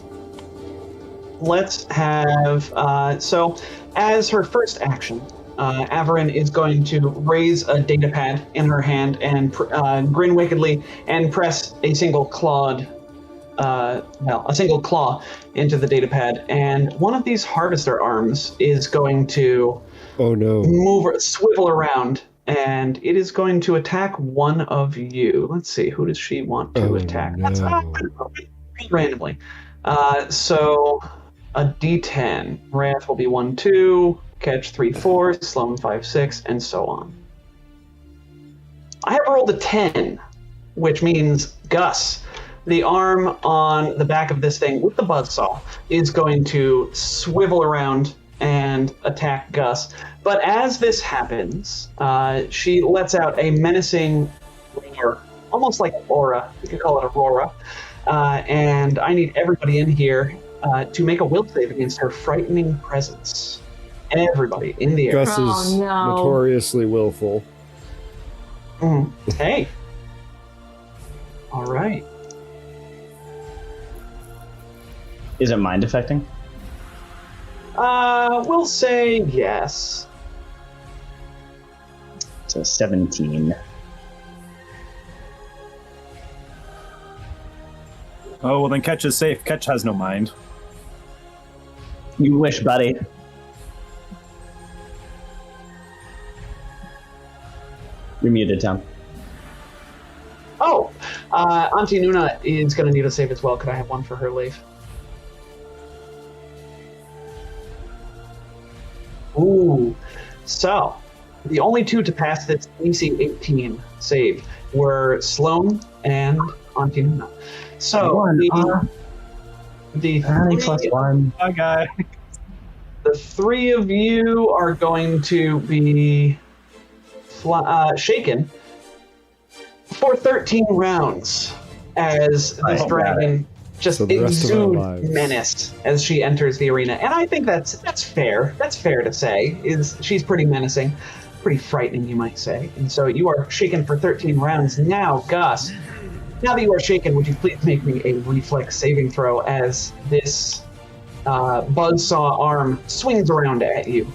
let's have. So as her first action, Averin is going to raise a data pad in her hand and grin wickedly and press a single claw into the data pad. And one of these harvester arms is going to swivel around, and it is going to attack one of you. Let's see, who does she want to attack? No. That's randomly. So a D10. Wrath will be 1, 2. Catch 3, 4, Sloan 5, 6, and so on. I have rolled a 10, which means Gus, the arm on the back of this thing with the buzzsaw, is going to swivel around and attack Gus. But as this happens, she lets out a menacing roar, almost like an aura. We could call it aurora. And I need everybody in here to make a will save against her frightening presence. Everybody in the air. Gus is notoriously willful. Hey. All right. Is it mind affecting? We'll say yes. So 17. Oh, well then Ketch is safe. Ketch has no mind. You wish, buddy. You're muted, Tom. Oh, Auntie Nuna is going to need a save as well. Could I have one for her, Leif? Ooh. So, the only two to pass this DC 18 save were Sloan and Auntie Nuna. So, the +1. Bye, guy. The three of you are going to be shaken for 13 rounds as this dragon just exudes menace as she enters the arena. And I think that's fair. That's fair to say. She's pretty menacing, pretty frightening, you might say. And so you are shaken for 13 rounds. Now, Gus, now that you are shaken, would you please make me a reflex saving throw as this buzzsaw arm swings around at you?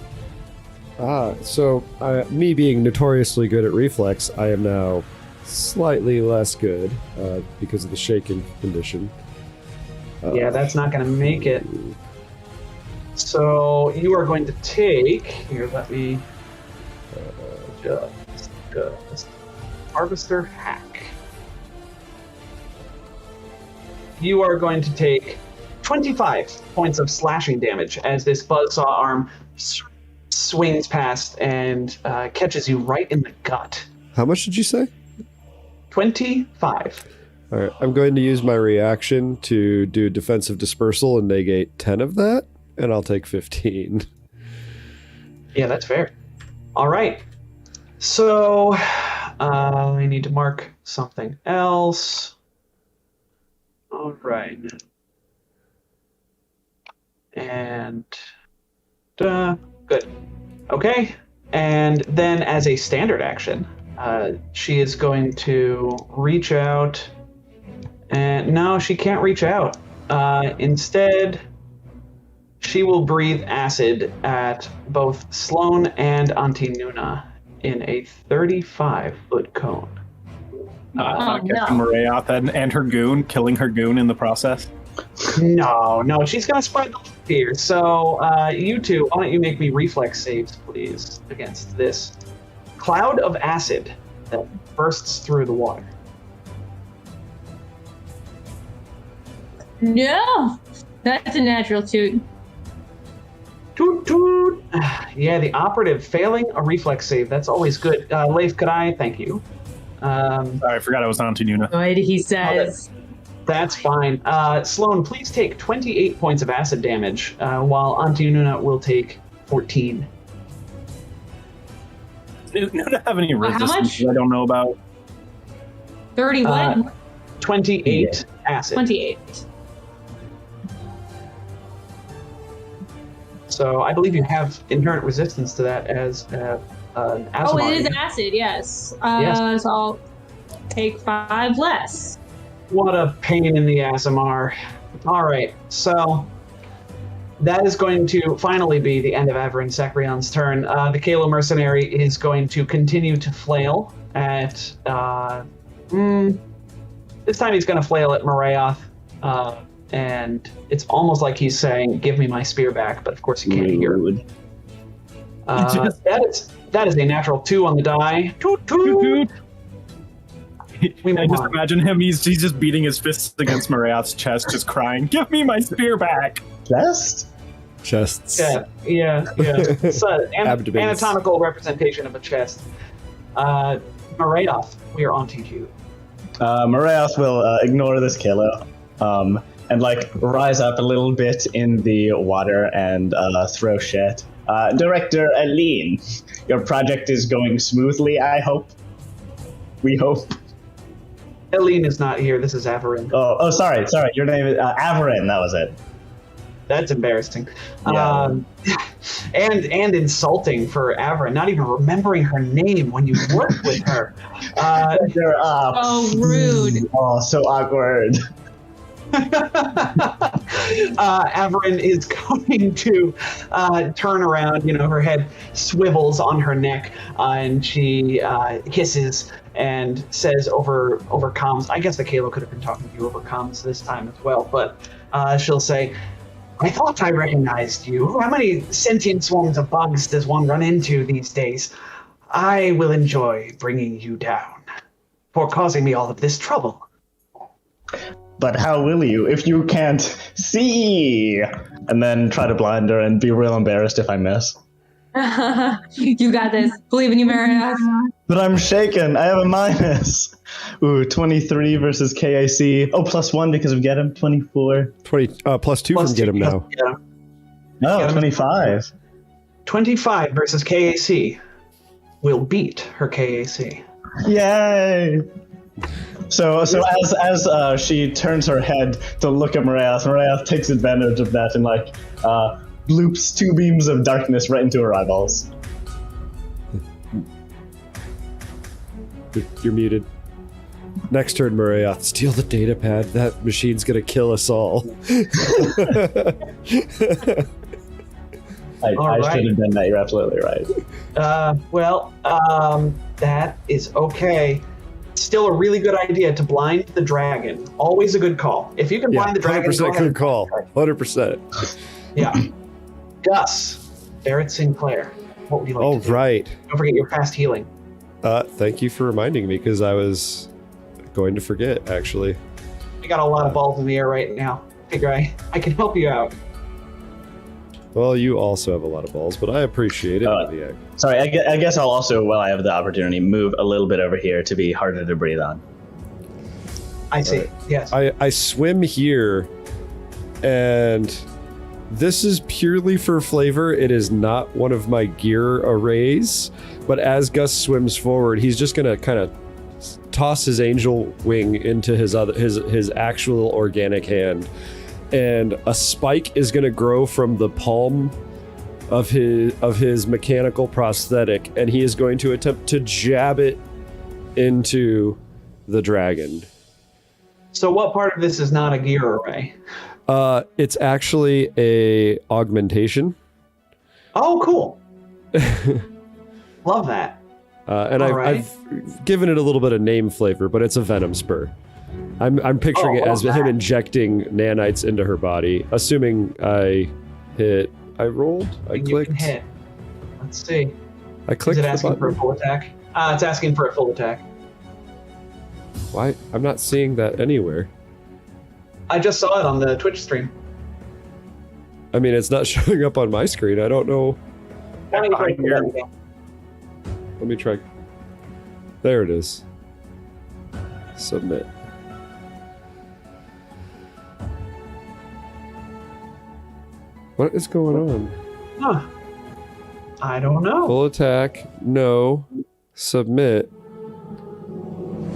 So me being notoriously good at reflex, I am now slightly less good because of the shaken condition. Yeah, that's not going to make it. So you are going to take... Here, let me... just Harvester Hack. You are going to take 25 points of slashing damage as this buzzsaw arm swings past and catches you right in the gut. How much did you say? 25. All right, I'm going to use my reaction to do defensive dispersal and negate 10 of that, and I'll take 15. Yeah, that's fair. All right. So I need to mark something else. All right. And good. Okay. And then as a standard action, she is going to reach out. And no, she can't reach out. Instead, she will breathe acid at both Sloan and Auntie Nuna in a 35-foot cone. Captain Marayoth and her goon, killing her goon in the process. No, she's going to spread the fear. So you two, why don't you make me reflex saves, please, against this cloud of acid that bursts through the water. No, that's a natural toot. Toot toot. Yeah, the operative failing a reflex save. That's always good. Leif, could I thank you? Sorry, I forgot I was on to Nuna. Good, he says. That's fine. Sloan, please take 28 points of acid damage, while Auntie Nuna will take 14. Does Nuna have any resistance much? I don't know about? 31. 28 acid. 28. So I believe you have inherent resistance to that as an Oh, Asimar. it is acid, yes. Yes. So I'll take 5 less. What a pain in the Asimar. All right, so that is going to finally be the end of Averin Sakrion's turn. The Kalo mercenary is going to continue to flail at. This time he's going to flail at Marayoth, and it's almost like he's saying, "Give me my spear back," but of course he can't hear. That is a natural 2 on the die. Toot toot. I just imagine him. He's just beating his fists against Marayoth's chest, just crying, "Give me my spear back!" Chest? Chests. Yeah. It's an Abdomens. anatomical representation of a chest. Marayoth, we are on to you. Marayoth will ignore this killer, and like rise up a little bit in the water and throw shit. Director Aline, your project is going smoothly, I hope. We hope. Eileen is not here. This is Averin. Oh, sorry. Your name is Averin. That was it. That's embarrassing. Yeah. And insulting for Averin, not even remembering her name when you worked with her. They're up. Oh, rude. Oh, so awkward. Averin is going to turn around. Her head swivels on her neck, and she hisses and says over comms. I guess the Kalo could have been talking to you over comms this time as well, but she'll say, "I thought I recognized you. How many sentient swarms of bugs does one run into these days? I will enjoy bringing you down for causing me all of this trouble." But how will you if you can't see? And then try to blind her and be real embarrassed if I miss. You got this. Believe in you, Marius. But I'm shaken. I have a minus. Ooh, 23 versus KAC. Oh, +1 because of Get Him. 24. 20 +2 Plus from Get Him two, now. yeah. Oh, 25. 25 versus KAC will beat her KAC. Yay! So as she turns her head to look at Marayoth takes advantage of that and bloops 2 beams of darkness right into her eyeballs. You're muted. Next turn, Marayoth. Steal the data pad. That machine's gonna kill us all. I right. should have done that. You're absolutely right. That is okay. Still a really good idea to blind the dragon. Always a good call. If you can Yeah, blind the dragon, 100% go ahead. good call. 100%. Yeah. Gus, Barrett Sinclair, what would you like All to do? right. Don't forget your fast healing. Thank you for reminding me because I was going to forget, actually. I got a lot of balls in the air right now. Figure I can help you out. Well, you also have a lot of balls, but I appreciate it. Yeah. Sorry, I guess I'll also, while I have the opportunity, move a little bit over here to be harder to breathe on. I see. Right. Yes. I swim here, and this is purely for flavor. It is not one of my gear arrays, but as Gus swims forward, he's just gonna kind of toss his angel wing into his actual organic hand, and a spike is gonna grow from the palm of his mechanical prosthetic, and he is going to attempt to jab it into the dragon. So what part of this is not a gear array? It's actually a augmentation. Oh, cool. Love that. And I've given it a little bit of name flavor, but it's a venom spur. I'm picturing it as him injecting nanites into her body, assuming I hit. I rolled. I clicked. You can hit. Let's see. I clicked. Is it the asking for a button. full attack? It's asking for a full attack. Why? I'm not seeing that anywhere. I just saw it on the Twitch stream. I mean, it's not showing up on my screen. I don't know. Let me try. There it is. Submit. What is going on? Huh. I don't know. Full attack. No. Submit.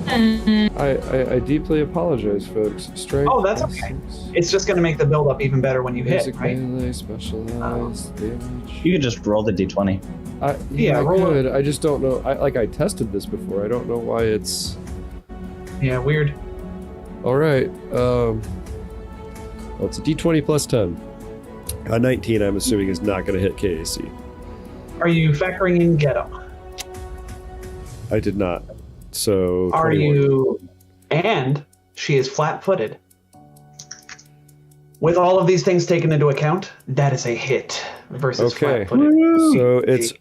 I I deeply apologize, folks. Strength. Oh, that's okay. It's just going to make the build up even better when you hit, right? Melee, specialized damage. You could just roll the d20. I could. I just don't know. I tested this before. I don't know why it's. Yeah, weird. All right. Well, it's a d20 plus 10. A 19, I'm assuming, is not going to hit KAC. Are you factoring in Ghetto? I did not. So. Are 21. you? And she is flat-footed. With all of these things taken into account, that is a hit versus flat-footed. So it's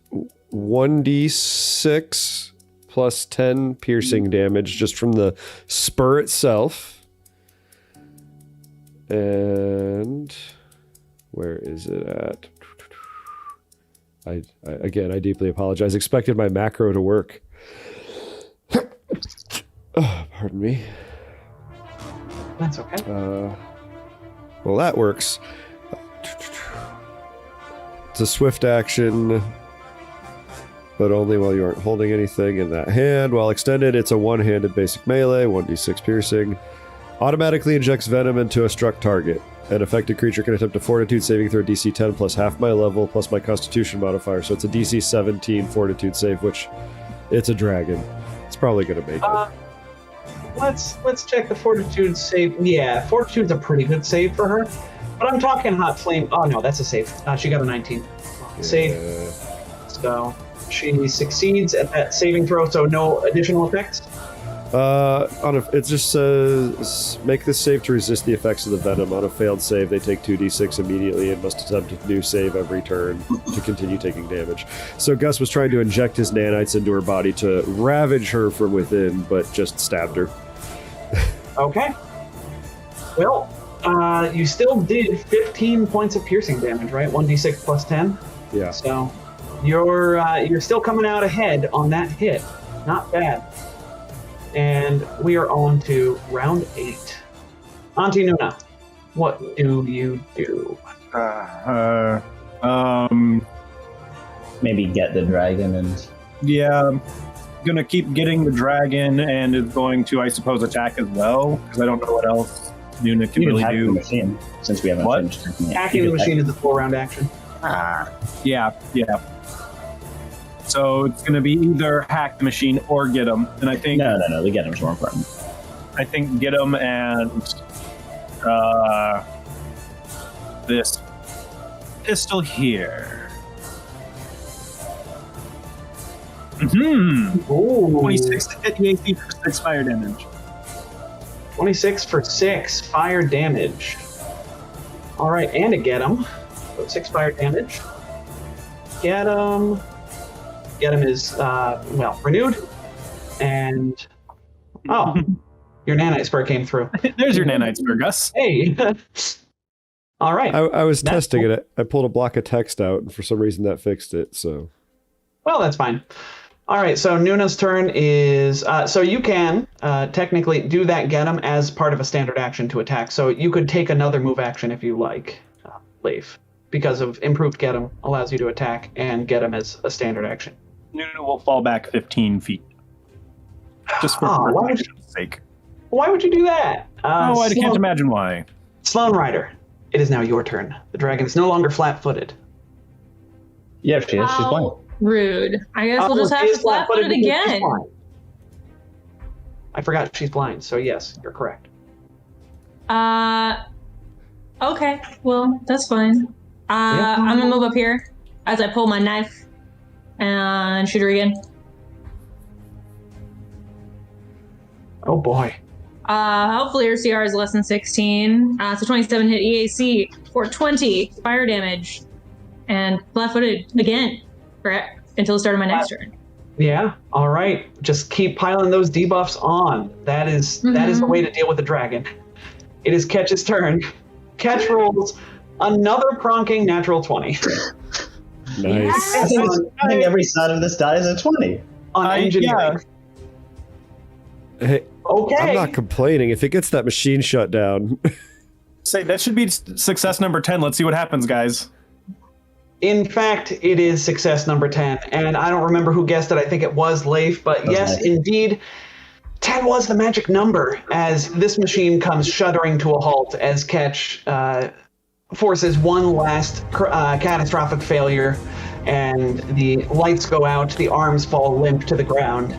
1d6 plus 10 piercing damage just from the spur itself. And where is it at? I again, I deeply apologize. Expected my macro to work. Oh, pardon me. That's okay. Well, that works. It's a swift action, but only while you aren't holding anything in that hand. While extended, it's a one-handed basic melee, 1d6 piercing. Automatically injects venom into a struck target. An affected creature can attempt a fortitude saving throw DC 10 plus half my level plus my constitution modifier. So it's a DC 17 fortitude save, which it's a dragon. It's probably going to make it. Let's check the fortitude save. Yeah, fortitude's a pretty good save for her. But I'm talking hot flame. Oh no, that's a save. She got a 19. Save. So she succeeds at that saving throw. So no additional effects. It just says make this save to resist the effects of the venom. On a failed save, they take 2d6 immediately and must attempt a new save every turn to continue taking damage. So Gus was trying to inject his nanites into her body to ravage her from within, but just stabbed her. Okay. Well, you still did 15 points of piercing damage, right? 1d6 plus 10. Yeah. So you're still coming out ahead on that hit. Not bad. And we are on to round 8. Auntie Nuna, what do you do? Maybe get the dragon and... Yeah, gonna keep getting the dragon, and is going to, I suppose, attack as well, because I don't know what else Nuna can really do. The machine, since we haven't finished. Hacking the machine is a full round action. Yeah. So it's going to be either hack the machine or get him. And I think... No. The get him's more important. I think get him and this pistol here. Ooh. 26 to hit the AC for 6 fire damage. 26 for 6 fire damage. All right, and a get him. So 6 fire damage. Get him. Get him is, renewed. And, your nanite spur came through. There's your nanite spur, Gus. Hey. All right. I was That's testing cool. it. I pulled a block of text out, and for some reason that fixed it, so... Well, that's fine. All right, so Nuna's turn is... so you can technically do that get him as part of a standard action to attack. So you could take another move action if you like, Leif, because of improved get him allows you to attack and get him as a standard action. Nuna will fall back 15 feet. Just for protection's sake. Why would you do that? I can't imagine why. Sloan Rider, it is now your turn. The dragon is no longer flat-footed. Yeah, she is. She's blind. Rude. I guess we'll just have to flat-foot it again. I forgot she's blind, so yes, you're correct. Okay, well, that's fine. I'm gonna move up here as I pull my knife and shoot her again. Oh boy. Hopefully her CR is less than 16. So 27 hit EAC for 20 fire damage. And flat-footed again until the start of my next turn. Yeah, all right. Just keep piling those debuffs on. That is the way to deal with the dragon. It is Ketch's turn. Ketch rolls another pronking natural 20. Nice. I think every side of this die is a 20. On engineering. Hey, Okay. I'm not complaining. If it gets that machine shut down... Say that should be success number 10. Let's see what happens, guys. In fact, it is success number 10. And I don't remember who guessed it. I think it was Leif. But yes, indeed, 10 was the magic number as this machine comes shuddering to a halt as Ketch forces one last catastrophic failure, and the lights go out, the arms fall limp to the ground,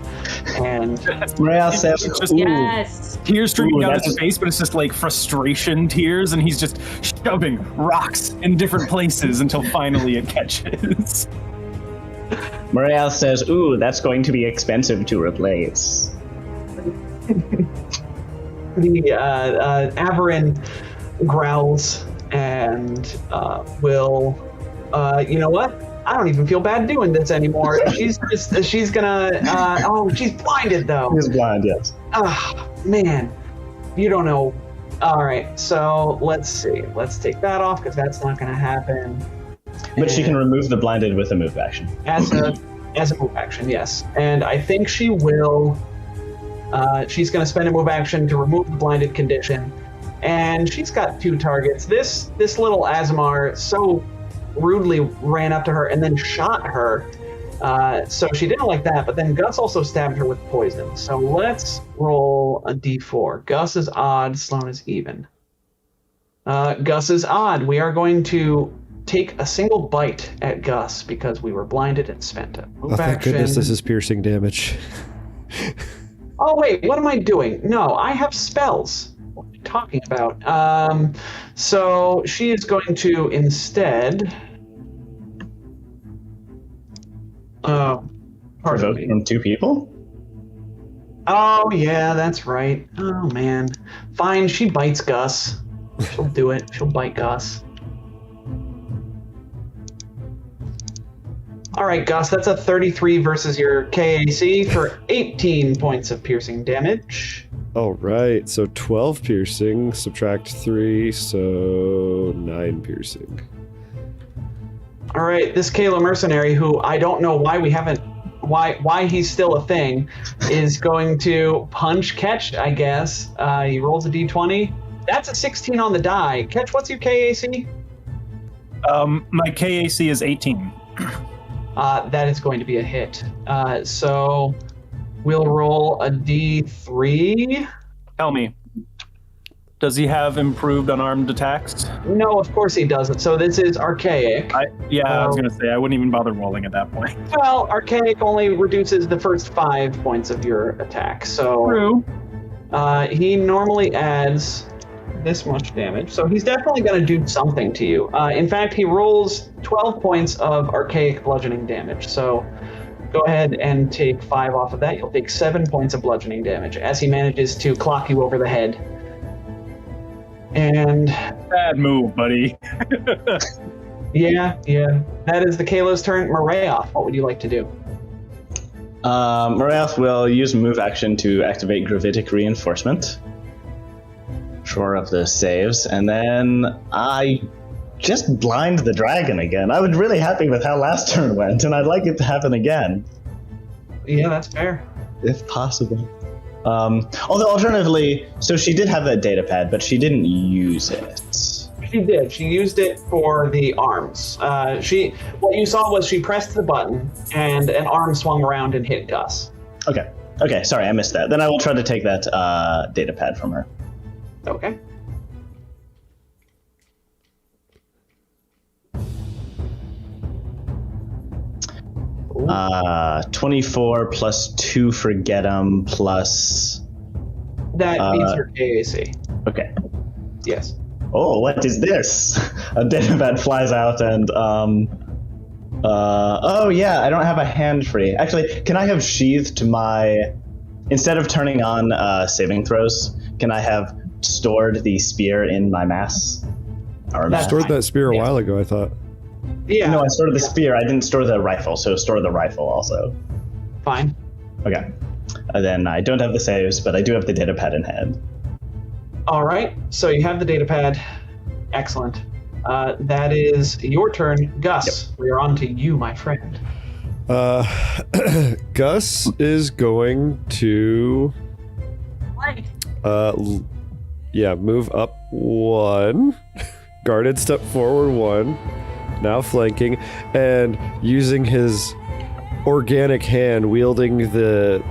and Morale says, Just- ooh, Yes. Tears streaming down that's- his face, but it's just like frustration tears, and he's just shoving rocks in different places until finally it catches. Morale says, ooh, that's going to be expensive to replace. the Averin growls and will, you know what? I don't even feel bad doing this anymore. She's gonna, she's blinded though. He's blind, yes. Ah, man, you don't know. All right, so let's see. Let's take that off because that's not gonna happen. But she can remove the blinded with a move action. As a move action, yes. And I think she will. She's going to spend a move action to remove the blinded condition, and she's got 2 targets. This little Azamar so rudely ran up to her and then shot her, so she didn't like that. But then Gus also stabbed her with poison. So let's roll a d4. Gus is odd, Sloan is even. Gus is odd. We are going to take a single bite at Gus because we were blinded and spent it. Move Oh, thank goodness action. this is piercing damage. Oh wait, what am I doing? No, I have spells. What are you talking about? So she is going to instead. Pardon Provoke me. from 2 people? Oh yeah, that's right. Oh man, fine. She bites Gus. She'll do it. She'll bite Gus. All right, Gus, that's a 33 versus your KAC for 18 points of piercing damage. All right, so 12 piercing, subtract 3, so 9 piercing. All right, this Kayla mercenary, who I don't know why we haven't, why he's still a thing, is going to punch Ketch, I guess. He rolls a d20. That's a 16 on the die. Ketch, what's your KAC? My KAC is 18. That is going to be a hit. So we'll roll a d3. Tell me, does he have improved unarmed attacks? No, of course he doesn't. So this is archaic. I was gonna say I wouldn't even bother rolling at that point. Well, archaic only reduces the first 5 points of your attack. So True. he normally adds this much damage. So he's definitely going to do something to you. In fact, he rolls 12 points of archaic bludgeoning damage. So go ahead and take 5 off of that. You'll take 7 points of bludgeoning damage as he manages to clock you over the head. And Bad move, buddy. yeah. That is the Kalo's turn. Marayoth, what would you like to do? Morale will use move action to activate gravitic reinforcement. Shore up the saves, and then I just blind the dragon again. I was really happy with how last turn went, and I'd like it to happen again, Yeah, that's fair. if possible. Although alternatively, so she did have that data pad, but she didn't use it. She did. She used it for the arms. What you saw was she pressed the button, and an arm swung around and hit Gus. Okay, sorry, I missed that. Then I will try to take that data pad from her. Okay. Ooh. 24 plus 2 for get 'em plus... That beats your KAC. Okay. Yes. Oh, what is this? A data pad flies out and, oh yeah, I don't have a hand free. Actually, can I have sheathed my... Instead of turning on saving throws, can I have stored the spear in my mass? Or That's Stored fine. that spear a Yeah. while ago, I thought. Yeah. No, I stored the spear. I didn't store the rifle, so store the rifle also. Fine. Okay. And then I don't have the saves, but I do have the data pad in hand. All right. So you have the data pad. Excellent. That is your turn, Gus. We are on to you, my friend. Gus is going to move up 1, guarded step forward 1, now flanking, and using his organic hand wielding the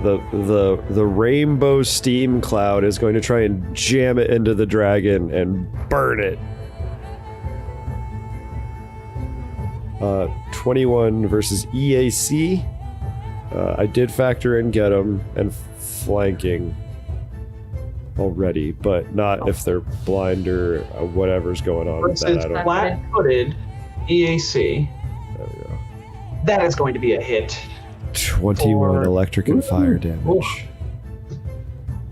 rainbow steam cloud is going to try and jam it into the dragon and burn it. 21 versus EAC. I did factor in get 'em and flanking already, but not if they're blind or whatever's going on with that. Versus I don't. flat-footed EAC. There we go. That is going to be a hit. 21 electric and fire damage. Oof.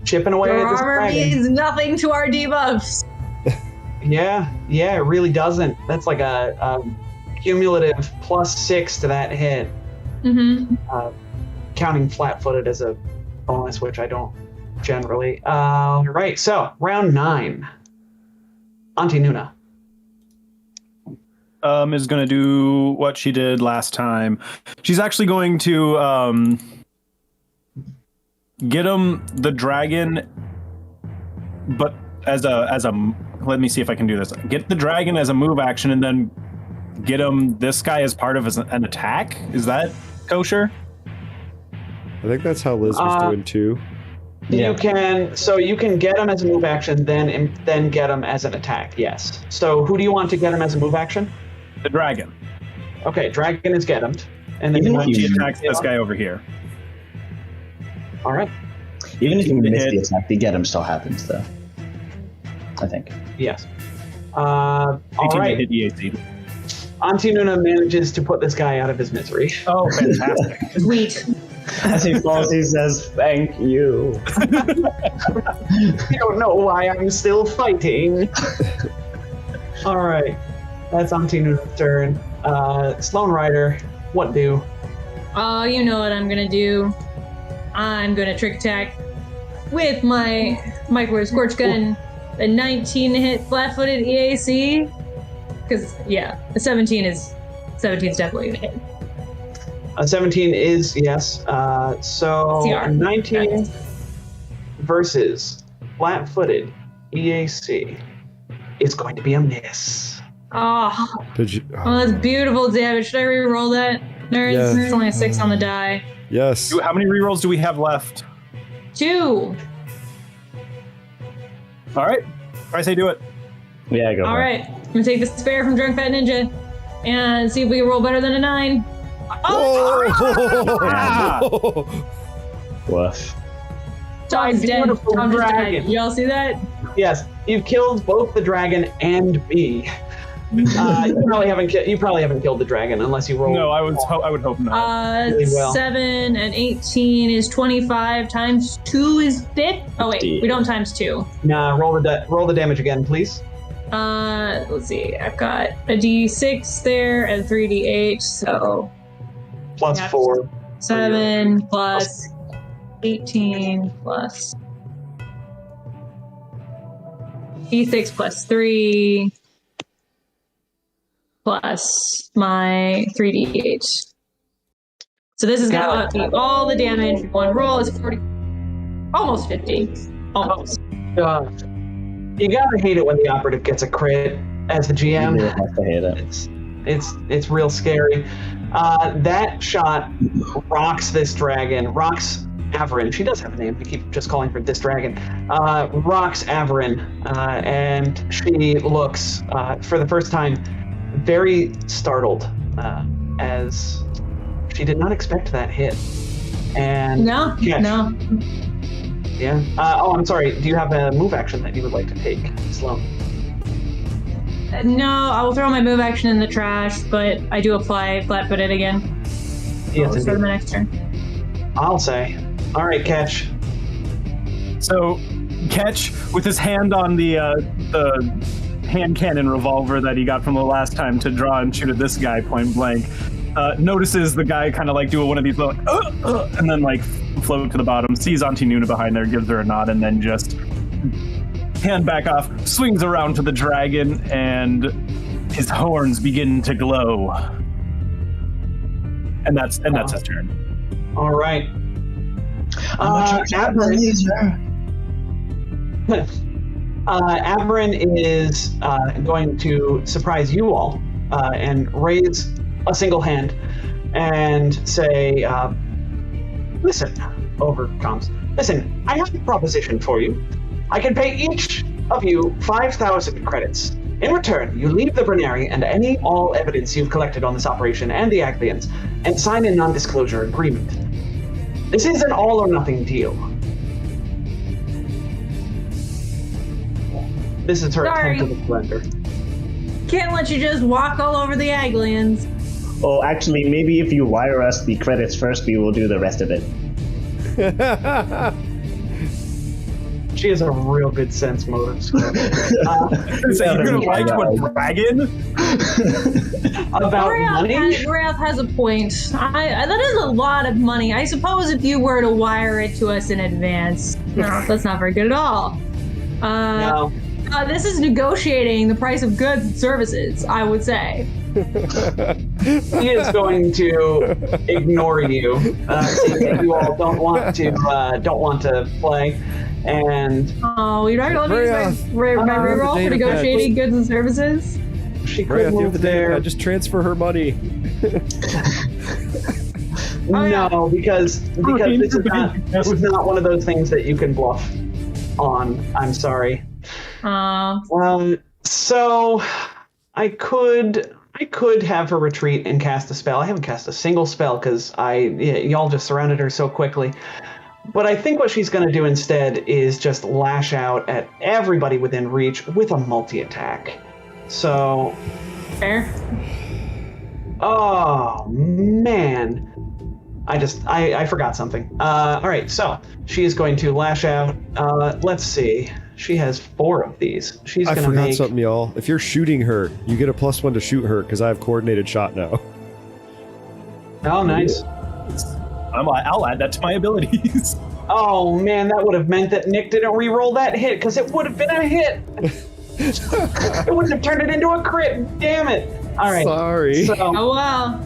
Chipping away Your at this armor dragon. means nothing to our debuffs. Yeah, it really doesn't. That's like a cumulative +6 to that hit. Mm-hmm. Counting flat-footed as a bonus, which I don't generally. Right, so round 9. Auntie Nuna. Is going to do what she did last time. She's actually going to get him the dragon, but as a let me see if I can do this. Get the dragon as a move action, and then get him this guy as part of an attack. Is that kosher? I think that's how Liz was doing too. Yeah. You can get him as a move action, then get him as an attack. Yes. So who do you want to get him as a move action? The dragon. Okay, dragon is get him, and then Even if She you- attacks this guy over here. All right. Even if you miss hit. the attack, the get him still happens, though. I think. Yes. All 18 to right. hit EAC. Auntie Nuna manages to put this guy out of his misery. Oh, fantastic. Sweet. As he falls, he says, "Thank you." I don't know why I'm still fighting. All right. That's Auntie Nuna's turn. Sloan Rider, what do? Oh, you know what I'm gonna do. I'm gonna trick attack with my microwave scorch gun. A 19 hit flat-footed EAC. Because yeah, a 17 is definitely gonna hit. A 17 is yes. So CR. 19 versus flat-footed EAC is going to be a miss. Oh, Did you? that's beautiful damage. Should I re-roll that? Nerds? Yeah. It's only a 6 on the die. Yes. How many rerolls do we have left? 2. All right. I say do it. Yeah, go. All for it. right. I'm gonna take the spare from Drunk Fat Ninja and see if we can roll better than a 9. Oh! Woof. Tom's dead. beautiful Tom just died. dragon. Did y'all see that? Yes, you've killed both the dragon and me. You probably haven't killed the dragon unless you roll. No, I would hope not. Really well. 7 and 18 is 25 times 2 is 50. Oh wait, we don't times 2. Nah, roll the damage again, please. Let's see. I've got a D6 there and 3D8, so Plus Yeah. 4. 7 plus 18 plus D6 plus 3 plus my 3D8. So this is gonna upbeat all the damage. One roll is 40, almost 50, almost. You gotta hate it when the operative gets a crit as the You GM. really have to hate it. It's real scary. That shot rocks this dragon. Rocks Averin. She does have a name. I keep just calling her this dragon. Rocks Averin, and she looks for the first time very startled, as she did not expect that hit. And No, Yes. no. Yeah. I'm sorry. Do you have a move action that you would like to take, Sloan? No, I will throw my move action in the trash, but I do apply flat-footed again. Yes, So indeed. my next turn. I'll say. All right, Catch. So, Catch, with his hand on the hand cannon revolver that he got from the last time to draw and shoot at this guy point blank, notices the guy kind of like do one of these like, and then like float to the bottom, sees Auntie Nuna behind there, gives her a nod, and then just hand back off, swings around to the dragon, and his horns begin to glow. And that's his turn. All right. Averin is going to surprise you all and raise a single hand and say, listen, over comms. Listen, I have a proposition for you. I can pay each of you 5,000 credits. In return, you leave the Brenary and all evidence you've collected on this operation and the Aglians, and sign a non-disclosure agreement. This is an all-or-nothing deal. This is her attempt at a blender. Can't let you just walk all over the Aglians. Oh, actually, maybe if you wire us the credits first, we will do the rest of it. She has a real good sense motive. So you're gonna lie to a dragon? About money? Grath has a point. That is a lot of money. I suppose if you were to wire it to us in advance, no, that's not very good at all. No. This is negotiating the price of goods and services, I would say. He is going to ignore you, seeing that you all don't want to play, and you're not going to use my reroll for negotiating goods and services. She could move there. Just transfer her money. No, because this is not one of those things that you can bluff on. I'm sorry. So I could have her retreat and cast a spell. I haven't cast a single spell because y'all just surrounded her so quickly. But I think what she's going to do instead is just lash out at everybody within reach with a multi-attack. So... Fair. Oh, man. I forgot something. All right, so she is going to lash out. Let's see. She has 4 of these. She's going to make... I forgot something, y'all. If you're shooting her, you get a +1 to shoot her because I have coordinated shot now. Oh, nice. I'll add that to my abilities. Oh, man, that would have meant that Nick didn't re-roll that hit because it would have been a hit. It wouldn't have turned it into a crit. Damn it. All right. Sorry. So, Oh, wow.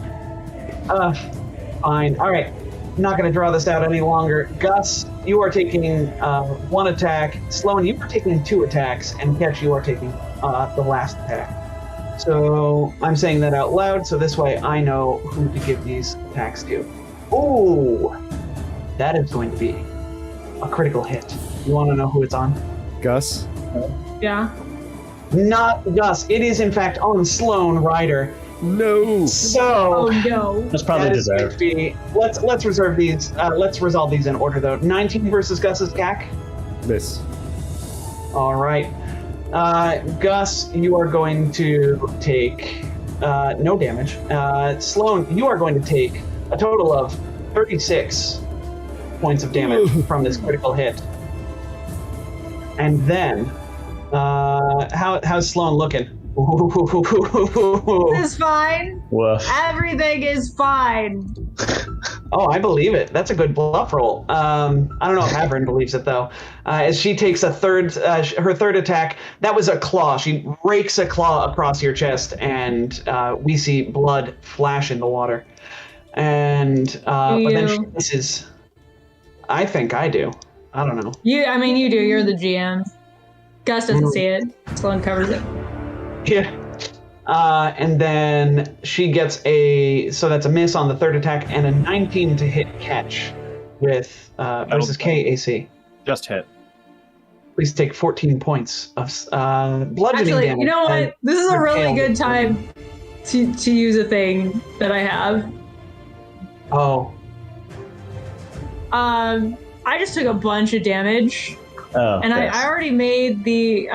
Fine. All right. Not going to draw this out any longer. Gus, you are taking 1 attack. Sloan, you are taking 2 attacks. And Ketch, you are taking the last attack. So I'm saying that out loud, so this way I know who to give these attacks to. Ooh, that is going to be a critical hit. You want to know who it's on? Gus? Yeah. Not Gus. It is, in fact, on Sloan Ryder. No. So... Oh, no. That's probably that is going deserved. to be, let's reserve these. Let's resolve these in order, though. 19 versus Gus's CAC. Miss. All right. Gus, you are going to take no damage. Sloan, you are going to take a total of 36 points of damage from this critical hit. And then, how's Sloan looking? This is fine. Woof. Everything is fine. Oh, I believe it. That's a good bluff roll. I don't know if Cavern believes it, though. As she takes her third attack, that was a claw. She rakes a claw across your chest, and we see blood flash in the water. And but then she misses. I think I do. I don't know. You do. You're the GM. Gus doesn't see it. Sloan covers it. Yeah. And then she gets so that's a miss on the third attack and a 19 to hit Catch with versus KAC. Just hit. Please take 14 points of bludgeoning damage. You know what? This is a really good time to use a thing that I have. Oh. I just took a bunch of damage. Oh, and yes. I already made the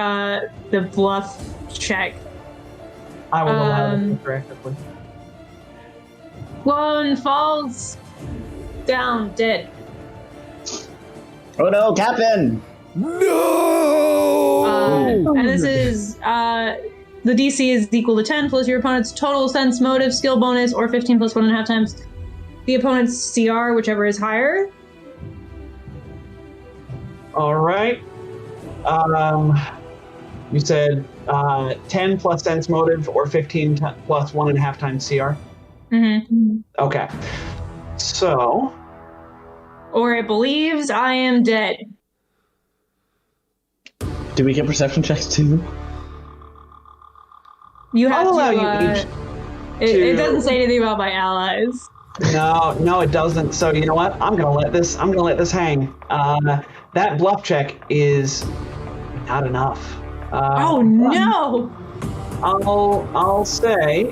bluff check. I will allow it interactively. Sloan falls down dead. Oh no, Captain! No! And this is the DC is equal to 10 plus your opponent's total sense motive skill bonus, or 15 plus 1.5 times the opponent's CR, whichever is higher. All right. You said 10 plus sense motive or 15 plus 1.5 times CR? Mm-hmm. Okay. So... Or it believes I am dead. Do we get perception checks too? You have I'll to... allow you each it doesn't say anything about my allies. No, it doesn't. So you know what? I'm gonna let this hang. That bluff check is not enough. Oh no! I'll say,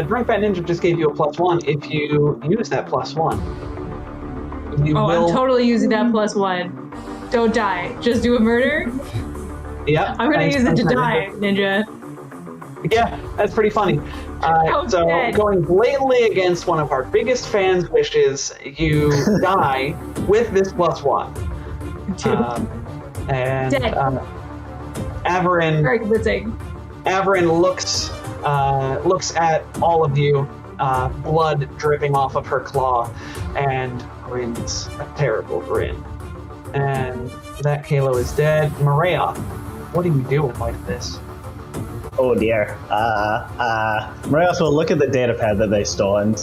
Drunk Fat Ninja just gave you a +1 if you use that +1. I'm totally using that +1. Don't die. Just do a murder? Yep. I'm gonna use it to die, Ninja. Yeah, that's pretty funny. So dead. going blatantly against one of our biggest fans' wishes, you die with this +1. And Dead. Averin. Very convincing. Averin looks at all of you, blood dripping off of her claw, and grins a terrible grin. And that Kalo is dead. Maria, what do you do in light of this? Oh dear. Marios will look at the data pad that they stole, and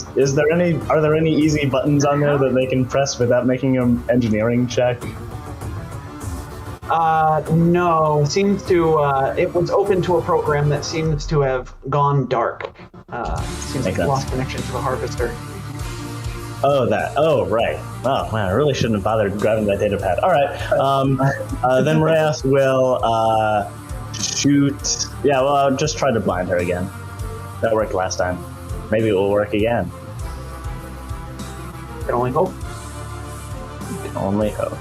are there any easy buttons on there that they can press without making an engineering check? No. Seems to, it was open to a program that seems to have gone dark. Seems like it lost connection to the harvester. Oh, right. Oh, man, I really shouldn't have bothered grabbing that data pad. All right. Then Marios will, shoot. Yeah, well, I'll just try to blind her again. That worked last time. Maybe it will work again. Can only hope. Can only hope.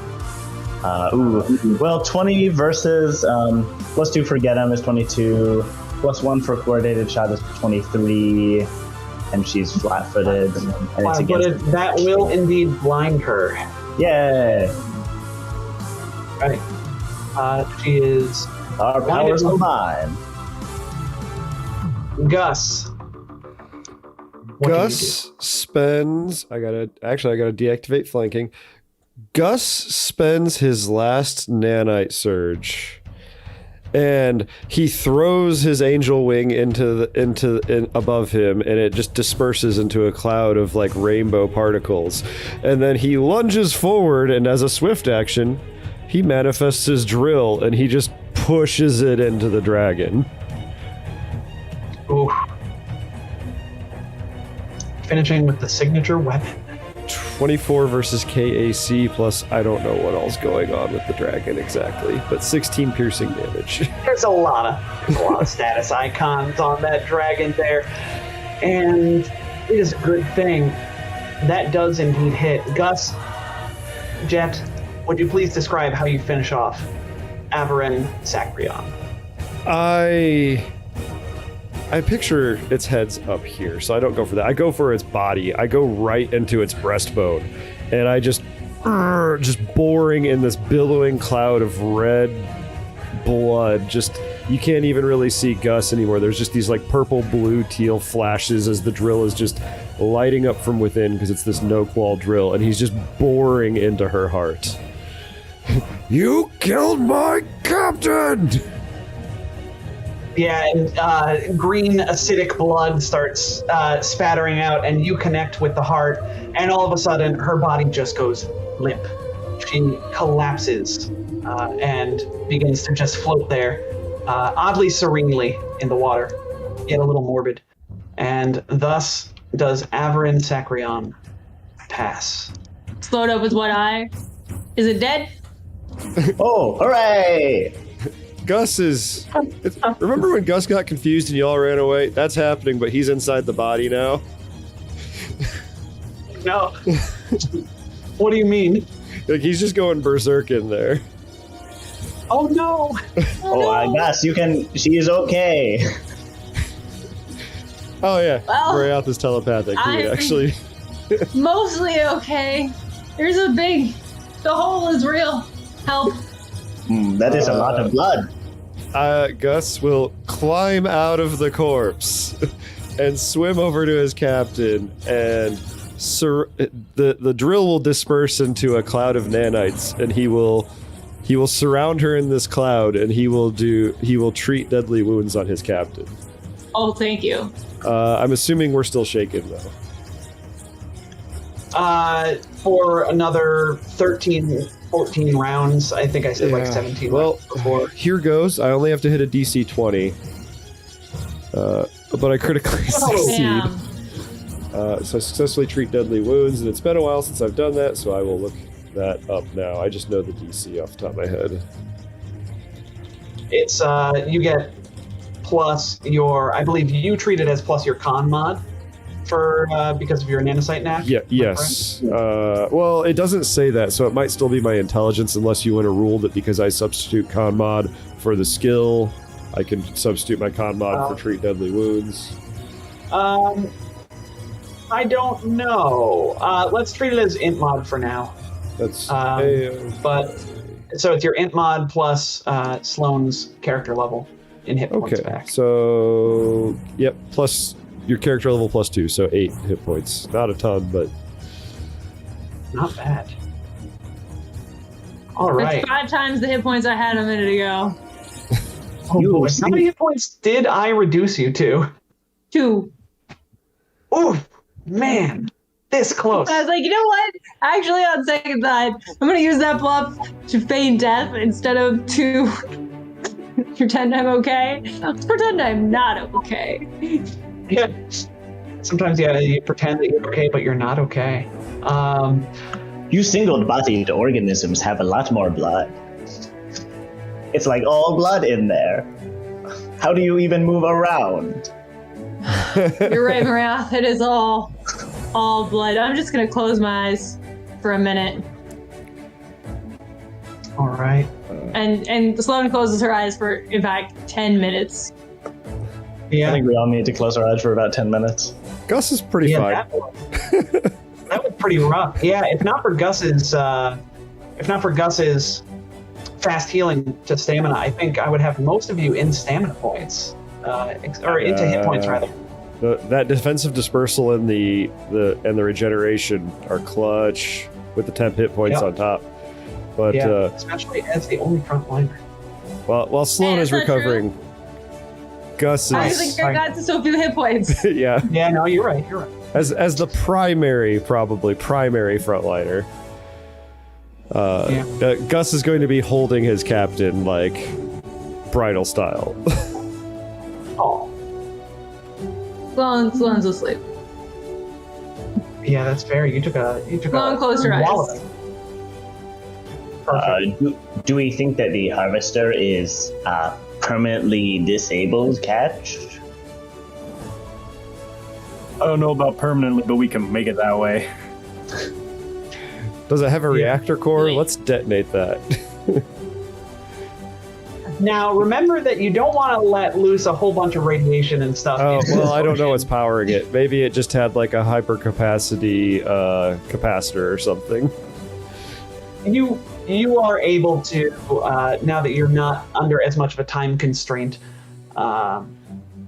Well, 20 versus +2 for get him is 22, +1 for coordinated shot is 23, and she's flat-footed. And it's against That will indeed blind her. Yay! Right. She is. Our powers combine. Gus. Gus spends. I gotta deactivate flanking. Gus spends his last nanite surge, and he throws his angel wing into above him, and it just disperses into a cloud of like rainbow particles. And then he lunges forward, and as a swift action, he manifests his drill, and he just pushes it into the dragon. Ooh. Finishing with the signature weapon. 24 versus KAC plus I don't know what all's going on with the dragon exactly, but 16 piercing damage. There's a lot of status icons on that dragon there, and it is a good thing. That does indeed hit. Gus, Jet, would you please describe how you finish off Averin Sacrion? I picture its head's up here, so I don't go for that. I go for its body. I go right into its breastbone, and I just boring in this billowing cloud of red blood. Just, you can't even really see Gus anymore. There's just these like purple, blue, teal flashes as the drill is just lighting up from within because it's this no-qual drill, and he's just boring into her heart. You killed my captain! Yeah, and green acidic blood starts spattering out, and you connect with the heart, and all of a sudden, her body just goes limp. She collapses and begins to just float there, oddly serenely in the water, yet a little morbid. And thus does Averin Sacrion pass. Float up with one eye. Is it dead? Oh, hooray! Gus is... remember when Gus got confused and you all ran away? That's happening, but he's inside the body now. No. What do you mean? Like, he's just going berserk in there. Oh no! Oh, I guess she is okay. Oh yeah, Well, Mariath is telepathic. He would actually... Mostly okay. The hole is real. Help. That is a lot of blood. Gus will climb out of the corpse and swim over to his captain, and the drill will disperse into a cloud of nanites, and he will surround her in this cloud, and he will treat deadly wounds on his captain. Oh, thank you. I'm assuming we're still shaken though. For another 13, 14 rounds. I think I said like 17 well, before. Here goes. I only have to hit a DC 20. But I critically succeed. So I successfully treat deadly wounds, and it's been a while since I've done that, so I will look that up now. I just know the DC off the top of my head. It's you get plus your, I believe you treat it as plus your con mod for because of your nanocyte knack. Yeah. Yes. Well, it doesn't say that, so it might still be my intelligence unless you want to rule that because I substitute con mod for the skill, I can substitute my con mod for treat deadly wounds. I don't know. Let's treat it as int mod for now. That's but so it's your int mod plus Sloane's character level in hit points back. So yep, plus your character level plus 2, so 8 hit points. Not a ton, but not bad. All right. That's 5 times the hit points I had a minute ago. Oh boy. How many hit points did I reduce you to? 2. Oof, man, this close. I was like, you know what? Actually, on second thought, I'm gonna use that bluff to feign death instead of to pretend I'm okay. Let's pretend I'm not okay. Yeah. Sometimes you pretend that you're okay, but you're not okay. You single-bodied organisms have a lot more blood. It's like all blood in there. How do you even move around? You're right, Marath. It is all blood. I'm just gonna close my eyes for a minute. All right. And Sloane closes her eyes for, in fact, 10 minutes. Yeah. I think we all need to close our eyes for about 10 minutes. Gus is pretty fine. That was pretty rough. Yeah, if not for Gus's fast healing to stamina, I think I would have most of you in stamina points, or into hit points rather. That defensive dispersal and the regeneration are clutch with the temp hit points on top. But especially as the only front liner. While Sloane is recovering, Gus is. I think I got to so few hit points. Yeah. Yeah, no, you're right. You're right. As the primary frontliner, Gus is going to be holding his captain like bridal style. Oh. Sloane's asleep. Yeah, that's fair. You took Sloane, close your eyes. Do we think that the harvester is permanently disabled, Catch? I don't know about permanently, but we can make it that way. Does it have a reactor core? Let's detonate that. Now, remember that you don't want to let loose a whole bunch of radiation and stuff. Oh, well, I don't know what's powering it. Maybe it just had like a hypercapacity capacitor or something. You are able to, now that you're not under as much of a time constraint, not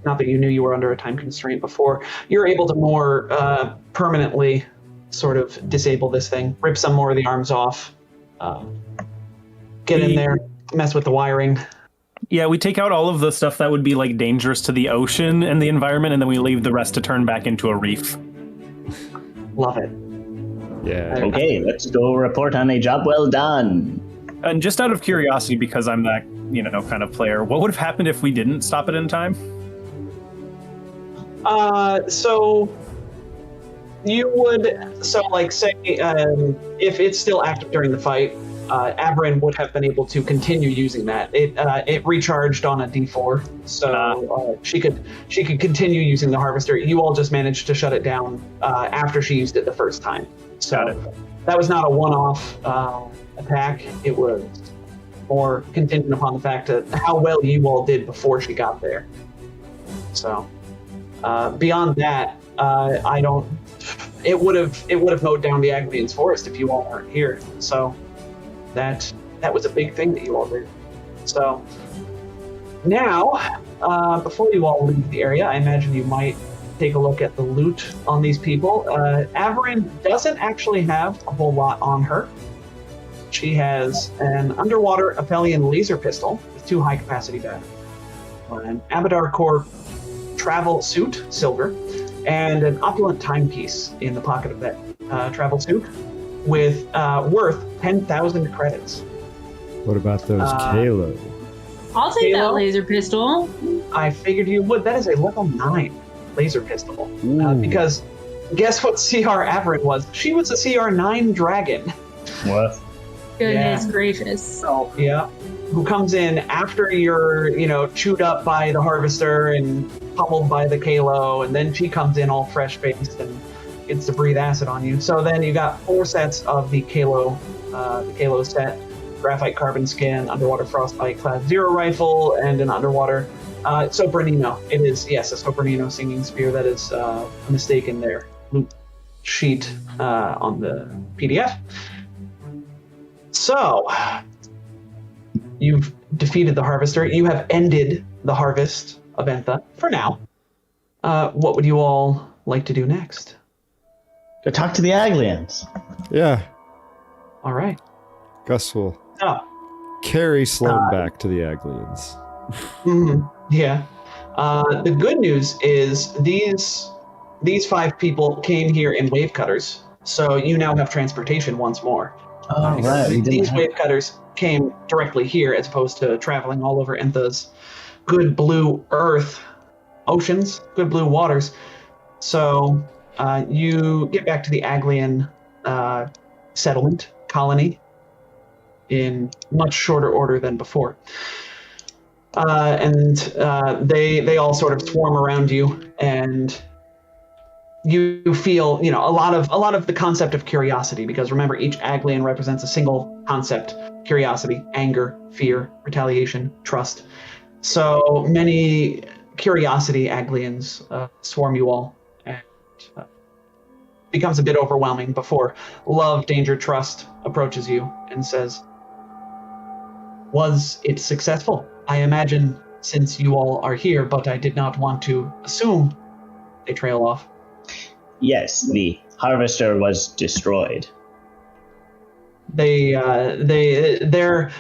that you knew you were under a time constraint before, you're able to more permanently sort of disable this thing, rip some more of the arms off, get in there, mess with the wiring. Yeah, we take out all of the stuff that would be like dangerous to the ocean and the environment, and then we leave the rest to turn back into a reef. Love it. Yeah. Okay, let's go report on a job well done. And just out of curiosity, because I'm that, kind of player, what would have happened if we didn't stop it in time? So you would, say, if it's still active during the fight, Averin would have been able to continue using that. It recharged on a D4, so she could continue using the harvester. You all just managed to shut it down after she used it the first time. So that was not a one-off attack. It was more contingent upon the fact of how well you all did before she got there. So beyond that, I don't. It would have mowed down the Aglians forest if you all weren't here. So that was a big thing that you all did. So now, before you all leave the area, I imagine you might take a look at the loot on these people. Averin doesn't actually have a whole lot on her. She has an underwater Aphelion laser pistol with 2 high-capacity batteries, an Abadar Core travel suit, silver, and an opulent timepiece in the pocket of that travel suit with worth 10,000 credits. What about those Kalo? I'll take that laser pistol. I figured you would. That is a level 9 laser pistol. Because guess what CR Averin was? She was a CR 9 dragon. What? Goodness Yeah. gracious. So, yeah. Who comes in after you're, chewed up by the Harvester and pummeled by the Kalo, and then she comes in all fresh-faced and gets to breathe acid on you. So then you got 4 sets of the Kalo set: graphite carbon skin, underwater frostbite class 0 rifle, and an underwater Sopranino. It is, yes, a Sopranino singing spear. That is a mistake in their loot sheet on the PDF. So, you've defeated the Harvester. You have ended the harvest of Entha for now. What would you all like to do next? Go talk to the Aglians. Yeah, All right. Gus will Oh, carry Sloan back to the Aglians. yeah. The good news is these 5 people came here in wave cutters, so you now have transportation once more. Oh, right. These wave cutters came directly here as opposed to traveling all over Entha's good blue earth oceans, good blue waters. So you get back to the Aglian settlement colony in much shorter order than before. And they all sort of swarm around you, and you feel, a lot of the concept of curiosity, because remember, each Aglian represents a single concept: curiosity, anger, fear, retaliation, trust. So many curiosity Aglians swarm you all, and becomes a bit overwhelming before love, danger, trust approaches you and says, "Was it successful? I imagine, since you all are here, but I did not want to assume." They trail off. Yes, the Harvester was destroyed. Their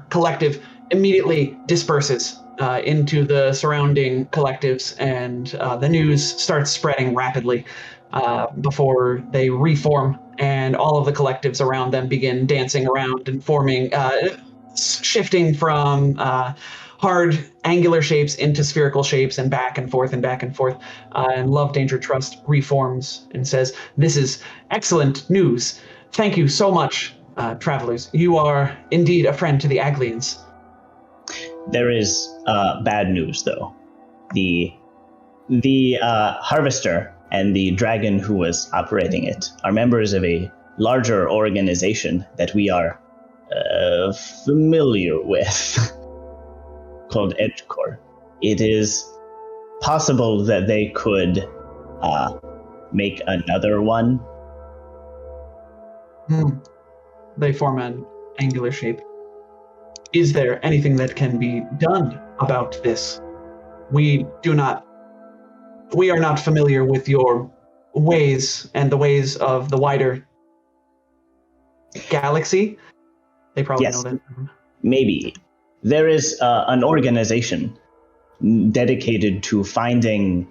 collective immediately disperses into the surrounding collectives, and the news starts spreading rapidly before they reform, and all of the collectives around them begin dancing around and forming, shifting from hard angular shapes into spherical shapes, and back and forth and back and forth. And Love, Danger, Trust reforms and says, "This is excellent news. Thank you so much, travelers. You are indeed a friend to the Aglians." There is bad news, though. The Harvester and the dragon who was operating it are members of a larger organization that we are familiar with, called Edgecore. It is possible that they could make another one. They form an angular shape. Is there anything that can be done about this? We are not familiar with your ways and the ways of the wider galaxy. They probably Yes. know that. Maybe. There is an organization dedicated to finding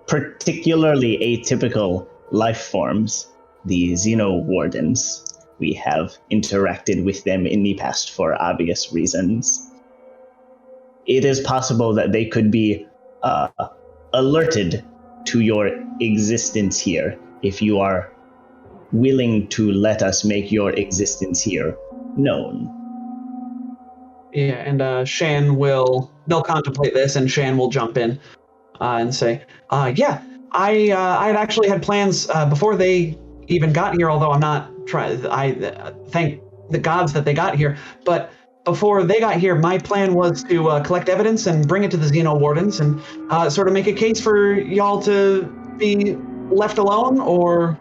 particularly atypical life forms, the Xenowardens. We have interacted with them in the past for obvious reasons. It is possible that they could be alerted to your existence here if you are willing to let us make your existence here known. Yeah, and they'll contemplate this, and Shan will jump in and say, yeah, I had actually had plans before they even got here, although I'm not trying, I thank the gods that they got here, but before they got here, my plan was to collect evidence and bring it to the Xenowardens and sort of make a case for y'all to be left alone or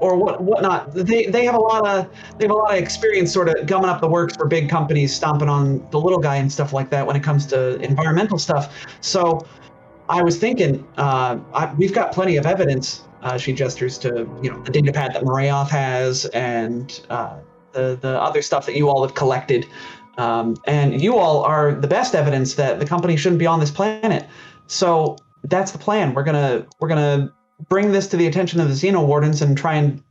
whatnot. They have a lot of experience sort of gumming up the works for big companies, stomping on the little guy and stuff like that when it comes to environmental stuff. So I was thinking, we've got plenty of evidence. She gestures to the data pad that Marayoth has and the other stuff that you all have collected. And you all are the best evidence that the company shouldn't be on this planet. So that's the plan. We're gonna bring this to the attention of the Xenowardens and try and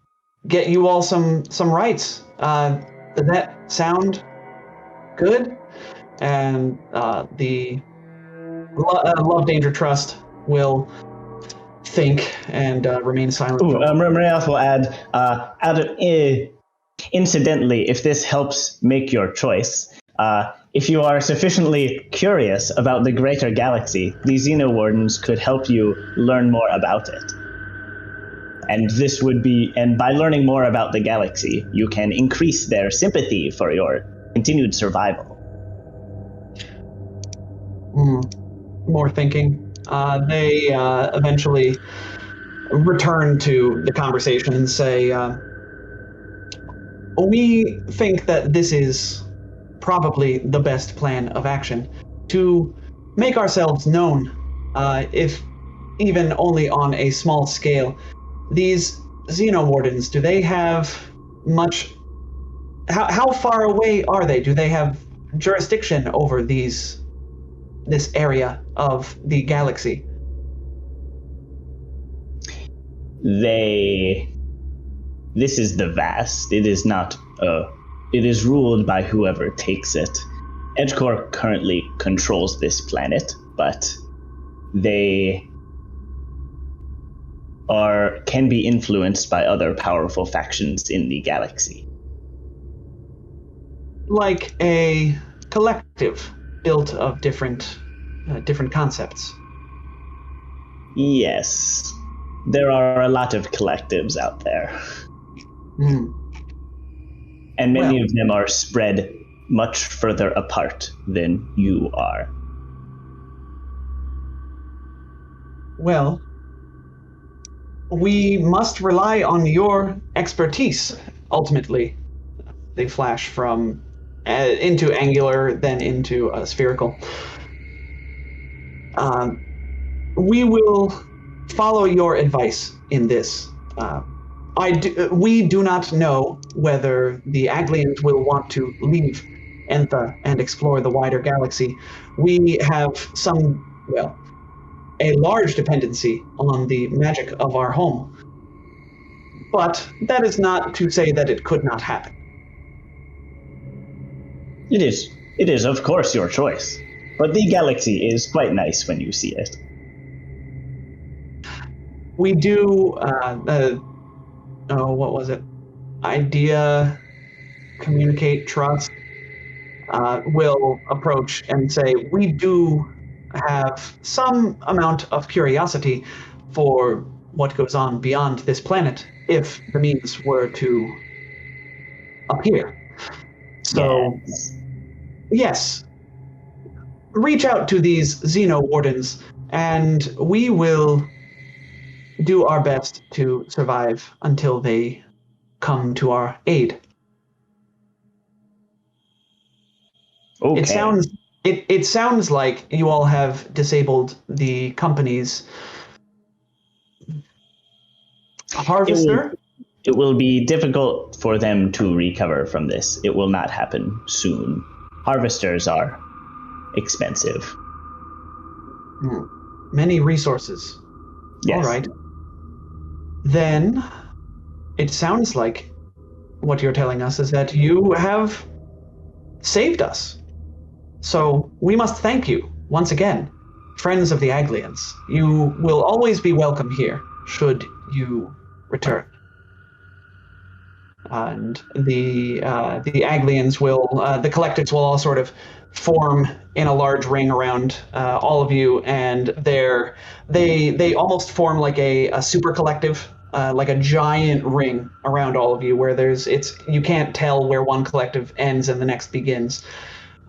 get you all some rights. Does that sound good? And the Love, Danger, Trust will think and remain silent. Ooh, Mraeoth will add, incidentally, if this helps make your choice, if you are sufficiently curious about the greater galaxy, the Xenowardens could help you learn more about it. And by learning more about the galaxy, you can increase their sympathy for your continued survival. More thinking. They eventually return to the conversation and say, we think that this is probably the best plan of action, to make ourselves known, if even only on a small scale. These Xenowardens, do they have much... How far away are they? Do they have jurisdiction over this area of the galaxy? This is the vast. It is not, it is ruled by whoever takes it. Edgecore currently controls this planet, but they can be influenced by other powerful factions in the galaxy. Like a collective built of different concepts. Yes. There are a lot of collectives out there. And many of them are spread much further apart than you are. Well, we must rely on your expertise, ultimately. They flash from into angular, then into spherical. We will follow your advice in this. We do not know whether the aglians will want to leave Entha and explore the wider galaxy. We have a large dependency on the magic of our home. But that is not to say that it could not happen. It is, of course, your choice. But the galaxy is quite nice when you see it. We do, what was it? Idea, communicate, trust, will approach and say, we do have some amount of curiosity for what goes on beyond this planet, if the means were to appear. So, yes, reach out to these Xenowardens, and we will do our best to survive until they come to our aid. Okay. It sounds like you all have disabled the company's harvester. It will be difficult for them to recover from this. It will not happen soon. Harvesters are expensive. Many resources. Yes. All right. Then it sounds like what you're telling us is that you have saved us. So we must thank you once again, friends of the Aglians. You will always be welcome here, should you return. And the Aglians will, the collectives will all sort of form in a large ring around all of you, and they almost form like a super collective, like a giant ring around all of you, where you can't tell where one collective ends and the next begins,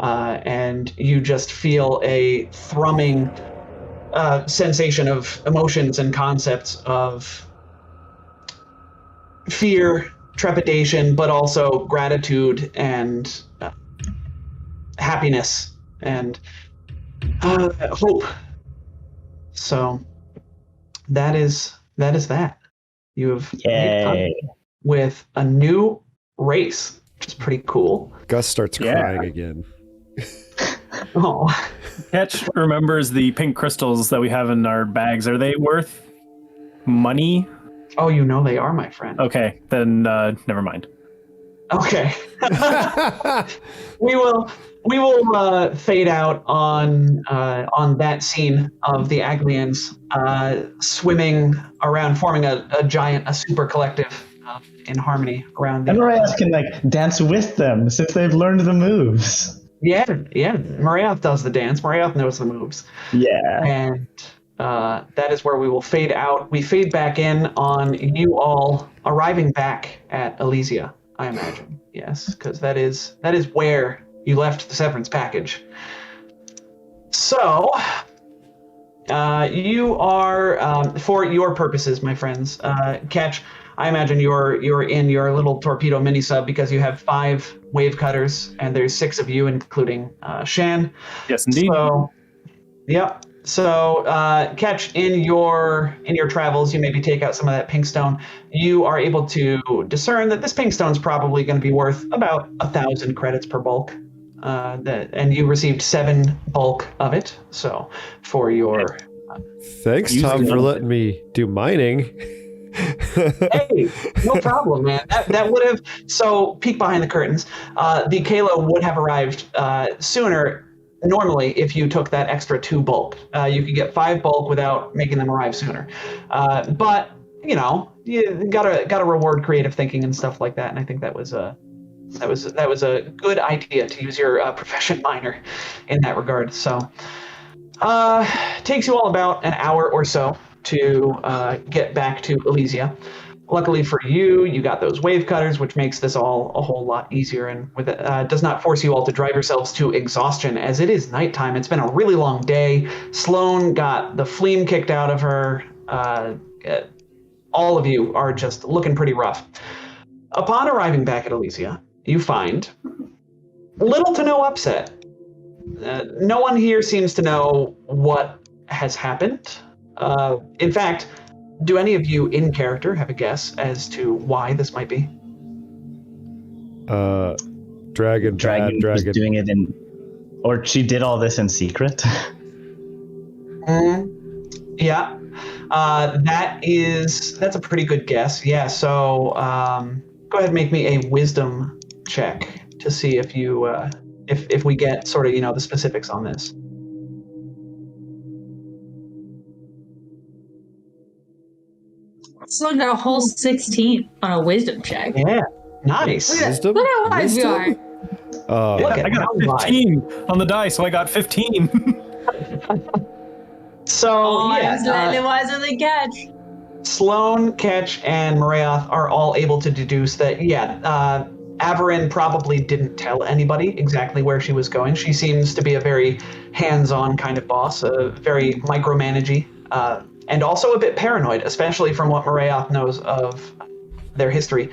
and you just feel a thrumming sensation of emotions and concepts of fear, trepidation, but also gratitude and happiness and hope. So that is that. You have made up with a new race, which is pretty cool. Gus starts crying again. Oh. Ketch remembers the pink crystals that we have in our bags. Are they worth money? Oh, you know they are, my friend. Okay, then never mind. Okay. We will fade out on that scene of the aglians swimming around, forming a super collective in harmony around And the. Mariah can like dance with them since they've learned the moves. Yeah. Mariath does the dance. Mariath knows the moves. Yeah. And that is where we will fade out. We fade back in on you all arriving back at Elysia, I imagine. Yes, because that is where you left the severance package. So, you are, for your purposes, my friends, Catch, I imagine you're in your little torpedo mini sub because you have 5 wave cutters and there's 6 of you, including Shan. Yes, indeed. So, yep. So, Catch, in your travels, you maybe take out some of that pink stone. You are able to discern that this pink stone is probably going to be worth about 1,000 credits per bulk. And you received 7 bulk of it. So, for your Thanks, Tom, for letting me do mining. hey, no problem, man. That would have peek behind the curtains. The Kalo would have arrived sooner. Normally, if you took that extra 2 bulk, you could get 5 bulk without making them arrive sooner. But you gotta reward creative thinking and stuff like that. And I think that was a good idea to use your proficient miner in that regard. So, takes you all about an hour or so to get back to Elysia. Luckily for you, you got those wave cutters, which makes this all a whole lot easier, and with it, does not force you all to drive yourselves to exhaustion, as it is nighttime. It's been a really long day. Sloane got the phlegm kicked out of her. All of you are just looking pretty rough. Upon arriving back at Elysia, you find little to no upset. No one here seems to know what has happened. In fact, do any of you in character have a guess as to why this might be? Dragon was doing it or she did all this in secret. Yeah, that's a pretty good guess. Yeah, so go ahead and make me a wisdom check to see if you if we get sort of the specifics on this. So I got a whole 16 on a wisdom check. Yeah, nice. Wisdom? Look how wise we are. Look at I got how a 15 on the die, so I got 15. So I'm slightly wiser than Catch. Sloane, Ketch, and Marayoth are all able to deduce that, Averin probably didn't tell anybody exactly where she was going. She seems to be a very hands-on kind of boss, very micromanaging, and also a bit paranoid, especially from what Marayoth knows of their history.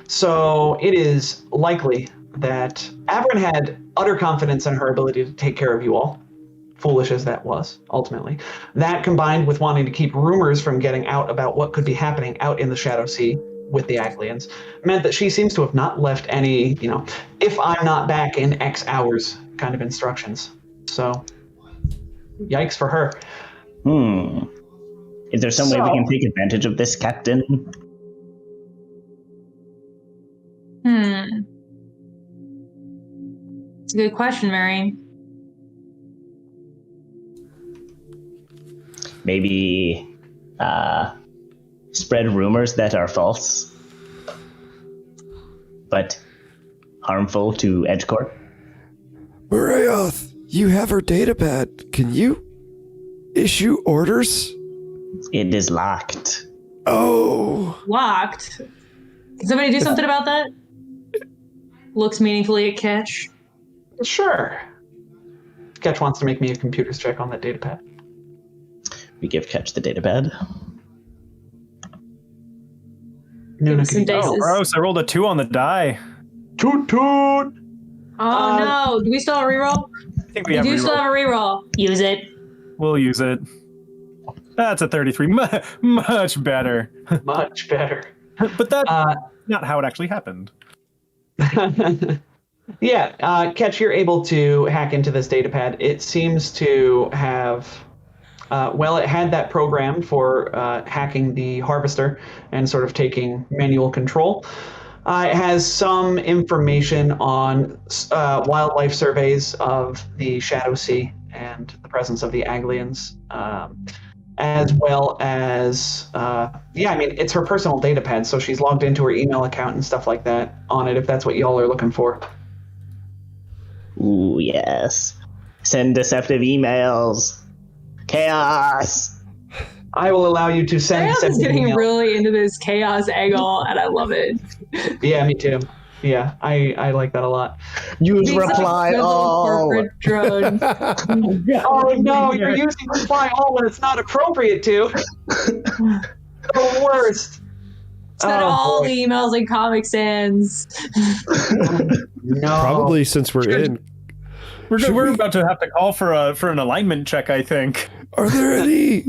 So it is likely that Averin had utter confidence in her ability to take care of you all, foolish as that was, ultimately. That, combined with wanting to keep rumors from getting out about what could be happening out in the Shadow Sea with the Aglians, meant that she seems to have not left any, if I'm not back in X hours kind of instructions. So, yikes for her. Is there some way we can take advantage of this, Captain? It's a good question, Mary. Maybe spread rumors that are false, but harmful to Edgecourt. Marayoth, you have her datapad. Can you issue orders? It is locked. Oh. Locked? Can somebody do something about that? Looks meaningfully at Catch. Sure. Ketch wants to make me a computer's check on that datapad. We give Catch the datapad. Some dice. Oh, gross. I rolled a 2 on the die. Toot toot! Oh no, do we still have a reroll? I think we have do still have a reroll. Use it. We'll use it. That's a 33. Much better. Much better. But that's not how it actually happened. Catch, you're able to hack into this datapad. It seems to have, it had that program for hacking the harvester and sort of taking manual control. It has some information on wildlife surveys of the Shadow Sea and the presence of the aglians, as well as, it's her personal data pad, so she's logged into her email account and stuff like that on it, if that's what y'all are looking for. Ooh, yes. Send deceptive emails. Chaos. I will allow you to send Chaos is deceptive getting emails. really into this chaos angle, and I love it. Yeah, me too. Yeah, I like that a lot. Use Being such a reply good little all. corporate drone. Oh no, you're using reply all when it's not appropriate to. The worst. Send all boy. the emails and Comic Sans. No. Probably since we're in. We're about to have to call for an alignment check, I think. Are there any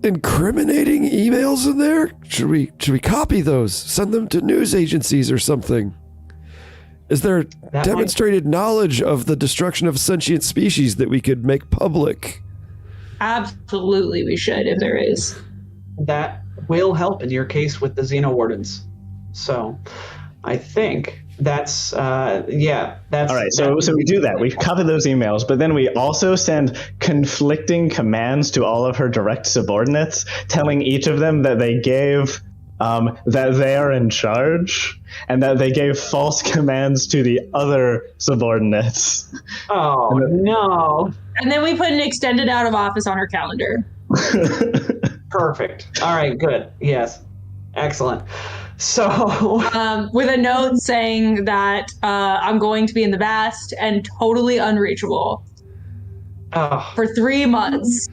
incriminating emails in there? Should we copy those? Send them to news agencies or something? Is there demonstrated knowledge of the destruction of sentient species that we could make public? Absolutely, we should if there is. That will help in your case with the Xenowardens. So, I think that's that's All right, so we do that. We copy those emails, but then we also send conflicting commands to all of her direct subordinates, telling each of them that they gave that they are in charge, and that they gave false commands to the other subordinates. Oh no! And then we put an extended out of office on her calendar. Perfect. All right, good. Yes, excellent. So, with a note saying that I'm going to be in the vast and totally unreachable for 3 months.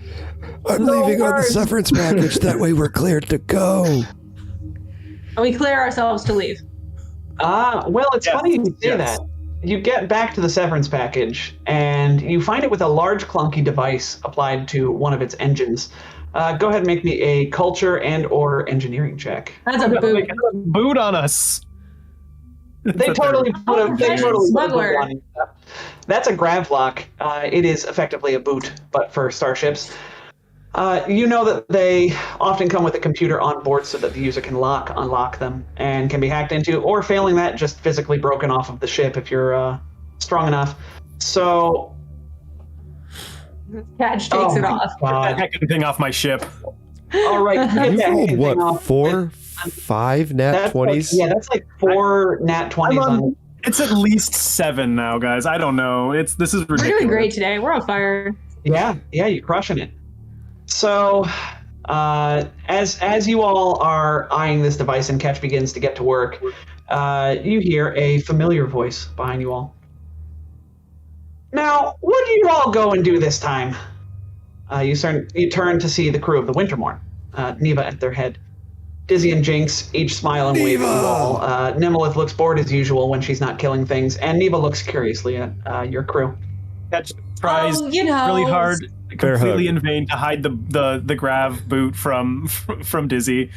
I'm leaving on the severance package. That way we're cleared to go. And we clear ourselves to leave. well, it's funny you say that. You get back to the severance package, and you find it with a large clunky device applied to one of its engines. Go ahead and make me a culture and/or engineering check. That's a boot. Boot on us. They totally put a boot smuggler. on you. That's a gravlock. It is effectively a boot, but for starships. You know that they often come with a computer on board so that the user can unlock them, and can be hacked into, or failing that, just physically broken off of the ship if you're strong enough. So Catch takes it off. Get that heckin' thing off my ship. All right. You rolled what? 4, 5 nat 20s? That's like 4 nat 20s on. It's at least 7 now, guys. I don't know. This is ridiculous. We're doing great today. We're on fire. Yeah, you're crushing it. So, as you all are eyeing this device and Ketch begins to get to work, you hear a familiar voice behind you all. Now, what do you all go and do this time? You turn to see the crew of the Wintermorn, Neva at their head. Dizzy and Jinx each smile and wave at you all. Nimilith looks bored as usual when she's not killing things, and Neva looks curiously at your crew. Catch tries really hard, completely in vain, to hide the grav boot from Dizzy.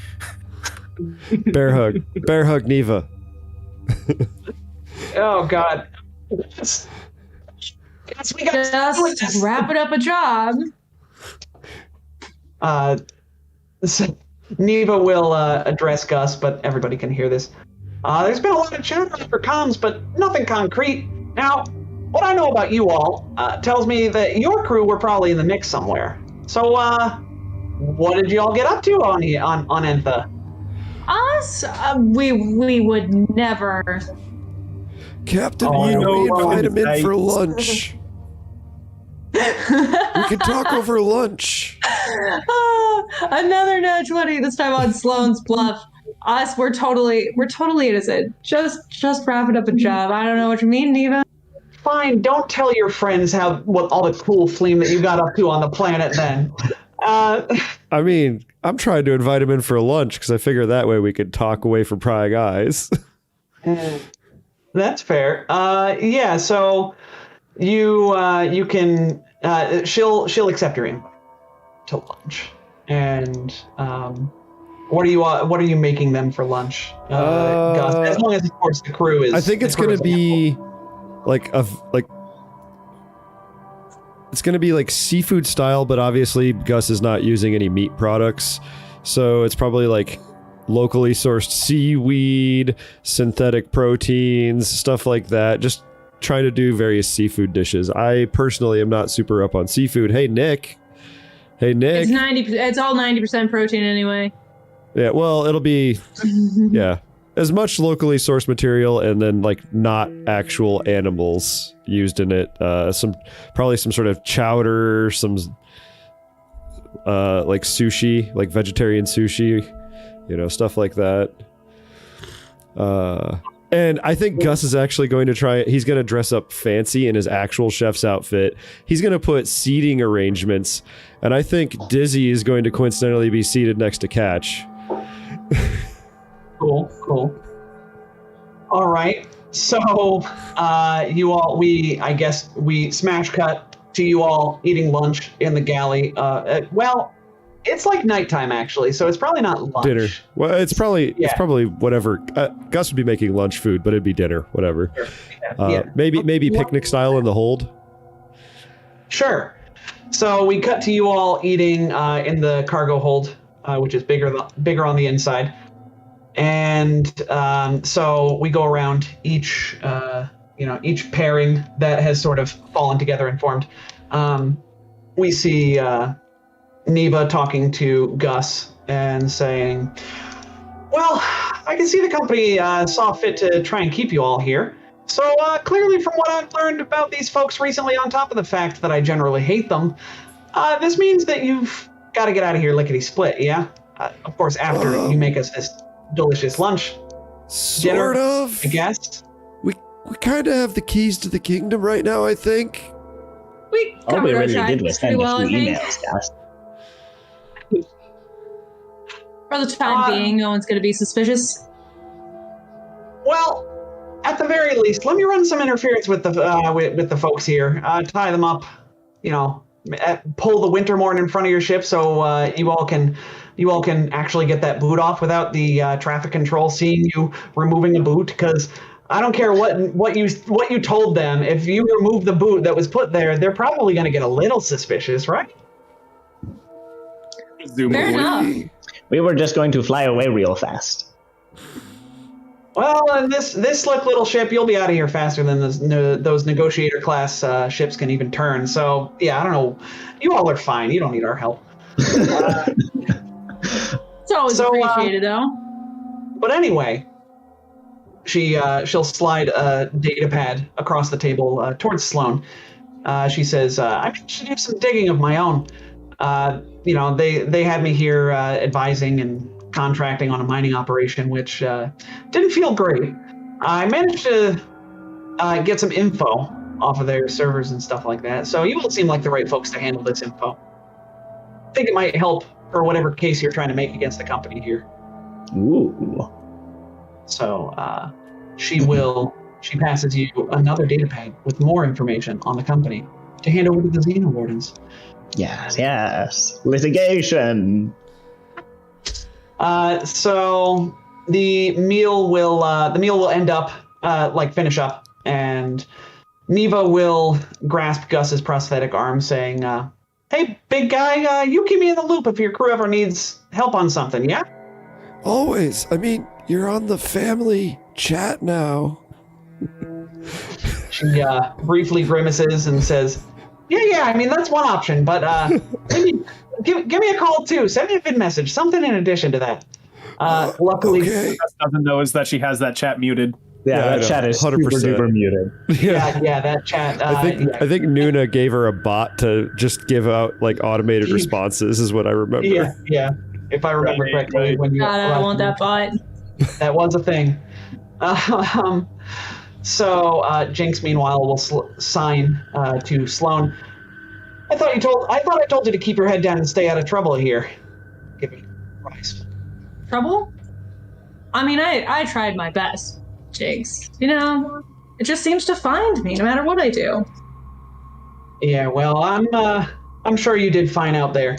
Bear hug Neva. Oh God. Guys, we got Just wrapping up a job. Neva will address Gus, but everybody can hear this. There's been a lot of chatter for comms, but nothing concrete. Now, what I know about you all tells me that your crew were probably in the mix somewhere. So, what did you all get up to on Entha? Us? We would never. Captain, we invite him in for lunch. We can talk over lunch. Another nat 20, this time on Sloan's Bluff. Us, we're totally innocent. Just wrapping up a job. I don't know what you mean, Neva. Fine, don't tell your friends what all the cool fleam that you got up to on the planet then. I mean, I'm trying to invite him in for lunch because I figure that way we could talk away from prying eyes. That's fair. Yeah, so you can she'll accept your invite to lunch. And what are you making them for lunch? Gus? As long as of course the crew is. I think it's going to be it's going to be like seafood style, but obviously Gus is not using any meat products, so it's probably like locally sourced seaweed, synthetic proteins, stuff like that. Just trying to do various seafood dishes. I personally am not super up on seafood. Hey, Nick. It's 90%. It's all 90% protein anyway. Yeah, well, it'll be, yeah, as much locally sourced material and then like not actual animals used in it. Probably some sort of chowder, some like sushi, like vegetarian sushi, stuff like that. And I think Gus is actually going to try. He's going to dress up fancy in his actual chef's outfit. He's going to put seating arrangements, and I think Dizzy is going to coincidentally be seated next to Catch. Cool. All right. So, I guess we smash cut to you all eating lunch in the galley. Well, it's like nighttime actually, so it's probably not lunch. Dinner. Well, it's probably whatever. Gus would be making lunch food, but it'd be dinner, whatever. Sure. Maybe picnic style in the hold. Sure. So we cut to you all eating in the cargo hold, which is bigger on the inside. And so we go around each pairing that has sort of fallen together and formed. We see Neva talking to Gus and saying, well, I can see the company saw fit to try and keep you all here. So clearly from what I've learned about these folks recently, on top of the fact that I generally hate them, this means that you've got to get out of here lickety-split, yeah? Of course, after you make us this delicious lunch. Sort of. I guess. We kind of have the keys to the kingdom right now, I think. We All we covered our really did tracks was pretty send well, a I few think. emails, guys. For the time being, no one's going to be suspicious. Well, at the very least, let me run some interference with the folks here. Tie them up, pull the Wintermorn in front of your ship so you all can actually get that boot off without the traffic control seeing you removing a boot. Because I don't care what you told them. If you remove the boot that was put there, they're probably going to get a little suspicious, right? Fair enough. We were just going to fly away real fast. Well, this slick little ship, you'll be out of here faster than those negotiator class ships can even turn. So, yeah, I don't know. You all are fine. You don't need our help. It's always appreciated, though. But anyway, she'll slide a data pad across the table towards Sloan. She says, I should do some digging of my own. They had me here advising and contracting on a mining operation, which didn't feel great. I managed to get some info off of their servers and stuff like that, so you all seem like the right folks to handle this info. I think it might help for whatever case you're trying to make against the company here. Ooh. So she passes you another data pad with more information on the company to hand over to the Xena Wardens. Yes. Litigation. So the meal will end up finish up, and Neva will grasp Gus's prosthetic arm, saying, "Hey, big guy, you keep me in the loop if your crew ever needs help on something, yeah?" Always. I mean, you're on the family chat now. She briefly grimaces and says, Yeah. I mean, that's one option, but maybe give me a call too. Send me a vid message, something in addition to that. Luckily, okay. What Gus doesn't know is that she has that chat muted. Yeah, that chat is 100% super duper muted. yeah, that chat. I think Nuna gave her a bot to just give out like automated responses, is what I remember. Yeah. If I remember correctly, when you God, I want that bot. That was a thing. So Jinx, meanwhile, will sign to Sloan. I thought I told you to keep your head down and stay out of trouble here. Give me Christ. Trouble? I mean, I tried my best, Jinx. It just seems to find me no matter what I do. Yeah, well, I'm sure you did fine out there.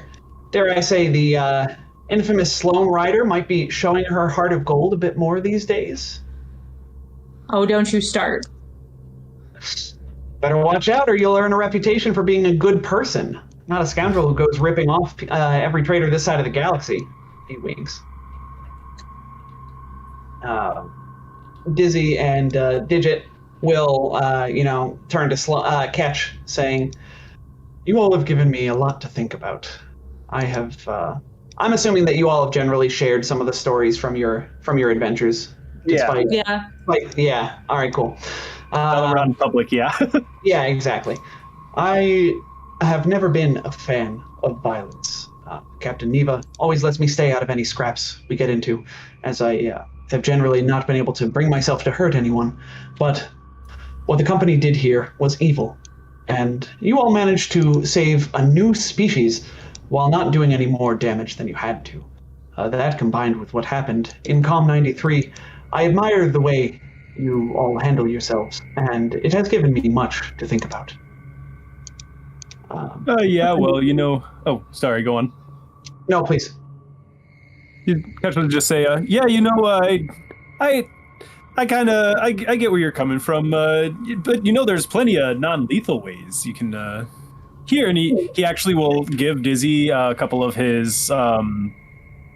Dare I say, the infamous Sloan Rider might be showing her heart of gold a bit more these days. Oh, don't you start. Better watch out, or you'll earn a reputation for being a good person, not a scoundrel who goes ripping off every trader this side of the galaxy. He winks. Dizzy and Digit will, turn to Catch, saying, "You all have given me a lot to think about. I'm assuming that you all have generally shared some of the stories from your adventures. Yeah. Yeah. All right, cool. All around public, yeah. Yeah, exactly. I have never been a fan of violence. Captain Neva always lets me stay out of any scraps we get into, as I have generally not been able to bring myself to hurt anyone. But what the company did here was evil, and you all managed to save a new species while not doing any more damage than you had to. That combined with what happened in COM 93, I admire the way you all handle yourselves, and it has given me much to think about." Yeah, well, Oh, sorry, go on. No, please. Catch would just say, I get where you're coming from, but there's plenty of non-lethal ways you can here, and he actually will give Dizzy a couple of his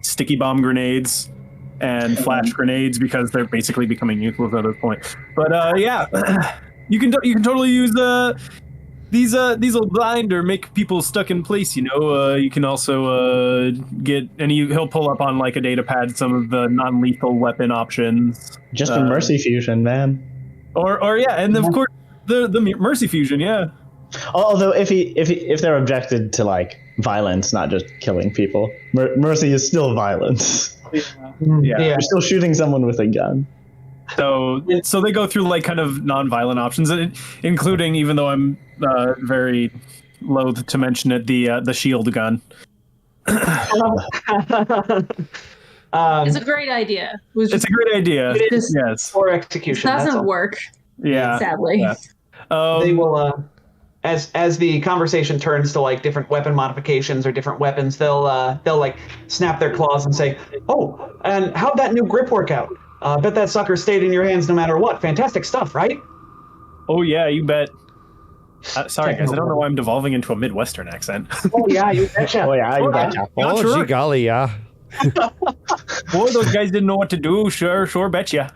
sticky bomb grenades and flash grenades because they're basically becoming useless at this point. But you can totally use these will blind or make people stuck in place. You can also get, and he'll pull up on like a data pad some of the non-lethal weapon options. Just a mercy fusion, man. Or yeah, and of course the mercy fusion, yeah. Although if they're objected to like violence, not just killing people, mercy is still violence. Yeah. You're still shooting someone with a gun. So they go through like kind of non-violent options, including, even though I'm very loath to mention it, the shield gun. It's a great idea. It's a great idea. It is, yes. for execution. Doesn't work. Yeah. Sadly. Yeah. They will, as the conversation turns to like different weapon modifications or different weapons, they'll like snap their claws and say, "Oh, and how'd that new grip work out? Bet that sucker stayed in your hands no matter what. Fantastic stuff, right?" Oh yeah, you bet. Sorry guys, I don't know why I'm devolving into a Midwestern accent. Oh yeah, you betcha. Oh yeah, you betcha. Oh, sure. gee golly, yeah. Boy, those guys didn't know what to do. Sure betcha.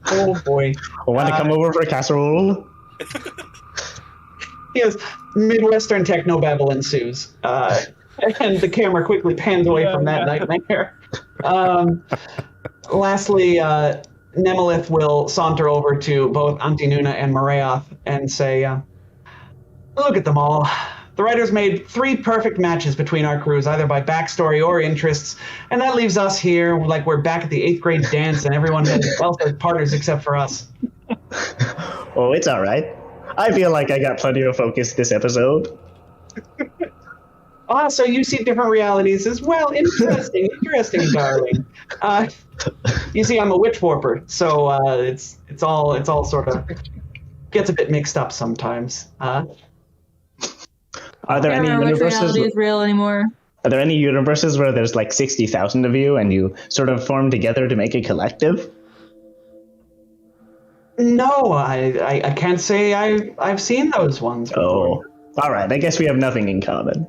Oh boy. Want to come over for a casserole? Yes, Midwestern technobabble ensues, and the camera quickly pans away from that nightmare. Lastly, Nemelith will saunter over to both Antinuna and Marayoth and say, "Look at them all. The writers made 3 perfect matches between our crews, either by backstory or interests, and that leaves us here like we're back at the 8th grade dance and everyone else has partners except for us." Oh, it's all right. I feel like I got plenty of focus this episode. So you see different realities as well. Interesting, darling. You see, I'm a witch warper, so it's all sort of gets a bit mixed up sometimes. Are there I any don't know which universes? reality is real anymore. Are there any universes where there's like 60,000 of you and you sort of form together to make a collective? No, I can't say I've seen those ones before. Oh, all right. I guess we have nothing in common.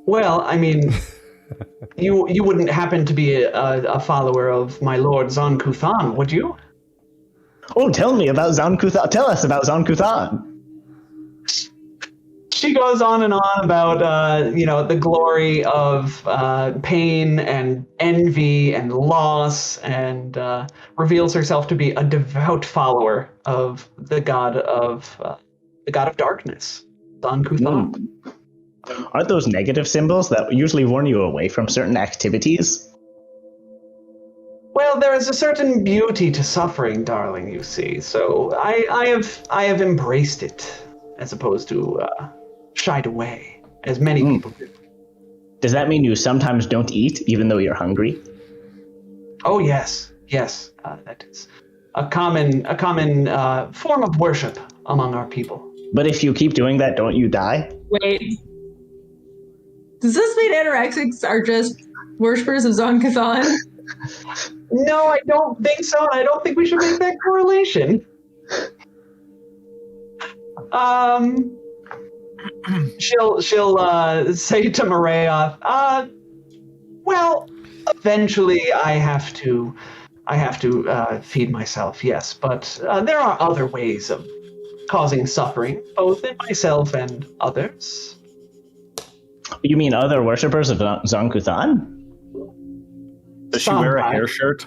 Well, I mean, you wouldn't happen to be a follower of my lord Zon Kuthan, would you? Oh, tell me about Zon Kuthan. Tell us about Zon Kuthan. She goes on and on about the glory of pain and envy and loss, and reveals herself to be a devout follower of the god of darkness, Zon Kuthan. Aren't those negative symbols that usually warn you away from certain activities? Well, there is a certain beauty to suffering, darling, you see. So I have embraced it, as opposed to shied away, as many people do. Does that mean you sometimes don't eat, even though you're hungry? Oh yes, that is a common form of worship among our people. But if you keep doing that, don't you die? Wait. Does this mean anorexics are just worshippers of Zon Kuthan? No, I don't think so, and I don't think we should make that correlation. She'll say to Marayoth, well, eventually I have to I have to feed myself, yes, but there are other ways of causing suffering, both in myself and others. You mean other worshippers of Zankuthan? Does she wear a Sometimes. hair shirt?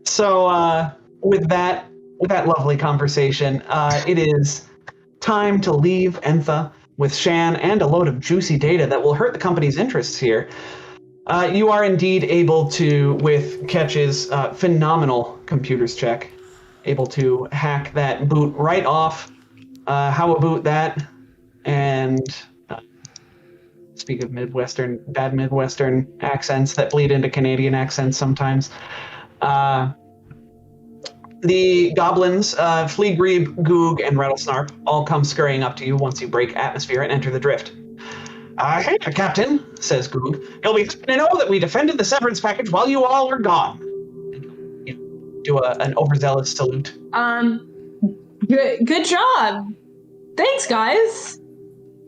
So with that lovely conversation, it is time to leave Entha with Shan and a load of juicy data that will hurt the company's interests here. You are indeed able to, with Ketch's phenomenal computers check, able to hack that boot right off. How about that? And speak of bad Midwestern accents that bleed into Canadian accents sometimes. The goblins, Fleagrebe, Goog, and Rattlesnarp all come scurrying up to you once you break atmosphere and enter the drift. Hey, Captain, says Goog. You'll be happy to know that we defended the severance package while you all are gone. You do an overzealous salute. Good job. Thanks, guys.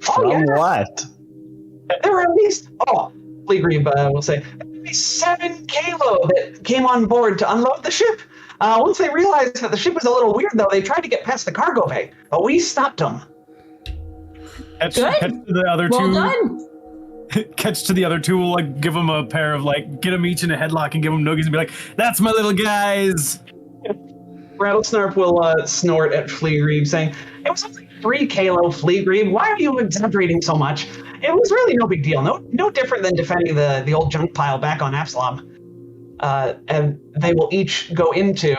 From what? There were at least, Fleagrebe will say, at least 7 Kalo that came on board to unload the ship. Once they realized that the ship was a little weird, though, they tried to get past the cargo bay, but we stopped them. Catch to the other Well two. done. Catch to the other two. We'll get them a pair of get them each in a headlock and give them noogies and be like, "That's my little guys." Rattlesnarp will snort at Fleagrebe, saying, "It was only 3 Kalo, Fleagrebe. Why are you exaggerating so much? It was really no big deal. No different than defending the old junk pile back on Absalom." And they will each go into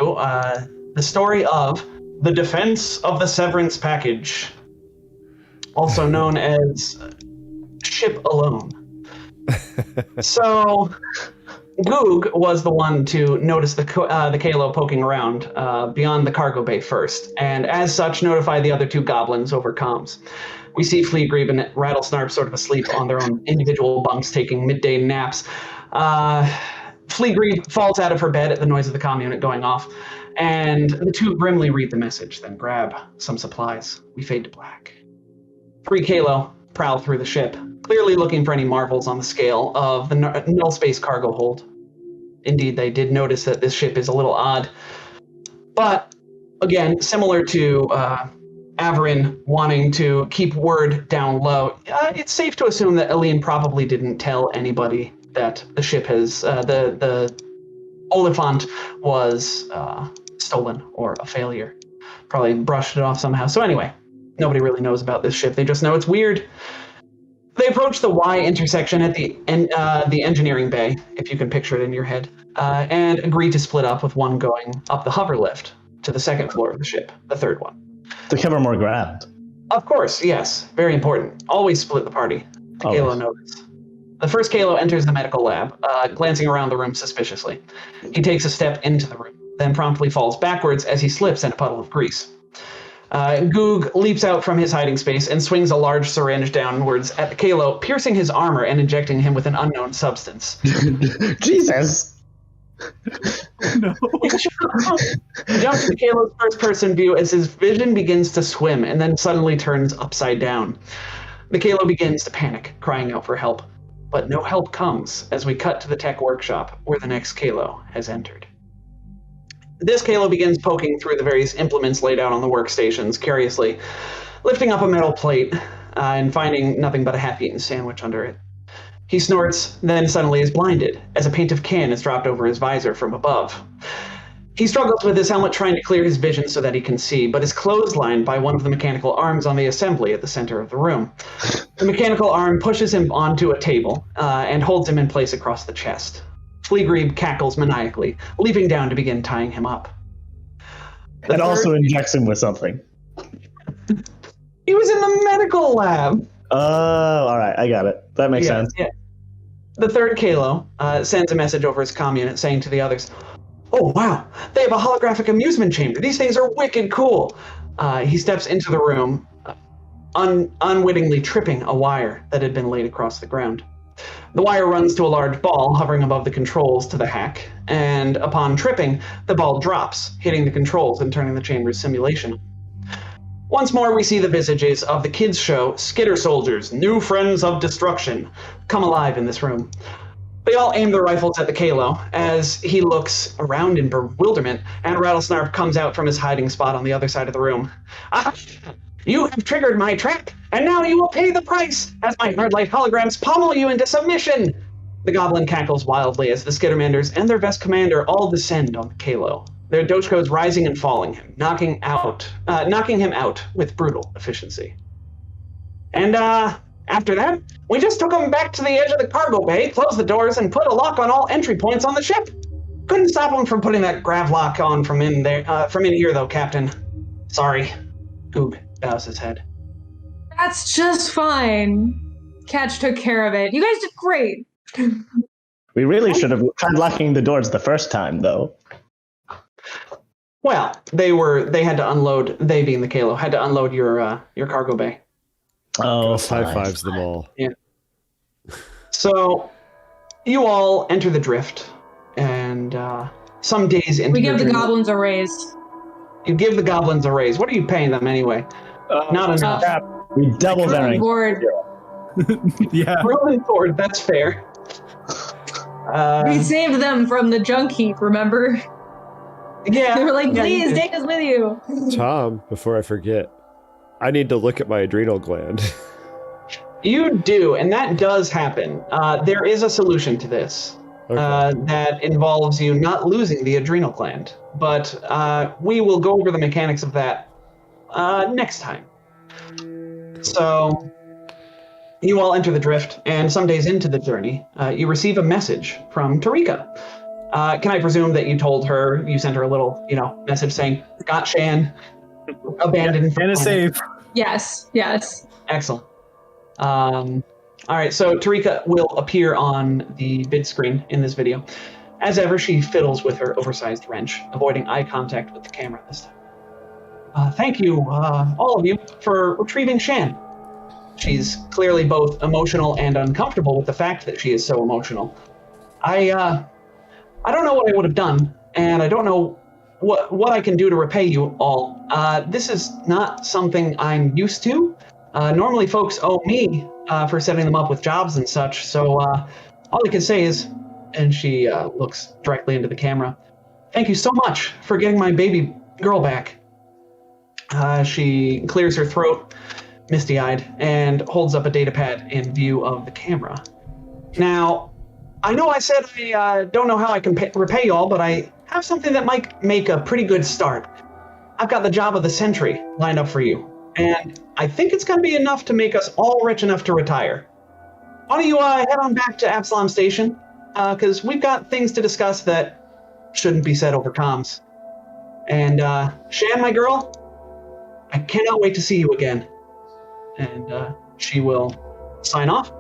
the story of the defense of the severance package, also known as Ship Alone. So, Goog was the one to notice the Kalo poking around beyond the cargo bay first, and as such notify the other 2 goblins over comms. We see Fleagrebe and Rattlesnarp sort of asleep on their own individual bunks, taking midday naps. Fleagrebe falls out of her bed at the noise of the comm unit going off, and the 2 grimly read the message, then grab some supplies. We fade to black. 3 Kalo prowl through the ship, clearly looking for any marvels on the scale of the null space cargo hold. Indeed, they did notice that this ship is a little odd. But, again, similar to Averin wanting to keep word down low, it's safe to assume that Aline probably didn't tell anybody that the ship has, the Oliphant was stolen or a failure. Probably brushed it off somehow. So anyway, nobody really knows about this ship. They just know it's weird. They approach the Y intersection at the engineering bay, if you can picture it in your head, and agree to split up, with one going up the hover lift to the 2nd floor of the ship, the 3rd one. To cover more ground. Of course, yes. Very important. Always split the party. The Kalo notice. The first Kalo enters the medical lab, glancing around the room suspiciously. He takes a step into the room, then promptly falls backwards as he slips in a puddle of grease. Goog leaps out from his hiding space and swings a large syringe downwards at the Kalo, piercing his armor and injecting him with an unknown substance. Jesus! No. Jumps to Kalo's first-person view as his vision begins to swim and then suddenly turns upside down. The Kalo begins to panic, crying out for help. But no help comes as we cut to the tech workshop where the next Kalo has entered. This Kalo begins poking through the various implements laid out on the workstations, curiously, lifting up a metal plate and finding nothing but a half-eaten sandwich under it. He snorts, then suddenly is blinded as a paint of can is dropped over his visor from above. He struggles with his helmet, trying to clear his vision so that he can see, but is clotheslined by one of the mechanical arms on the assembly at the center of the room. The mechanical arm pushes him onto a table and holds him in place across the chest. Fleagrebe cackles maniacally, leaping down to begin tying him up. And also injects him with something. He was in the medical lab. Oh, all right. I got it. That makes sense. Yeah. The 3rd Kalo sends a message over his comm unit saying to the others, "Oh, wow, they have a holographic amusement chamber. These things are wicked cool." He steps into the room, unwittingly tripping a wire that had been laid across the ground. The wire runs to a large ball hovering above the controls to the hack, and upon tripping, the ball drops, hitting the controls and turning the chamber's simulation. Once more, we see the visages of the kids' show, Skitter Soldiers, New Friends of Destruction, come alive in this room. They all aim their rifles at the Kalo as he looks around in bewilderment, and Rattlesnarp comes out from his hiding spot on the other side of the room. Ah, you have triggered my trap, and now you will pay the price as my hard-light holograms pommel you into submission. The goblin cackles wildly as the Skittermanders and their Vest Commander all descend on the Kalo, their Doshkos rising and falling him, knocking him out with brutal efficiency. And after that, we just took him back to the edge of the cargo bay, closed the doors, and put a lock on all entry points on the ship. Couldn't stop him from putting that grav lock on from in here, though, Captain. Sorry. Goog bows his head. That's just fine. Catch took care of it. You guys did great. We really should have tried locking the doors the first time, though. Well, they had to unload, they being the Kalo, had to unload your cargo bay. Oh, high fives them all. Yeah. So, you all enter the drift, and some days into we give your the journey, goblins a raise. You give the goblins a raise. What are you paying them anyway? Not enough. We double their Board. Yeah. Rolling forward, that's fair. We saved them from the junk heap, remember? Yeah. They were like, yeah, please take us with you. Tom, before I forget, I need to look at my adrenal gland. You do, and that does happen. There is a solution to this. Okay. That involves you not losing the adrenal gland. But we will go over the mechanics of that next time. So, you all enter the drift, and some days into the journey, you receive a message from Tarika. Can I presume that you told her, you sent her a little, message saying, got Shan, abandoned. And is safe. Yes. Excellent. All right, so Tarika will appear on the vid screen in this video. As ever, she fiddles with her oversized wrench, avoiding eye contact with the camera this time. Thank you, all of you, for retrieving Shan. She's clearly both emotional and uncomfortable with the fact that she is so emotional. I don't know what I would have done, and I don't know what I can do to repay you all. This is not something I'm used to. Normally folks owe me for setting them up with jobs and such, so all I can say is, and she looks directly into the camera, thank you so much for getting my baby girl back. She clears her throat, misty-eyed, and holds up a datapad in view of the camera. Now, I know I said I don't know how I can repay y'all, but I have something that might make a pretty good start. I've got the job of the Sentry lined up for you, and I think it's going to be enough to make us all rich enough to retire. Why don't you head on back to Absalom Station, because we've got things to discuss that shouldn't be said over comms. And Shan, my girl, I cannot wait to see you again. And she will sign off.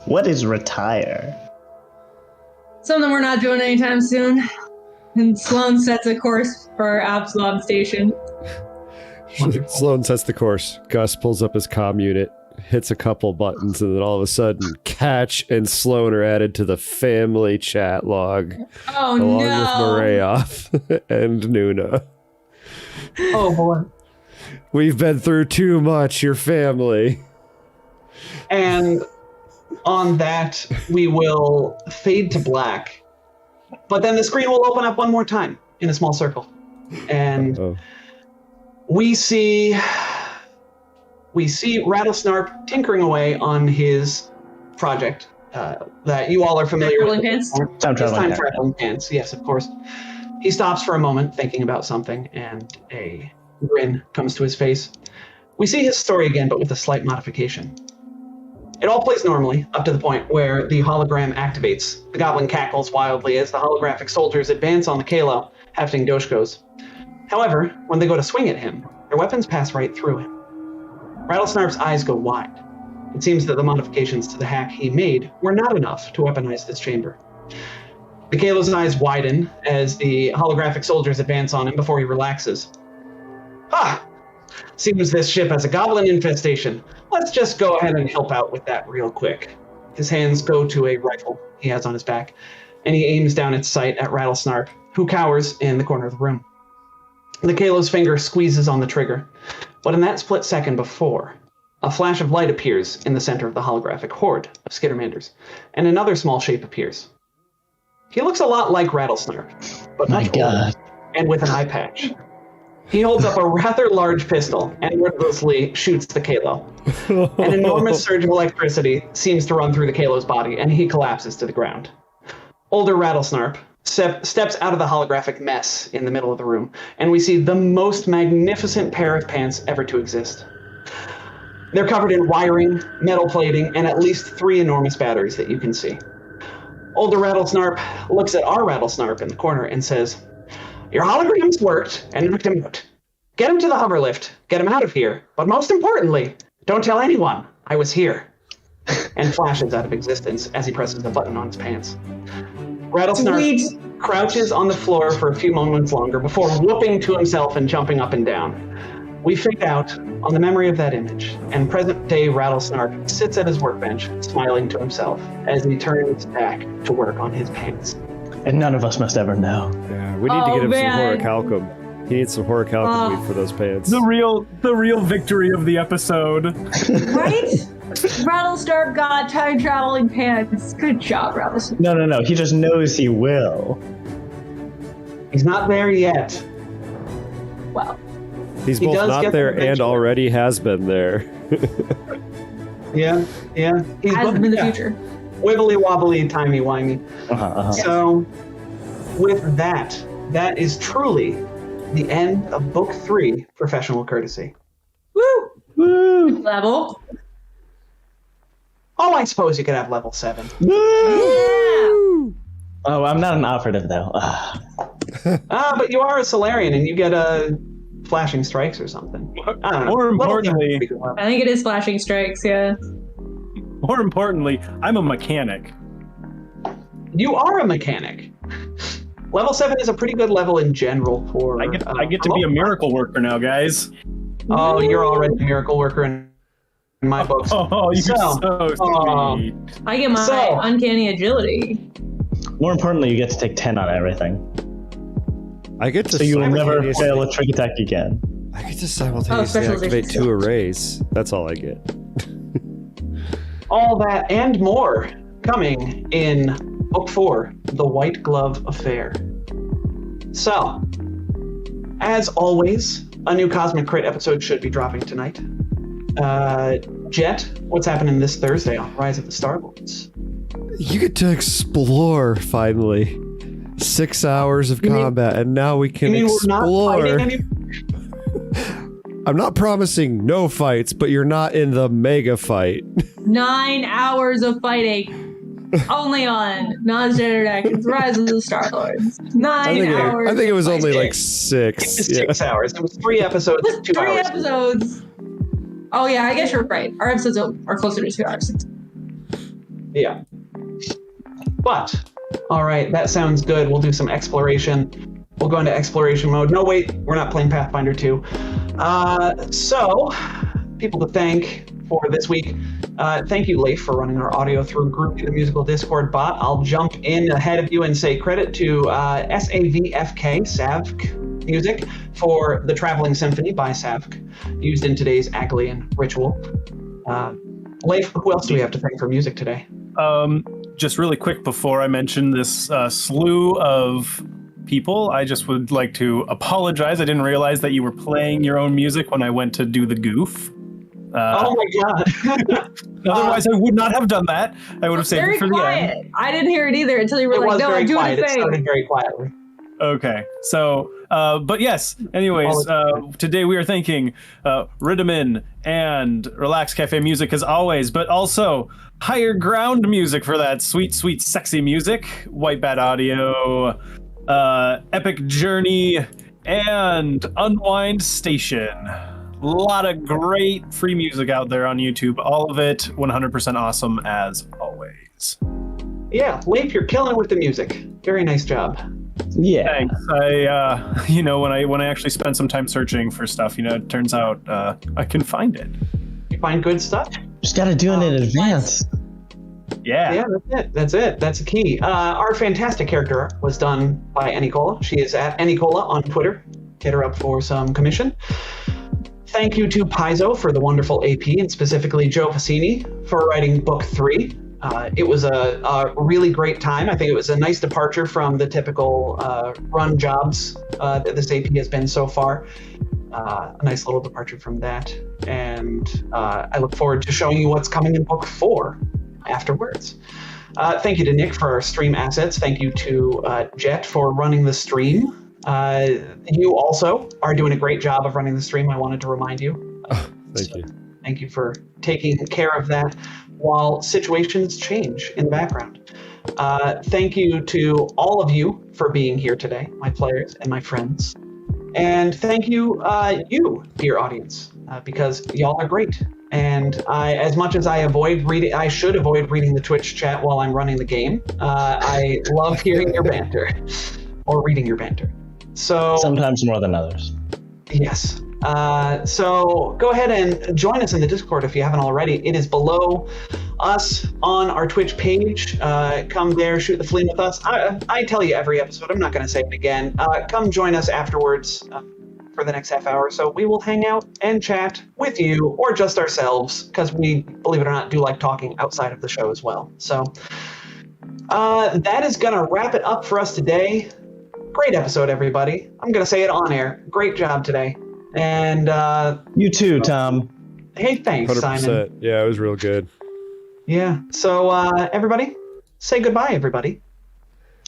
What is retire? Something we're not doing anytime soon. And Sloan sets a course for Absalom Station. Sloan sets the course. Gus pulls up his comm unit, hits a couple buttons, and then all of a sudden, Catch and Sloan are added to the family chat log. Oh, along no. with Marayoff and Nuna. Oh, boy. We've been through too much, your family. And on that, we will fade to black. But then the screen will open up one more time in a small circle. And we see Rattlesnarp tinkering away on his project that you all are familiar with. Time traveling pants. Yes, of course. He stops for a moment, thinking about something, and a grin comes to his face. We see his story again, but with a slight modification. It all plays normally, up to the point where the hologram activates. The goblin cackles wildly as the holographic soldiers advance on the Kalo, hefting Doshkos. However, when they go to swing at him, their weapons pass right through him. Rattlesnarp's eyes go wide. It seems that the modifications to the hack he made were not enough to weaponize this chamber. The Kalo's eyes widen as the holographic soldiers advance on him before he relaxes. Seems this ship has a goblin infestation. Let's just go ahead and help out with that real quick. His hands go to a rifle he has on his back, and he aims down its sight at Rattlesnarp, who cowers in the corner of the room. The Kalo's finger squeezes on the trigger, but in that split second before, a flash of light appears in the center of the holographic horde of Skittermanders, and another small shape appears. He looks a lot like Rattlesnark, but much older, and with an eye patch. He holds up a rather large pistol and wordlessly shoots the Kalo. An enormous surge of electricity seems to run through the Kalo's body, and he collapses to the ground. Older Rattlesnark steps out of the holographic mess in the middle of the room, and we see the most magnificent pair of pants ever to exist. They're covered in wiring, metal plating, and at least 3 enormous batteries that you can see. Older Rattlesnark looks at our Rattlesnark in the corner and says, "Your holograms worked and knocked him out. Get him to the hover lift, get him out of here, but most importantly, don't tell anyone I was here." And flashes out of existence as he presses the button on his pants. Rattlesnark crouches on the floor for a few moments longer before whooping to himself and jumping up and down. We fade out on the memory of that image, and present-day Rattlesnark sits at his workbench, smiling to himself as he turns back to work on his pants. And none of us must ever know. Yeah, we need to get him some horicalcum. He needs some horicalcum weed for those pants. The real victory of the episode. Right? Rattlesnark got time traveling pants. Good job, Rattlesnark. No. He just knows he will. He's not there yet. Well, He's he both does not get there the and picture. already has been there. Yeah. He's has been the future. Wibbly wobbly, timey wimey. So, with that is truly the end of Book 3, Professional Courtesy. Woo! Level. Oh, I suppose you could have level 7. Yeah. Oh, I'm not an operative though. But you are a Solarian and you get flashing strikes or something. I don't know. More Level importantly, 7 would be good. I think it is flashing strikes, yeah. More importantly, I'm a mechanic. You are a mechanic. Level 7 is a pretty good level in general for... I get to be a miracle worker now, guys. Oh, you're already a miracle worker in my books. Oh, you're so sweet. I get my uncanny agility. More importantly, you get to take 10 on everything. I get to So you will never simultaneously- fail a trick attack again. I get to simultaneously specialization activate 2 arrays. That's all I get. All that and more coming in Book 4, The White Glove Affair. So, as always, a new Cosmic Crit episode should be dropping tonight. Jet, what's happening this Thursday on Rise of the Starlords? You get to explore, finally. 6 hours of combat, and now we can We're not explore. fighting any... I'm not promising no fights, but you're not in the mega fight. 9 hours of fighting. Only on non-standard actions, Rise of the Starlords. 9 hours. I think it was of only fighting. like 6. It was 6 hours. It was 3 episodes, It was 2 3 hours. episodes. Oh yeah, I guess you're right. Our episodes are closer to 2 hours. Yeah. But, all right, that sounds good. We'll do some exploration. We'll go into exploration mode. No, wait, we're not playing Pathfinder 2. So, people to thank for this week. Thank you, Leif, for running our audio through Group the Musical Discord bot. I'll jump in ahead of you and say credit to SAVFK, Savk Music, for the Traveling Symphony by Savk, used in today's Aglian ritual. Leif, who else do we have to thank for music today? Just really quick before I mention this slew of people, I just would like to apologize. I didn't realize that you were playing your own music when I went to do the goof. Oh my god. Otherwise, I would not have done that. I would have saved it for the end. I didn't hear it either until you were It like, was no, very I'm doing quiet. the It thing. started very quietly. Okay, so, but yes, anyways, today we are thanking Ridamin and Relax Cafe Music as always, but also Higher Ground Music for that sweet, sweet, sexy music, White Bat Audio, Epic Journey, and Unwind Station. A lot of great free music out there on YouTube, all of it 100% awesome as always. Yeah, Leif, you're killing it with the music. Very nice job. Yeah. Thanks. I, when I actually spend some time searching for stuff, it turns out I can find it. You find good stuff? Just gotta do it in advance. Yeah. Yeah, that's it. That's the key. Our fantastic character art was done by Enicola. She is at Enicola on Twitter. hit her up for some commission. Thank you to Paizo for the wonderful AP, and specifically Joe Fassini for writing book 3. It was a really great time. I think it was a nice departure from the typical run jobs that this AP has been so far. A nice little departure from that. And I look forward to showing you what's coming in book 4 afterwards. Thank you to Nick for our stream assets. Thank you to Jet for running the stream. You also are doing a great job of running the stream. I wanted to remind you. Thank you. Thank you for taking care of that while situations change in the background. Thank you to all of you for being here today, my players and my friends. And thank you, you, dear audience, because y'all are great. And as much as I should avoid reading the Twitch chat while I'm running the game. I love hearing your banter or reading your banter. So Sometimes more than others. yes. So go ahead and join us in the Discord if you haven't already. It is below us on our Twitch page. Come there, shoot the flea with us. I tell you every episode, I'm not going to say it again. Come join us afterwards for the next half hour. So we will hang out and chat with you or just ourselves, because we, believe it or not, do like talking outside of the show as well. So that is going to wrap it up for us today. Great episode, everybody. I'm going to say it on air. Great job today. And You too, Tom. hey, thanks, 100%. Simon. Yeah, it was real good. Yeah. So everybody, say goodbye, everybody.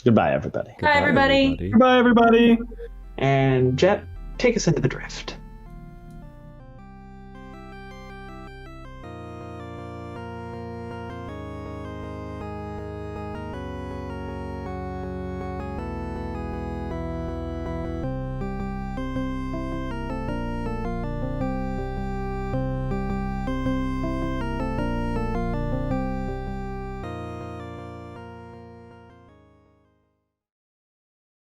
Goodbye, everybody. Bye, everybody. Goodbye, everybody. And Jet, take us into the drift.